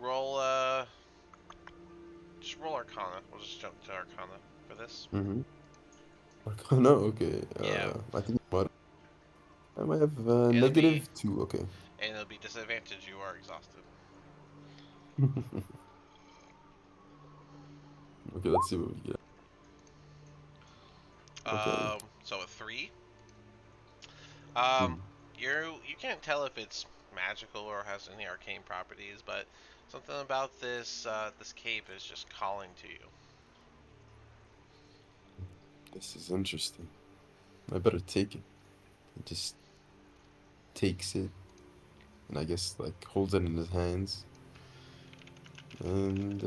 roll just roll Arcana. We'll just jump to Arcana for this. Mm-hmm. No, okay. Yeah, I think what I might have it'll be -2. Okay. and it'll be disadvantage. You are exhausted. Okay, let's see what we get. Okay. So a 3. Um, Mm. you can't tell if it's magical or has any arcane properties, but something about this cape is just calling to you. This is interesting. I better take it. He just takes it and I guess like holds it in his hands and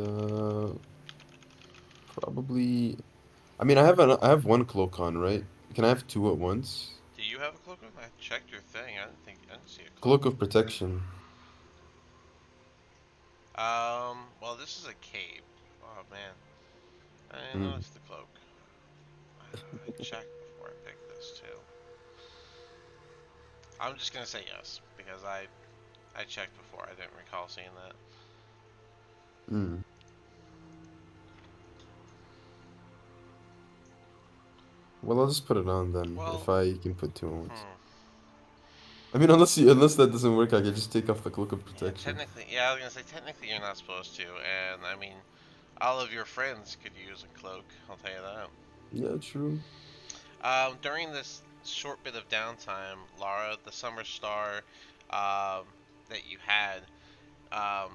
probably. I mean, I have one cloak on, right? Can I have two at once? Do you have a cloak on? I checked your thing. I didn't see a cloak. Cloak of protection. Well, this is a cape. Oh man, I didn't Mm. notice the cloak. I checked before I picked this too. I'm just gonna say yes because I checked before. I didn't recall seeing that. Mm. Well, I'll just put it on then if Well, I can put two at once. hmm. I mean, unless that doesn't work, I can just take off the cloak of Yeah, protection. technically, yeah, I was gonna say technically you're not supposed to, and I mean, all of your friends could use a cloak. I'll tell you that. Yeah, true. During this short bit of downtime, Lara, the summer star, that you had, um,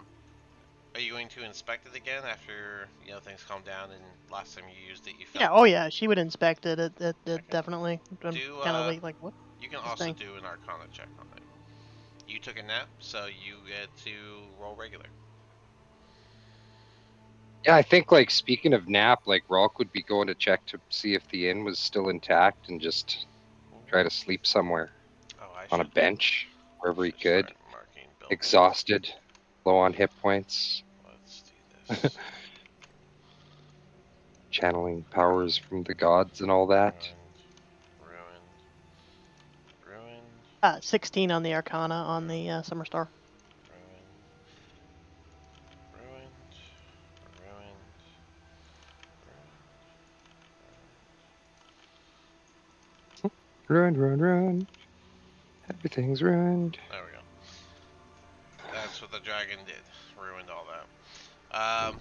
are you going to inspect it again after things calm down and last time you used it you Yeah. felt Oh yeah. She would inspect it. It okay? definitely. I'm Do kind of like what you can this also thing? do an Arcana check on it. You took a nap, so you get to roll regular. Yeah, I think like speaking of nap, like Rolk would be going to check to see if the inn was still intact and just try to sleep somewhere Oh, on a bench wherever he should start could. marking building. Exhausted, low on hit points, Let's do this. channeling powers from the gods and all that. Ruined, ruined, 16 on the Arcana on the Summer Star. ruined, ruined, ruined, Run, run, run. Everything's ruined. There we go. That's what the dragon did. Ruined all that.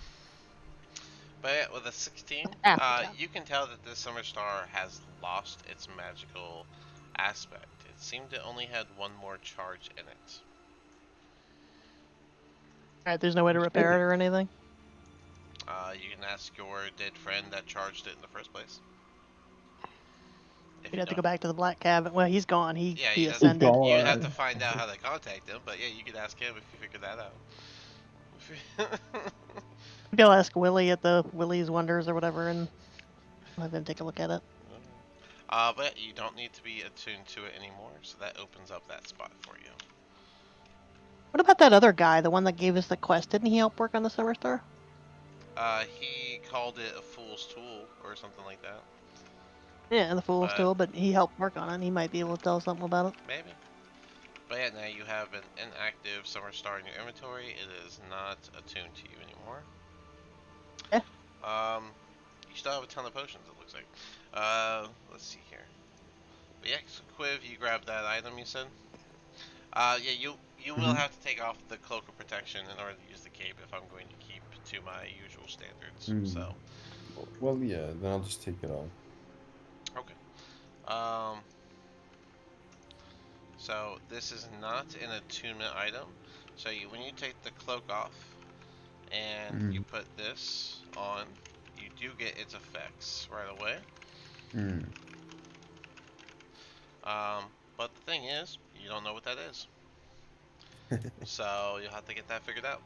But yeah, with a 16, Half the time. you can tell that this summer star has lost its magical aspect. It seemed it only had one more charge in it. All right. There's no way to repair it or anything. You can ask your dead friend that charged it in the first place. If We'd you have to don't, go back to the Black Cabin. Well, he's gone. yeah, He He's ascended. you'd have to gone. find out how they contact him. But yeah, you could ask him if you figured that out. Maybe I'll ask Willie at the Willie's Wonders or whatever, and have him take a look at it. But you don't need to be attuned to it anymore, so that opens up that spot for you. What about that other guy, the one that gave us the quest? Didn't he help work on the Summer Star? He called it a fool's tool or something like that. Yeah, the Fool's But Tool, but he helped work on it. He might be able to tell us something about it. maybe. But yeah, now you have an inactive summer star in your inventory. It is not attuned to you anymore. Yeah. You still have a ton of potions. It looks like. Let's see here. But yeah, so Quiv, you grabbed that item you said. Yeah, you will Mhm. have to take off the cloak of protection in order to use the cape if I'm going to keep to my usual standards. Mm. So Well, yeah, then I'll just take it off. okay. Um. So this is not an attunement item. So when you take the cloak off and you Mm. put this on, you do get its effects right away. Mm. But the thing is, you don't know what that is. So you'll have to get that figured out.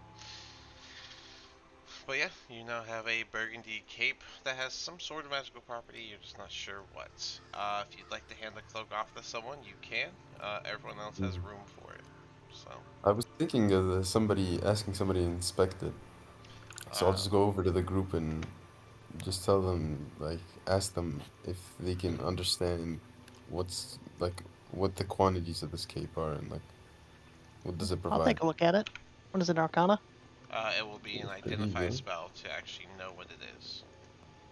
But yeah, you now have a burgundy cape that has some sort of magical property. You're just not sure what. If you'd like to hand the cloak off to someone, you can. Everyone else has Mm. room for it. So, I was thinking of asking somebody to inspect it. So I'll uh, just go over to the group and just tell them, like, ask them if they can understand what's, like, what the quantities of this cape are and, like, what does it I'll provide. take a look at it. What is it, Arcana? it will be an There you identify go. spell to actually know what it is.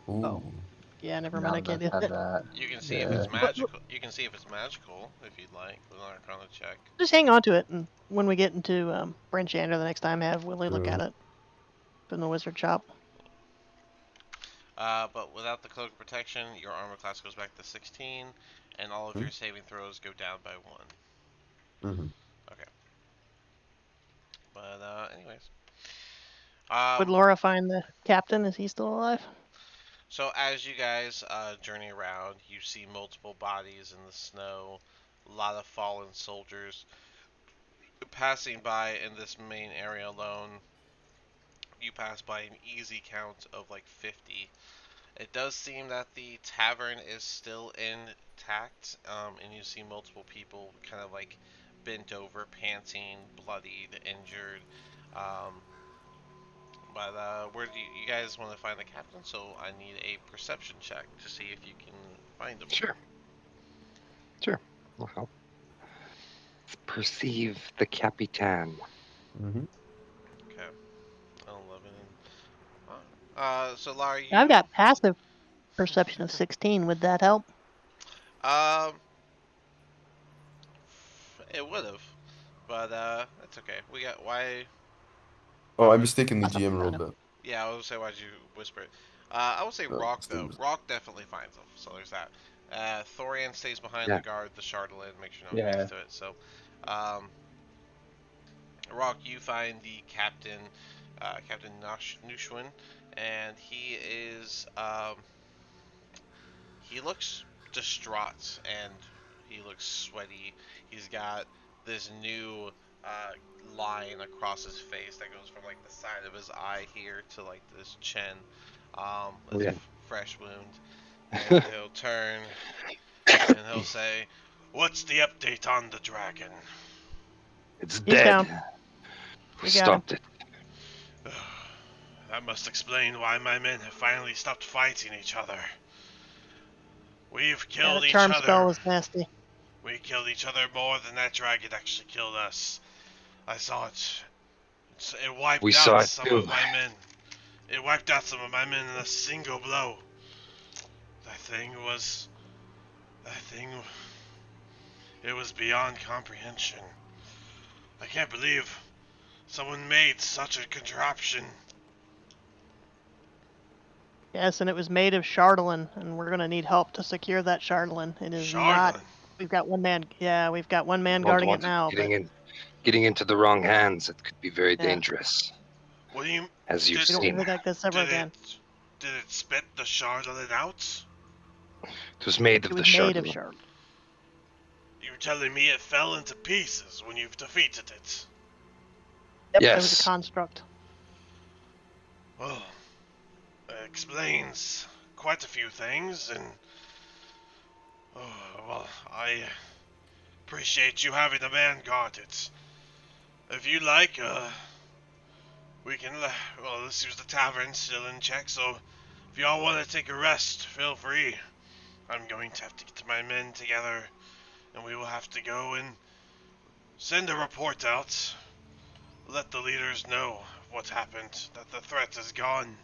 Oh, Ooh. yeah, never mind. None I of can't us do have it. that. You can see if Yeah. it's magical. You can see if it's magical if you'd like with an Arcana check. Just hang on to it, and when we get into Branchander the next time, have Willie look at True. it from the wizard shop. But without the cloak of protection, your armor class goes back to 16, and all of your saving throws go down by 1. Mm-hmm. Okay. But anyways, Would um, Laura find the captain? Is he still alive? so as you guys journey around, you see multiple bodies in the snow a lot of fallen soldiers. Passing by in this main area alone, you pass by an easy count of like 50. It does seem that the tavern is still intact, and you see multiple people kind of like bent over, panting, bloodied, injured. Um, but where do you guys want to find the captain? So I need a perception check to see if you can find him. Sure. Sure. I'll help. Perceive the Capitan. Mm-hmm. Okay, 11. So Lara, I've you got passive perception of 16. Would that help? um, it would have, but that's okay. We got why Oh, I would mistakenly That's GM okay, rolled kind of. that. Yeah, I was gonna say why'd you whisper it? I would say No, Rock still though. was. Rock definitely finds them, so there's that. Thorian stays behind Yeah. the guard, the Chardolin, make sure no one gets Yeah. to it. So, um, Rock, you find the captain, Captain Nushwin, and he looks distraught and he looks sweaty. He's got this new uh, line across his face that goes from like the side of his eye here to like this chin. Oh, It's a yeah. fresh wound, and he'll turn and he'll say, "What's the update on the dragon?" It's He's dead. down. We We got him. stopped it. That must explain why my men have finally stopped fighting each other. We've Yeah, killed the each charm spell other. was nasty. We killed each other more than that dragon actually killed us. I saw it. It We wiped saw out it some too. of my men. It wiped out some of my men in a single blow. That thing was. That thing. It was beyond comprehension. I can't believe someone made such a contraption. Yes, and it was made of Chardolin, and we're gonna need help to secure that Chardolin. It is not. Charlin, We've got one man. Yeah, we've got one man Don't guarding it want it now, but getting into the wrong hands. It could be very yeah, dangerous, what do you. as you've Did, we don't want seen. anything like this ever did again. it. Did it spit the Charlin out? It was made It of the was made of Chardonnay. Chardolin. You're telling me it fell into pieces when you've defeated it? Yep, it was a Yes. construct. Well, it explains quite a few things, and oh, well, I appreciate you having a man guard it. If you like, we can. Well, this is the tavern still in check, so if y'all want to take a rest, feel free. I'm going to have to get my men together, and we will have to go and send a report out. Let the leaders know what happened, that the threat is gone.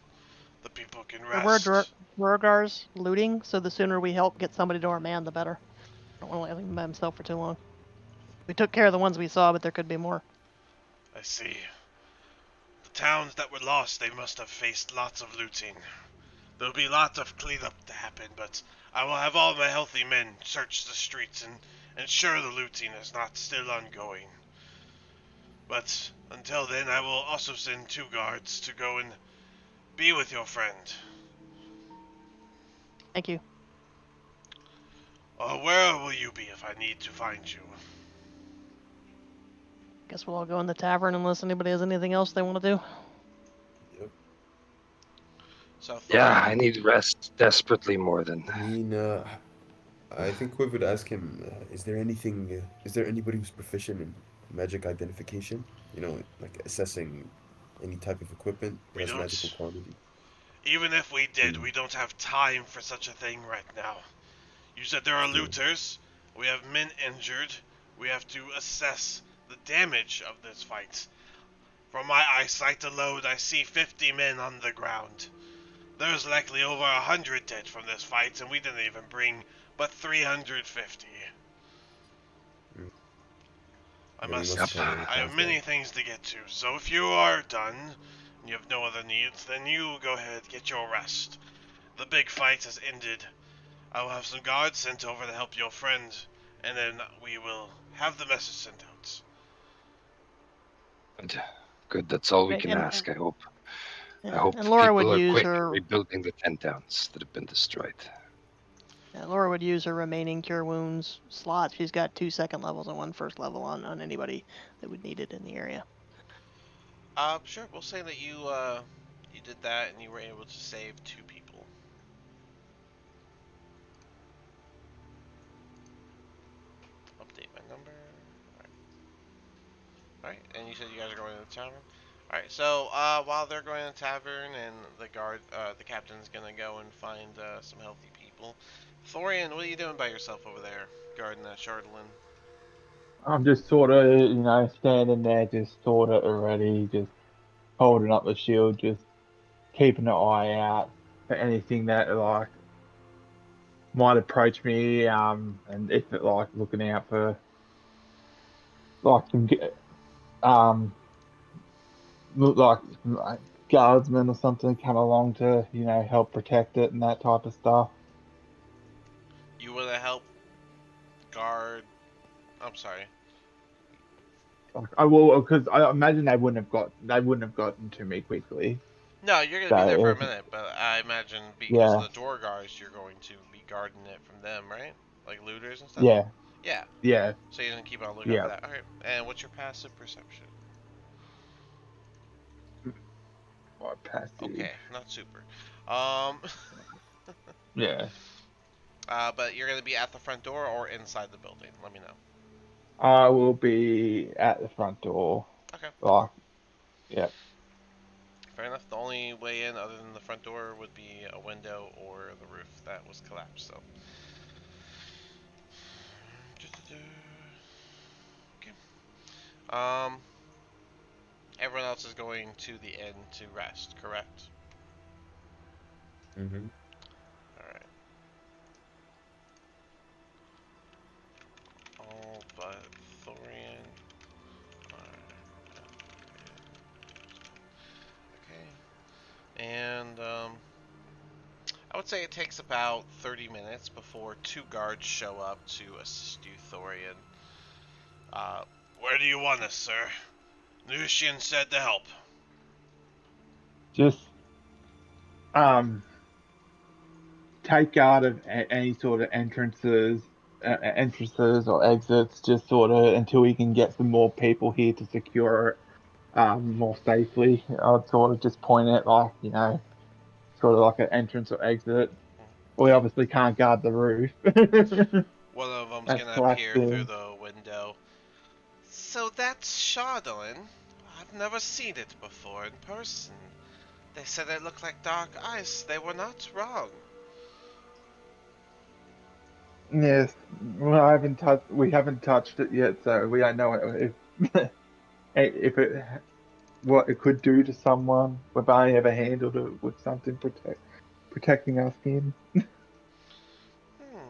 The people can There were rest. Durgars looting, so the sooner we help get somebody to our man, the better. I don't want to let him by himself for too long. We took care of the ones we saw, but there could be more. I see. The towns that were lost, they must have faced lots of looting. There'll be lots of cleanup to happen, but I will have all my healthy men search the streets and ensure the looting is not still ongoing. But until then, I will also send 2 guards to go and be with your friend. Thank you. Where will you be if I need to find you? Guess we'll all go in the tavern unless anybody has anything else they want to do. Yep. So Yeah, Thorian, I need rest desperately more than. I mean, I think Quiv would ask him, is there anybody who's proficient in magic identification? You know, like assessing any type of equipment that we has magical don't. quality. Even if we did, Mm, we don't have time for such a thing right now. You said there are true. looters. We have men injured. We have to assess the damage of this fight. From my eyesight alone, I see 50 men on the ground. There's likely over 100 dead from this fight, and we didn't even bring but 350. Mm. I Yeah, we must. must Yep. I have prioritize many that. things to get to, so if you are done, and you have no other needs, then you go ahead, get your rest. The big fight has ended. I will have some guards sent over to help your friend, and then we will have the message sent out. Good. Good. That's all we Right, can ask. I hope. I yeah, hope and Laura would people are use quick her. rebuilding the 10 towns that have been destroyed. Yeah, Laura would use her remaining Cure Wounds slot. She's got 2 second levels and 1 first level on anybody that would need it in the area. Sure. We'll say that you did that and you were able to save 2 people. Update my number. Alright, and you said you guys are going to the tavern? Alright, so while they're going to the tavern and the captain's gonna go and find some healthy people. Thorian, what are you doing by yourself over there, guarding that Chardolin? I'm just sort of, standing there, just sort of already, just holding up the shield, just keeping an eye out for anything that like might approach me. And if it like looking out for like some um look like guardsmen or something come along to help protect it and that type of stuff. You wanna help guard. I'm sorry. Like I will, because I imagine they wouldn't have gotten to me quickly. No, you're gonna So be there for a if, minute, but I imagine because of yeah, the door guards, you're going to be guarding it from them, right? Like looters and stuff? yeah, Yeah. yeah, So you're gonna keep on lookout for yeah. that. Alright. And what's your passive perception? My passive, Okay, not super. Um, yeah. but you're gonna be at the front door or inside the building. Let me know. I will be at the front door. Okay, Like, yeah. fair enough. The only way in other than the front door would be a window or the roof that was collapsed. So, okay. Um, everyone else is going to the inn to rest, correct? Mm-hmm. All right. All but Thorian are okay. And I would say it takes about 30 minutes before 2 guards show up to assist you, Thorian. Where do you want us, sir? Lucian said to help. Just um take guard of any sort of entrances or exits, just sort of until we can get some more people here to secure it more safely. I'd sort of just point it like, sort of like an entrance or exit. We He, obviously can't guard the roof. one of them's That's gonna collapsed appear through in. the window. So that's Chardolin. I've never seen it before in person. They said it looked like dark ice. They were not wrong. Yes, well, we haven't touched it yet, so we don't know if if it what it could do to someone. We've only ever handled it with something protecting our skin. Hmm.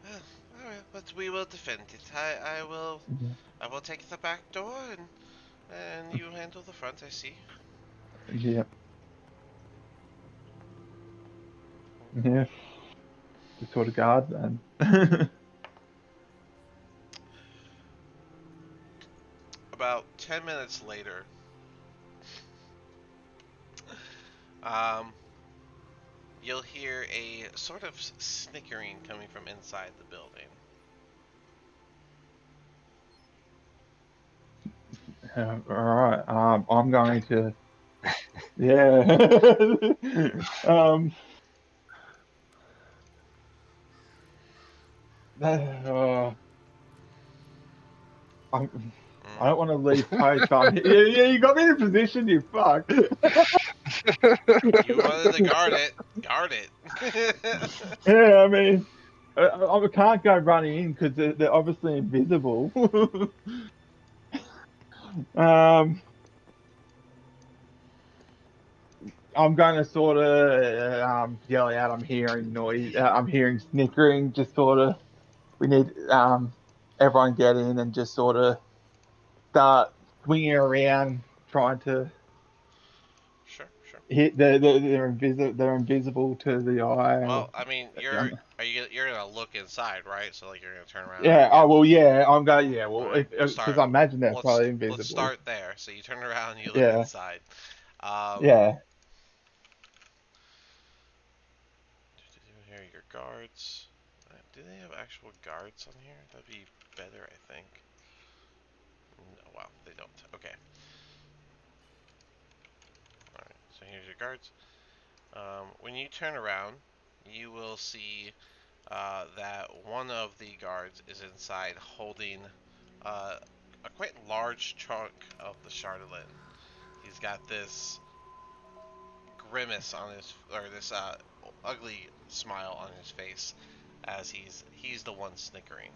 Well, alright, but we will defend it. I will take the back door and you handle the front, I see. Yeah, yeah, the sort of guard then. About 10 minutes later, um, you'll hear a sort of snickering coming from inside the building. All right. I'm going to. Yeah. um. Uh, I'm, I Mm. don't want to leave post on. Yeah, yeah, you got me in a position, you fuck. You wanted to guard it. Guard it. Yeah, I mean, I can't go running in because they're obviously invisible. um, I'm going to sort of yell out. I'm hearing noise. I'm hearing snickering. Just sort of, we need everyone get in and just sort of start swinging around, trying to Sure, sure. hit they're invisible. They're invisible to the eye. Well, I mean, Um, you're gonna look inside, right? So like you're gonna turn around yeah. and Oh yell. well. Yeah. I'm going. Yeah. All Well, right, we'll because start. I imagine they're Let's probably let's invisible. start there. So you turn around and you look Yeah. inside. Um, Yeah. here you guards. Do they have actual guards on here? That'd be better, I think. No, wow, they don't. Okay. Alright, so here's your guards. When you turn around, you will see that one of the guards is inside holding a quite large chunk of the Chardonnay. He's got this grimace on his, or this ugly smile on his face, as he's the one snickering.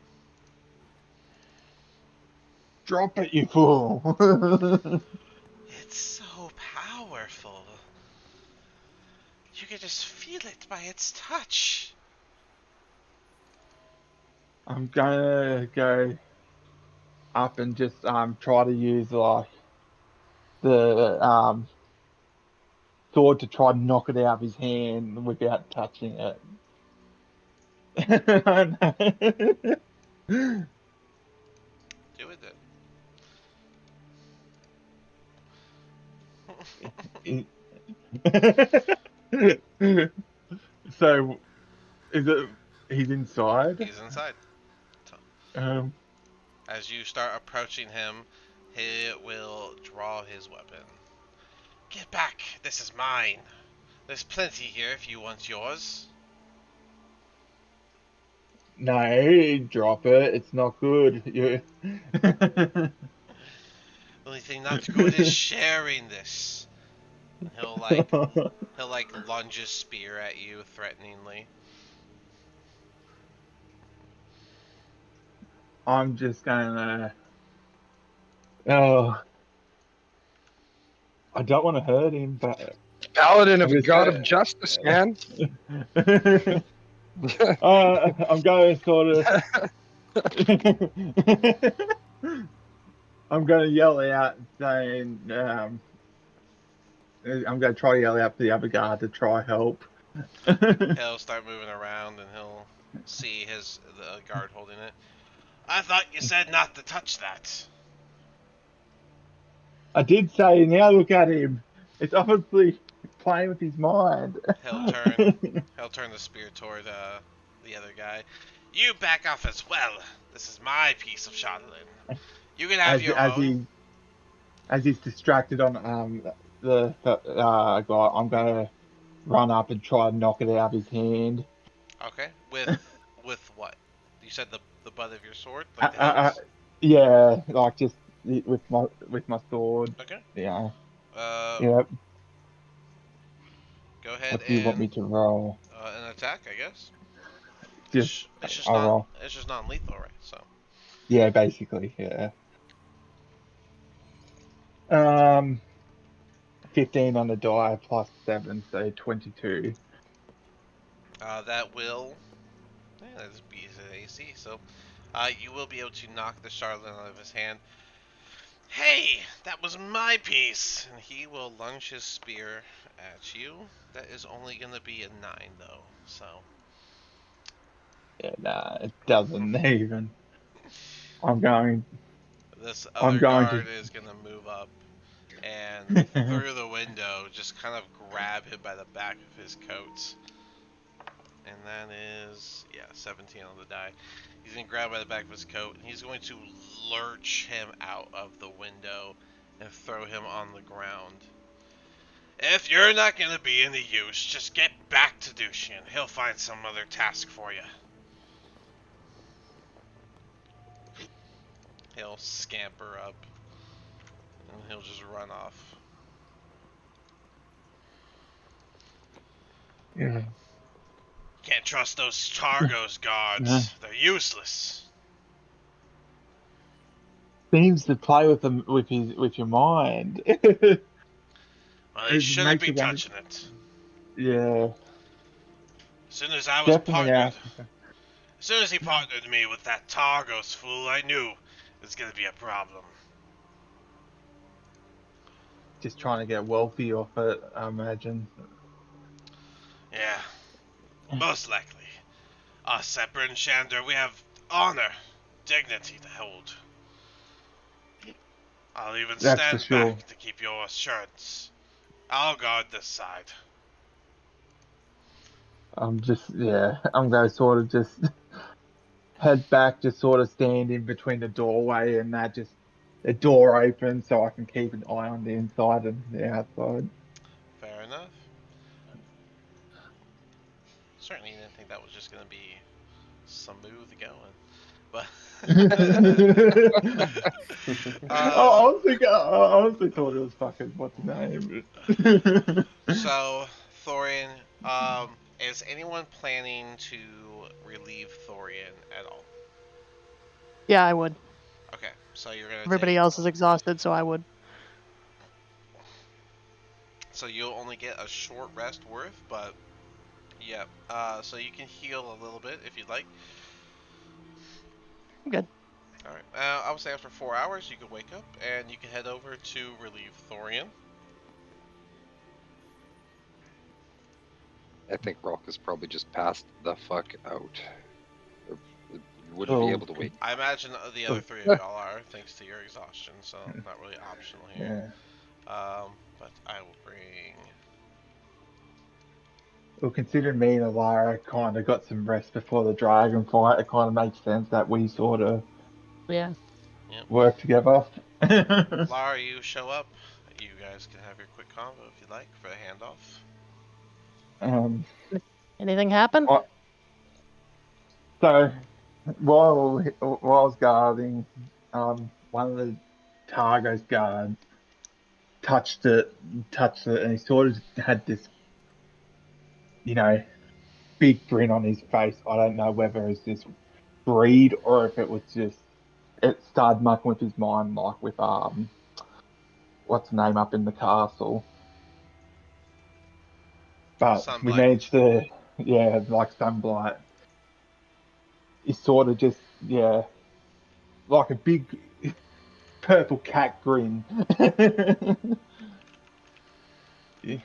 Drop it, you fool! It's so powerful. You can just feel it by its touch. I'm gonna go up and just try to use like the sword to try and knock it out of his hand without touching it. Do it then. So is it he's inside? He's inside. Um As you start approaching him, he will draw his weapon. Get back! This is mine. There's plenty here if you want yours. no, drop it. It's not good. You The only thing not good is sharing this. And he'll lunge his spear at you threateningly. I'm just gonna oh I don't want to hurt him, but Paladin I'm of a just god of justice, man. I'm going to sort of. I'm going to yell out saying, I'm going to try to yell out for the other guard to try help. He'll start moving around and he'll see the guard holding it. I thought you said not to touch that. I did say, now look at him. It's obviously playing with his mind. He'll turn the spear toward the other guy. You back off as well. This is my piece of Charlatan. You can have your own. As he's distracted on the guy, I'm gonna run up and try and knock it out of his hand. Okay. With what? You said the butt of your sword, Uh, like the uh, uh, hilts. yeah, like just with my sword. Okay. Yeah, Uh, yeah. go ahead What do you want and me to roll? an attack, I guess. Just It's just I'll not roll. it's just non-lethal, right? So Yeah, basically, yeah. Um, 15 on the die plus 7, so 22. that will that's beat his AC. So you will be able to knock the Charlatan out of his hand. Hey, that was my piece, and he will lunge his spear at you. That is only gonna be a 9 though. So Yeah, nah, it doesn't even. I'm going. this I'm other going to. guard is gonna move up and through the window just kind of grab him by the back of his coat. And that is, yeah, 17 on the die. He's going to grab by the back of his coat, and he's going to lurch him out of the window and throw him on the ground. If you're not going to be any use, just get back to Dushian. He'll find some other task for you. He'll scamper up, and he'll just run off. Yeah. Can't trust those Targos guards. They're useless. Seems to play with them with your mind. Well, they It shouldn't makes be you wonder. touching it. Yeah, As soon as I was definitely partnered ask. As soon as he partnered me with that Targos fool, I knew it was gonna be a problem. Just trying to get wealthy off it, I imagine. Yeah, most likely. Us, Sepper and Shander, we have honor, dignity to hold. I'll even That's for stand sure. back to keep your assurance. I'll guard this side. I'm just, yeah, I'm going to sort of just head back, just sort of stand in between the doorway and that, just the door open so I can keep an eye on the inside and the outside. Fair enough. Certainly didn't think that was just going to be smooth going. But I uh, I honestly thought it was fucking what's the name? so Thorian, is anyone planning to relieve Thorian at all? Yeah, I would. Okay, so you're gonna take. Everybody else is exhausted, so I would. So you'll only get a short rest worth, but yeah. So you can heal a little bit if you'd like. I'm good. All right. I would say after 4 hours, you can wake up and you can head over to relieve Thorian. I think Rock is probably just passed the fuck out. Or wouldn't be Cool. able to wake. I imagine the other Cool. three of y'all are, thanks to your exhaustion, so not really optional here. Yeah. But I will bring. Well, considering me and Alara kind of got some rest before the dragon fight, it kind of makes sense that we sort of Yeah. Yep. work together. Lara, you show up. You guys can have your quick convo if you'd like for the handoff. um, Anything happen? I, so while I was guarding, one of the Targo's guards touched it, and he sort of had this, you know, big grin on his face. I don't know whether it's this greed or if it was just it started mucking with his mind, like with what's the name up in the castle. But we Sunblight. managed to, yeah, like Sunblight. He sort of just, yeah, like a big purple cat grin. Yeah.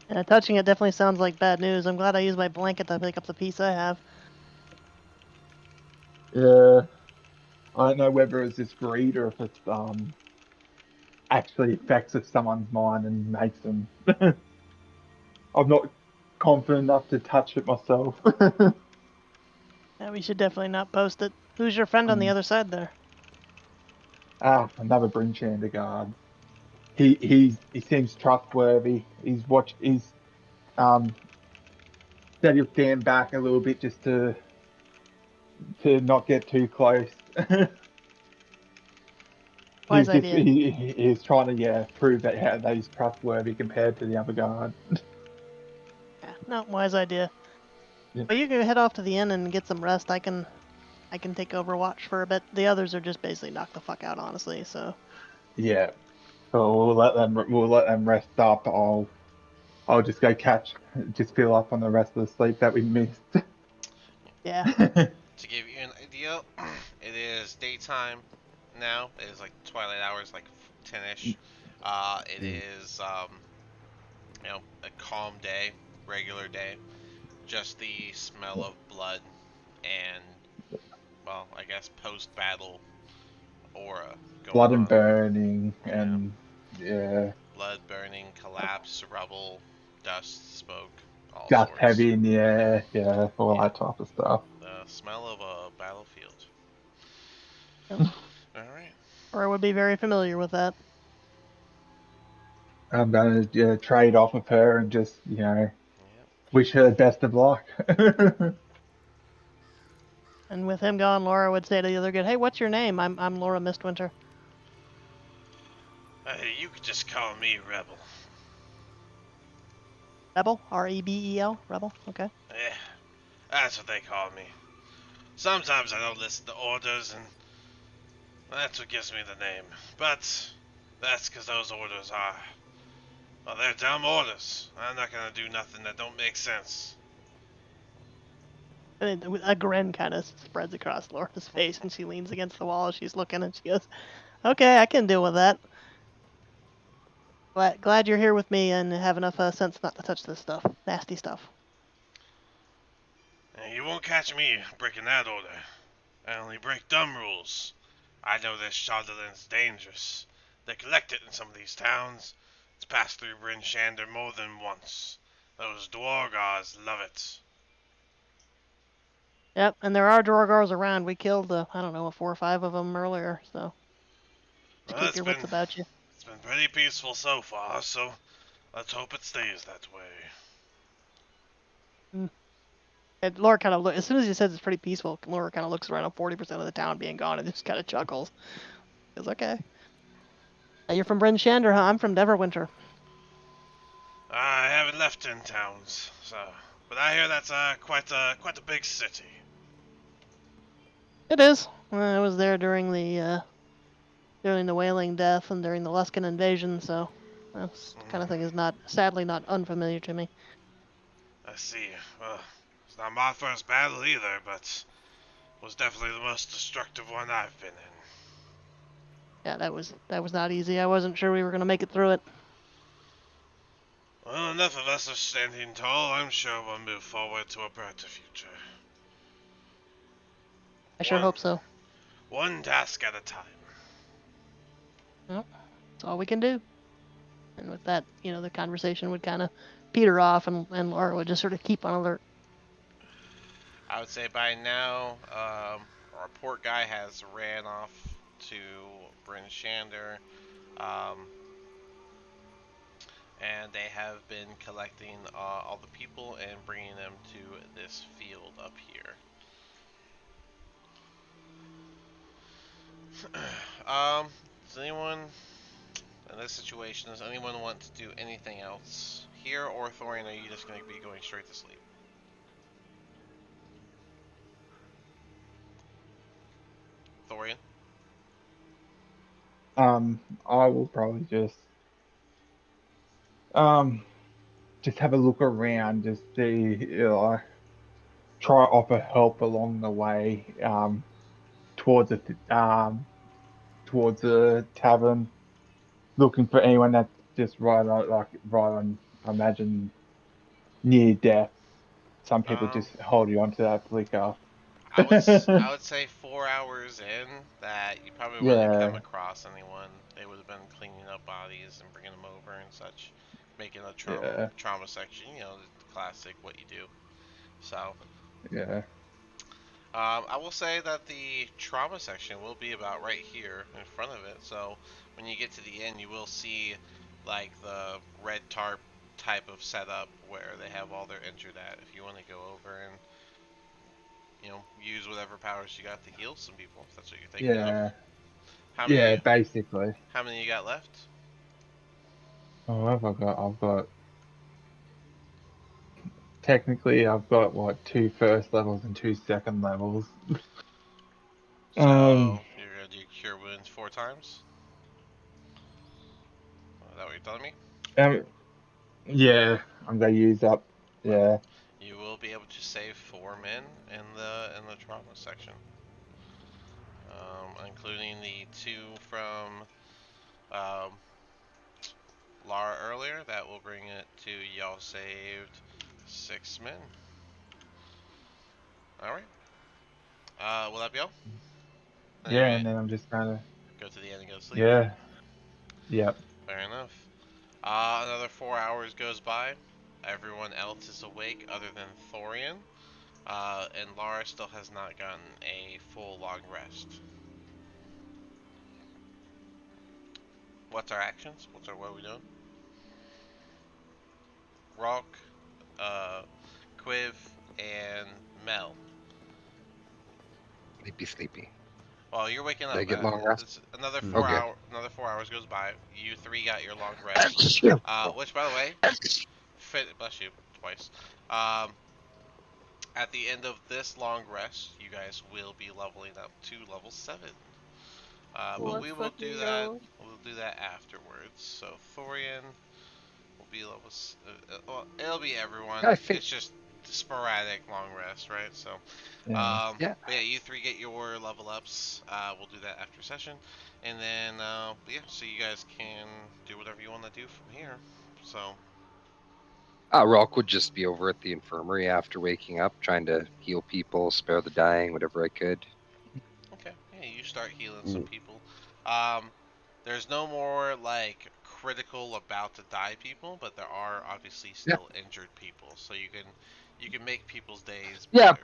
Yeah, touching it definitely sounds like bad news. I'm glad I used my blanket to pick up the piece I have. Yeah, I don't know whether it's just greed or if it's actually affects of someone's mind and makes them. I'm not confident enough to touch it myself. Yeah, we should definitely not post it. Who's your friend on the Mm. other side there? Another Brinchander guard. He seems trustworthy. He's um said he'll stand back a little bit just to not get too close. Wise idea. He's trying to, yeah, prove that, yeah, that he's trustworthy compared to the other guard. Yeah, no, wise idea. Yeah. But you can head off to the inn and get some rest. I can take Overwatch for a bit. The others are just basically knocked the fuck out, honestly. So Yeah. So we'll let them rest up. I'll just go just fill up on the rest of the sleep that we missed. yeah, To give you an idea, it is daytime now. It is like twilight hours, like 10ish. It is a calm day, regular day. Just the smell of blood and, well, I guess post battle aura going Blood and on. burning Yeah, and yeah, blood burning, collapse, rubble, dust, smoke, all dust sorts. heavy in the air. Yeah, all Yeah, that type of stuff. the smell of a battlefield. yep. All right. Or I would be very familiar with that. I'm gonna, yeah, trade off of her and just, Yeah. wish her best of luck. And with him gone, Laura would say to the other kid, "Hey, what's your name? I'm Laura Mistwinter." You could just call me Rebel. Rebel, Rebel, Rebel. Okay. Yeah, that's what they call me. Sometimes I don't listen to orders, and that's what gives me the name. But that's because those orders are, well, they're dumb orders. I'm not gonna do nothing that don't make sense. And a grin kind of spreads across Laura's face, and she leans against the wall. She's looking, and she goes, "Okay, I can deal with that. Glad you're here with me and have enough sense not to touch this stuff, nasty stuff." You won't catch me breaking that order. I only break dumb rules. I know this Shardland's dangerous. They collect it in some of these towns. It's passed through Bryn Shander more than once. Those Dwargars love it. Yep, and there are Dorgars around. We killed, I don't know, 4 or 5 of them earlier, so to Well, keep your wits about you. it's been pretty peaceful so far, so let's hope it stays that way. Mm. And Laura kind of as soon as he says it's pretty peaceful, Laura kind of looks around at 40% of the town being gone and just kind of chuckles. Goes, okay. You're from Bryn Shander, huh? I'm from Neverwinter. I haven't left Tin Towns, so but I hear that's quite a big city. It is. I was there during the Wailing Death and during the Luskan invasion, so this kind of thing is sadly not unfamiliar to me. I see. Well, it's not my first battle either, but was definitely the most destructive one I've been in. Yeah, that was not easy. I wasn't sure we were gonna make it through it. Well, enough of us are standing tall. I'm sure we'll move forward to a brighter future. I sure One, hope so. one task at a time. Well, that's all we can do. And with that, the conversation would kind of peter off, and Laura would just sort of keep on alert. I would say by now, our port guy has ran off to Bryn Shander, um, and they have been collecting all the people and bringing them to this field up here. Does anyone in this situation, does anyone want to do anything else here, or Thorian, are you just going to be going straight to sleep? Thorian? I will probably just have a look around, just see, try to offer help along the way, towards towards the tavern, looking for anyone that's just right on, I imagine, near death. Some people Um, just holding on to that liquor. I would say 4 hours in that you probably wouldn't have come Yeah, across anyone. They would have been cleaning up bodies and bringing them over and such, making a yeah, trauma section. You know, the classic what you do. So, yeah, I will say that the trauma section will be about right here in front of it. So when you get to the end, you will see like the red tarp type of setup where they have all their injured at. If you want to go over and use whatever powers you got to heal some people, if that's what you're thinking of. yeah, How yeah, many? basically. How many you got left? Oh, what have I got? I've got technically I've got what, two first levels and two second levels. Um, So you're gonna do cure wounds 4 times. Is that what you're telling me? um, yeah, I'm gonna use up. Well, Yeah, you will be able to save 4 men in the trauma section, including the 2 from um, Lara earlier. That will bring it to y'all saved 6 men. All right. Will that be all? And then you're yeah, gonna and then I'm just kind of go to the end and go to sleep. yeah, yep, Fair enough. Another 4 hours goes by. Everyone else is awake other than Thorian. And Lara still has not gotten a full long rest. What's our actions? What are we doing? Rock, uh, Quiv, and Mel. Sleepy, sleepy. Well, you're waking Did I up. get long rest? It's another Hmm. four Okay. hour. Another 4 hours goes by. You three got your long rest. Which, by the way, bless you twice. Um, at the end of this long rest, you guys will be leveling up to level 7. But Let's we will do fucking that. go. We'll do that afterwards. So Thorian will be level. Well, it'll be everyone. I think. It's just sporadic long rest, right? So, yeah, Yeah. but yeah, you three get your level ups. We'll do that after session, and then yeah, so you guys can do whatever you want to do from here. So, Rock would just be over at the infirmary after waking up, trying to heal people, spare the dying, whatever I could. okay, yeah, you start healing some Yeah. people. Um, there's no more like critical about to die people, but there are obviously Yeah. still injured people, so you can make people's days Yeah, better.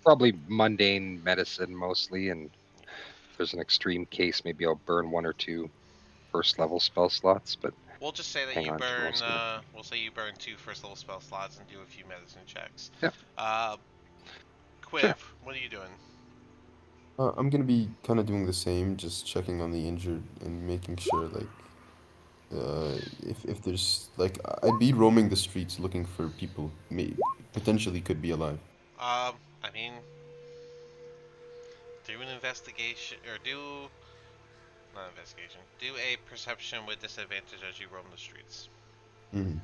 probably mundane medicine mostly, and if there's an extreme case, maybe I'll burn 1 or 2 first level spell slots, but We'll just say that hang you on to burn. most of them. We'll say you burn 2 first level spell slots and do a few medicine checks. Yeah, Uh, sure. Quiv, what are you doing? I'm gonna be kind of doing the same, just checking on the injured and making sure, like, if there's like, I'd be roaming the streets looking for people may potentially could be alive. I mean, do an investigation or do not investigation. Do a perception with disadvantage as you roam the streets. Hmm.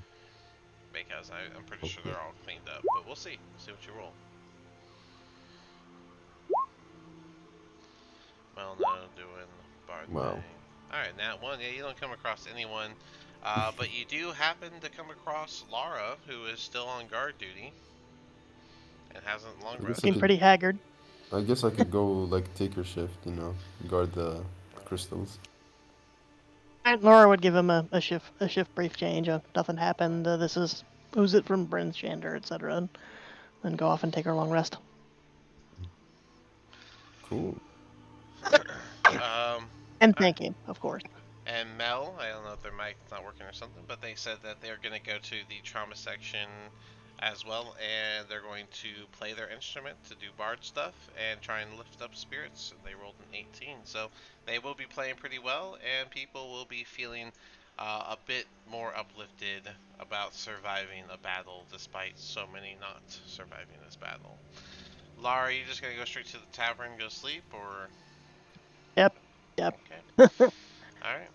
Because I'm pretty sure Okay. they're all cleaned up, but we'll see. We'll see what you roll. Well, no, doing bard Wow. thing. Alright, Nat 1. Yeah, you don't come across anyone. But you do happen to come across Lara, who is still on guard duty and hasn't long I guess I Looking rested. could. pretty haggard. I guess I could go like take her shift, guard the crystals. And Laura would give him a shift brief change. Nothing happened. This is who's it from Bryn's Shander, etc. And then go off and take her long rest. Cool. And Alright. thank him, of course. And Mel, I don't know if their mic's not working or something, but they said that they're going to go to the trauma section as well, and they're going to play their instrument to do bard stuff and try and lift up spirits. And they rolled an 18, so they will be playing pretty well, and people will be feeling a bit more uplifted about surviving a battle, despite so many not surviving this battle. Lara, are you just gonna go straight to the tavern and go sleep, or Yep. Yep. okay? All right,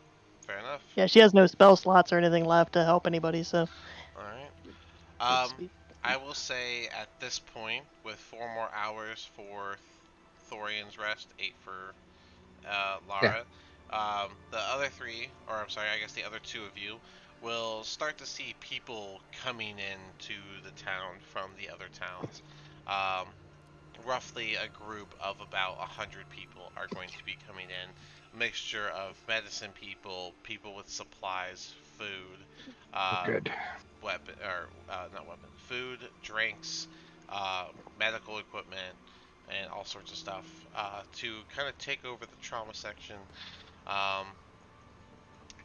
fair enough. Yeah, she has no spell slots or anything left to help anybody, so All right. she'll just be. I will say at this point, with 4 more hours for Thorian's rest, 8 for Yeah, Lara, the other 3, or I'm sorry, I guess the other 2 of you, will start to see people coming into the town from the other towns. Um, Roughly a group of about 100 people are going to be coming in. Mixture of medicine people, people with supplies, food, uh, good. weapon or not weapon, food, drinks, medical equipment, and all sorts of stuff to kind of take over the trauma section. Um,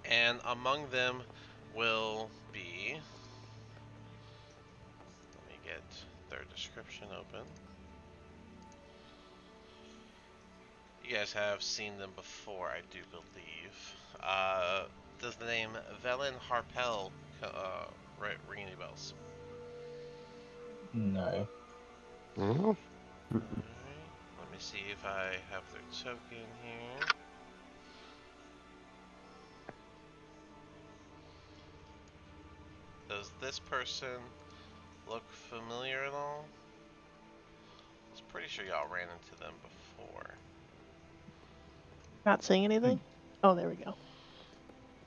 and among them will be. Let me get their description open. You guys have seen them before, I do believe. Does the name Velen Harpel ring any bells? No. Mhm. Alright, let me see if I have their token here. Does this person look familiar at all? I was pretty sure y'all ran into them before. Not seeing anything? Oh, there we go.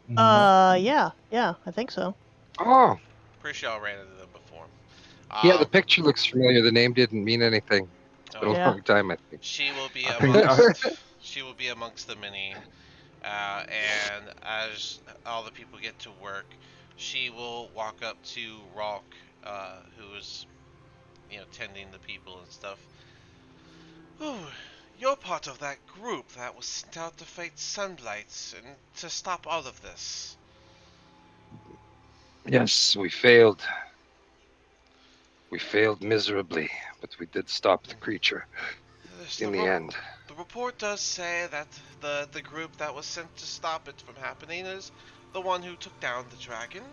No. Yeah, I think so. Oh, Pretty sure y'all ran into them before. yeah, the Um, picture looks familiar. The name didn't mean anything. It's been a okay. Yeah. long time, I think. She will be I think she will be amongst the many. And as all the people get to work, she will walk up to Rolk, who is, tending the people and stuff. Oh, you're part of that group that was sent out to fight Sunblights and to stop all of this. Yes, we failed. We failed miserably, but we did stop the creature Yes, in the end. the report does say that the group that was sent to stop it from happening is the one who took down the dragon.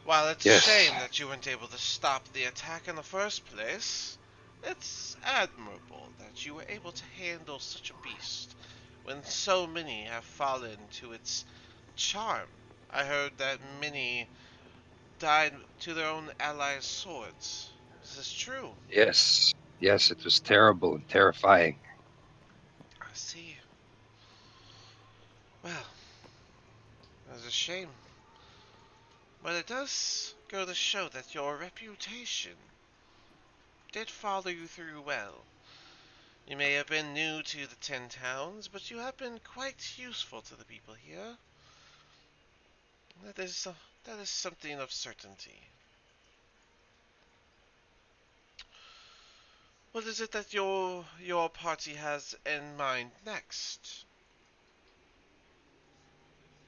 While it's a Yes, shame that you weren't able to stop the attack in the first place, it's admirable that you were able to handle such a beast when so many have fallen to its charm. I heard that many died to their own allies' swords. Is this true? yes, yes, it was terrible and terrifying. I see. Well, that's a shame. But it does go to show that your reputation did follow you through well. You may have been new to the 10 towns, but you have been quite useful to the people here. That is that is something of certainty. What is it that your party has in mind next?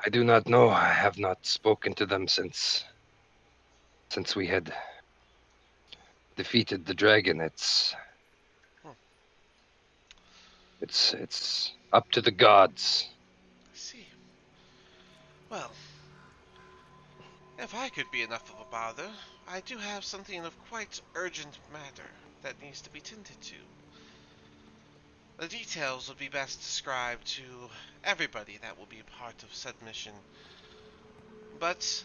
I do not know. I have not spoken to them since we had defeated the dragon. Hmm, It's up to the gods. I see. Well, if I could be enough of a bother, I do have something of quite urgent matter that needs to be tended to. The details would be best described to everybody that will be part of said mission, but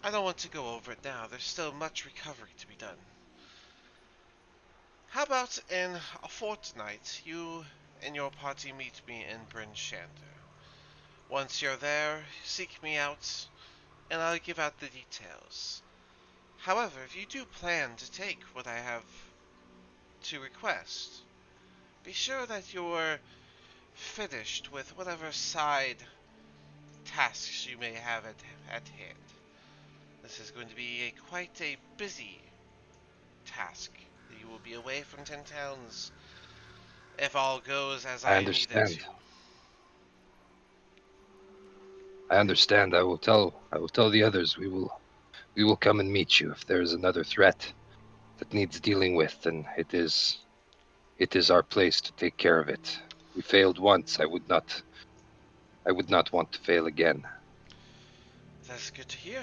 I don't want to go over it now. There's still much recovery to be done. How about in a fortnight, you and your party meet me in Bryn Shander? Once you're there, seek me out, and I'll give out the details. However, if you do plan to take what I have to request, be sure that you're finished with whatever side tasks you may have at hand. This is going to be quite a busy task. You will be away from 10 towns if all goes as I I need it to. understand. I understand. I will tell the others. We will come and meet you if there is another threat that needs dealing with, then it is our place to take care of it. We failed once. I would not want to fail again. That's good to hear.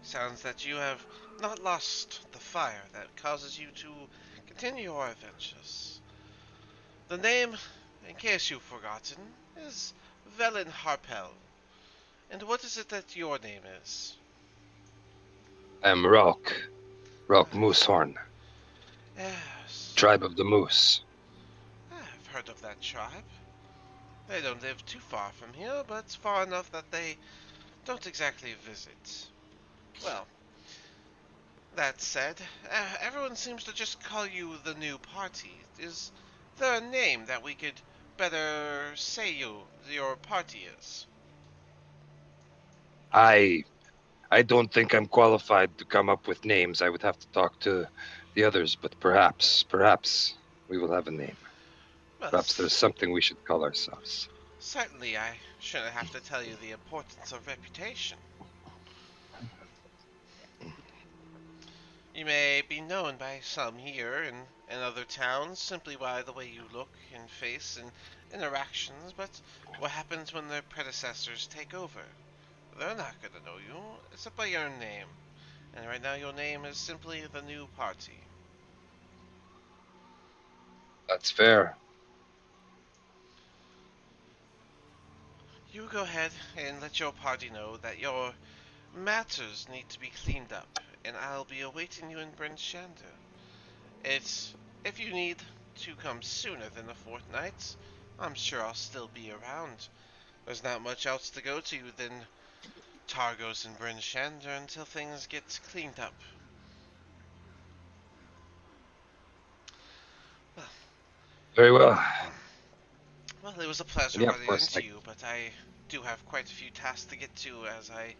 Sounds that you have not lost the fire that causes you to continue your adventures. The name, in case you've forgotten, is Velen Harpel. And what is it that your name is? I am Ralk Yes. Moosehorn, Yes. tribe of the moose. I've heard of that tribe. They don't live too far from here, but far enough that they don't exactly visit. Well, that said, everyone seems to just call you the new party. Is there a name that we could better say your party is? I I don't think I'm qualified to come up with names. I would have to talk to the others, but perhaps we will have a name. Well, Perhaps there's something we should call ourselves. certainly I shouldn't have to tell you the importance of reputation. You may be known by some here and in other towns simply by the way you look and face and interactions, but what happens when their predecessors take over? They're not going to know you, except by your name. And right now your name is simply the new party. That's fair. You go ahead and let your party know that your matters need to be cleaned up, and I'll be awaiting you in Bryn Shander. It's if you need to come sooner than a fortnight, I'm sure I'll still be around. There's not much else to go to than Targos and Bryn Shander until things get cleaned up. Well, Very well. well, it was a pleasure Yeah, of running course. into you, but I do have quite a few tasks to get to as I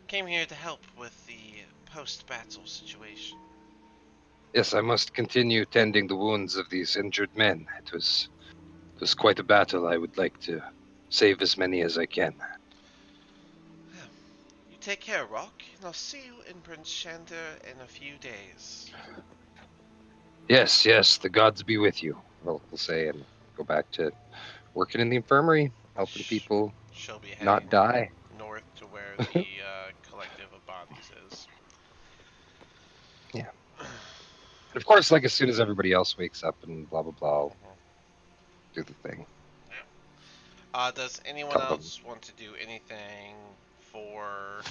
came here to help with the post-battle situation. Yes, I must continue tending the wounds of these injured men. It was quite a battle. I would like to save as many as I can. Yeah. You take care, Rock, and I'll see you in Bryn Shander in a few days. Yes, yes, the gods be with you, we'll say, and go back to working in the infirmary, helping Shh. people She'll be not heading die. north to where the collective of bodies is. Yeah. And of course, like as soon as everybody else wakes up and blah blah blah, I'll Mhm. do the thing. Yeah. Does anyone Tell them. else want to do anything for?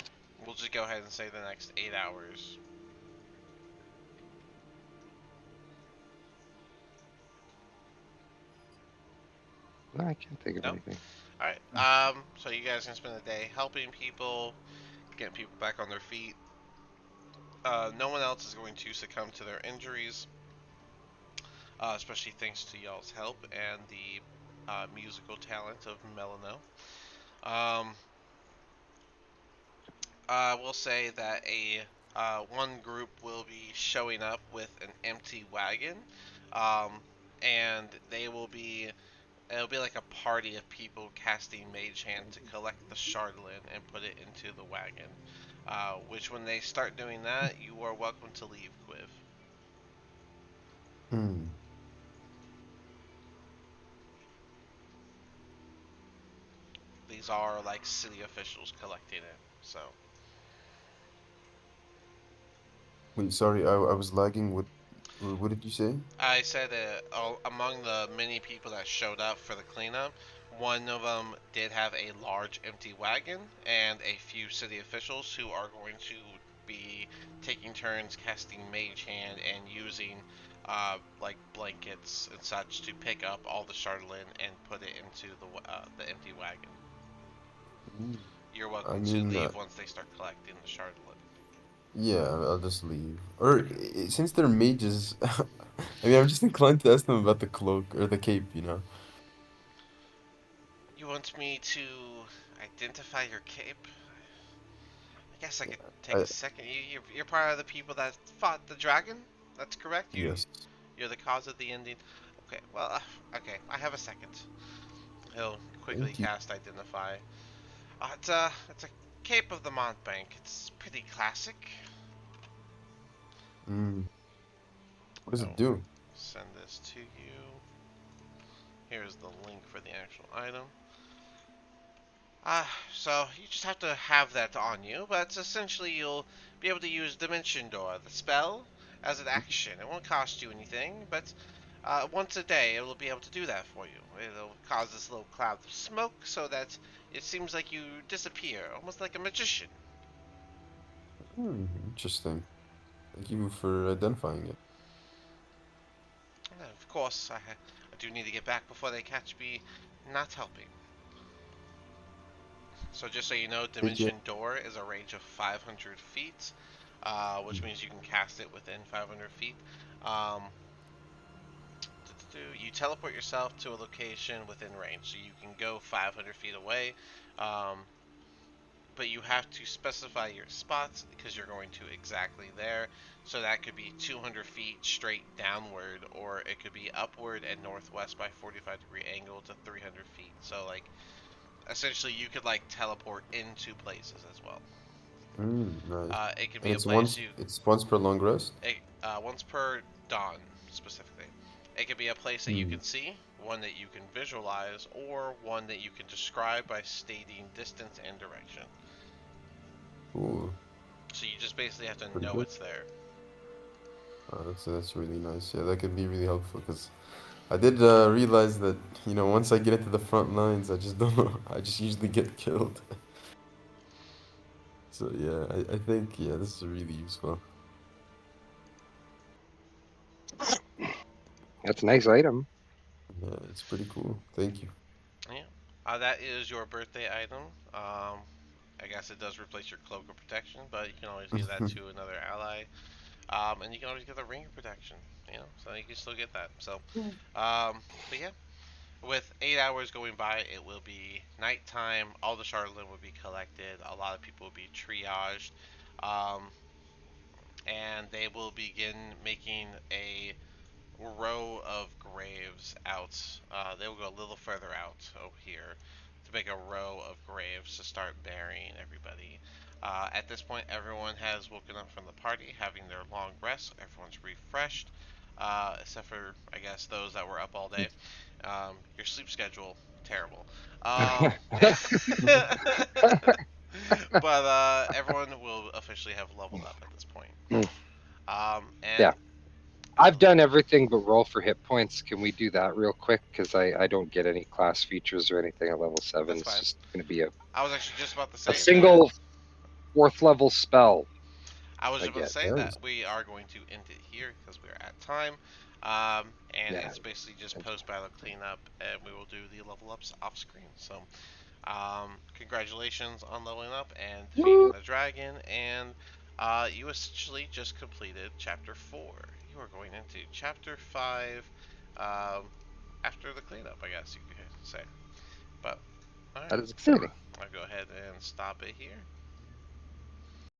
We'll just go ahead and say the next 8 hours. No, I can't think of No. anything. All right. So you guys can spend the day helping people, getting people back on their feet. No one else is going to succumb to their injuries, especially thanks to y'all's help and the musical talent of Melano. Um, We'll say that a one group will be showing up with an empty wagon, um, and it'll be like a party of people casting Mage Hand to collect the Shardlin and put it into the wagon. Which, when they start doing that, you are welcome to leave, Quiv. Hmm. These are like city officials collecting it. So Wait, sorry, I was lagging. What did you say? I said among the many people that showed up for the cleanup, one of them did have a large empty wagon, and a few city officials who are going to be taking turns casting Mage Hand and using like blankets and such to pick up all the Shardlin and put it into the empty wagon. Mm. You're I welcome to mean, leave once they start collecting the Shardlin. yeah, I'll just leave. Or since they're mages, I mean, I'm just inclined to ask them about the cloak or the cape, you know? You want me to identify your cape? I guess I could take I, a second. You're part of the people that fought the dragon? That's correct? yes. You're the cause of the ending? Okay, well, okay, I have a second. He'll quickly Thank you. cast Identify. It's a Cape of the Montbank. It's pretty classic. Mm. What does Oh, it do? send this to you. Here's the link for the actual item. So you just have to have that on you, but essentially you'll be able to use Dimension Door, the spell, as an action. It won't cost you anything, but once a day it will be able to do that for you. It'll cause this little cloud of smoke so that it seems like you disappear, almost like a magician. Hmm, interesting. Thank you for identifying it. Of course, I do need to get back before they catch me not helping. So just so you know, Take it. Dimension Door is a range of 500 feet, which means you can cast it within 500 feet. Um, you teleport yourself to a location within range, so you can go 500 feet away, um, but you have to specify your spots because you're going to exactly there. So that could be 200 feet straight downward, or it could be upward and northwest by 45-degree angle to 300 feet. So like essentially, you could like teleport into places as well. Mm, nice. It can And be a place it's once per long rest? once per dawn specifically. It could be a place that you Hmm. can see, one that you can visualize, or one that you can describe by stating distance and direction. Cool. So you just basically have to Pretty know good. it's there. That's really nice. Yeah, that could be really helpful because I did realize that, once I get into the front lines, I just don't know. I just usually get killed. So yeah, I think yeah, this is really useful. That's a nice item. Yeah, it's pretty cool. Thank you. Yeah. That is your birthday item. I guess it does replace your cloak of protection, but you can always give that to another ally. And you can always get the ring of protection. So you can still get that. So, but yeah, with 8 hours going by, it will be nighttime. All the Charlatan will be collected. A lot of people will be triaged, um, and they will begin making a row of graves out. They will go a little further out over here to make a row of graves to start burying everybody. At this point, everyone has woken up from the party, having their long rest. Everyone's refreshed, except for I guess those that were up all day. Your sleep schedule terrible. Um, but everyone will officially have leveled up at this point. And Yeah, I've done everything but roll for hit points. Can we do that real quick? Because I don't get any class features or anything at level 7. that's It's fine. just going to be I was actually just about to a say that. single fourth level spell I was I just about to get. say Nice. that we are going to end it here because we're at time. And Yeah. it's basically just post battle cleanup, and we will do the level ups off screen. So, congratulations on leveling up and defeating Woo! the dragon. And you essentially just completed chapter 4. You are going into chapter 5 um, after the cleanup, I guess you could say. But, alright, That is exciting. I'll go ahead and stop it here.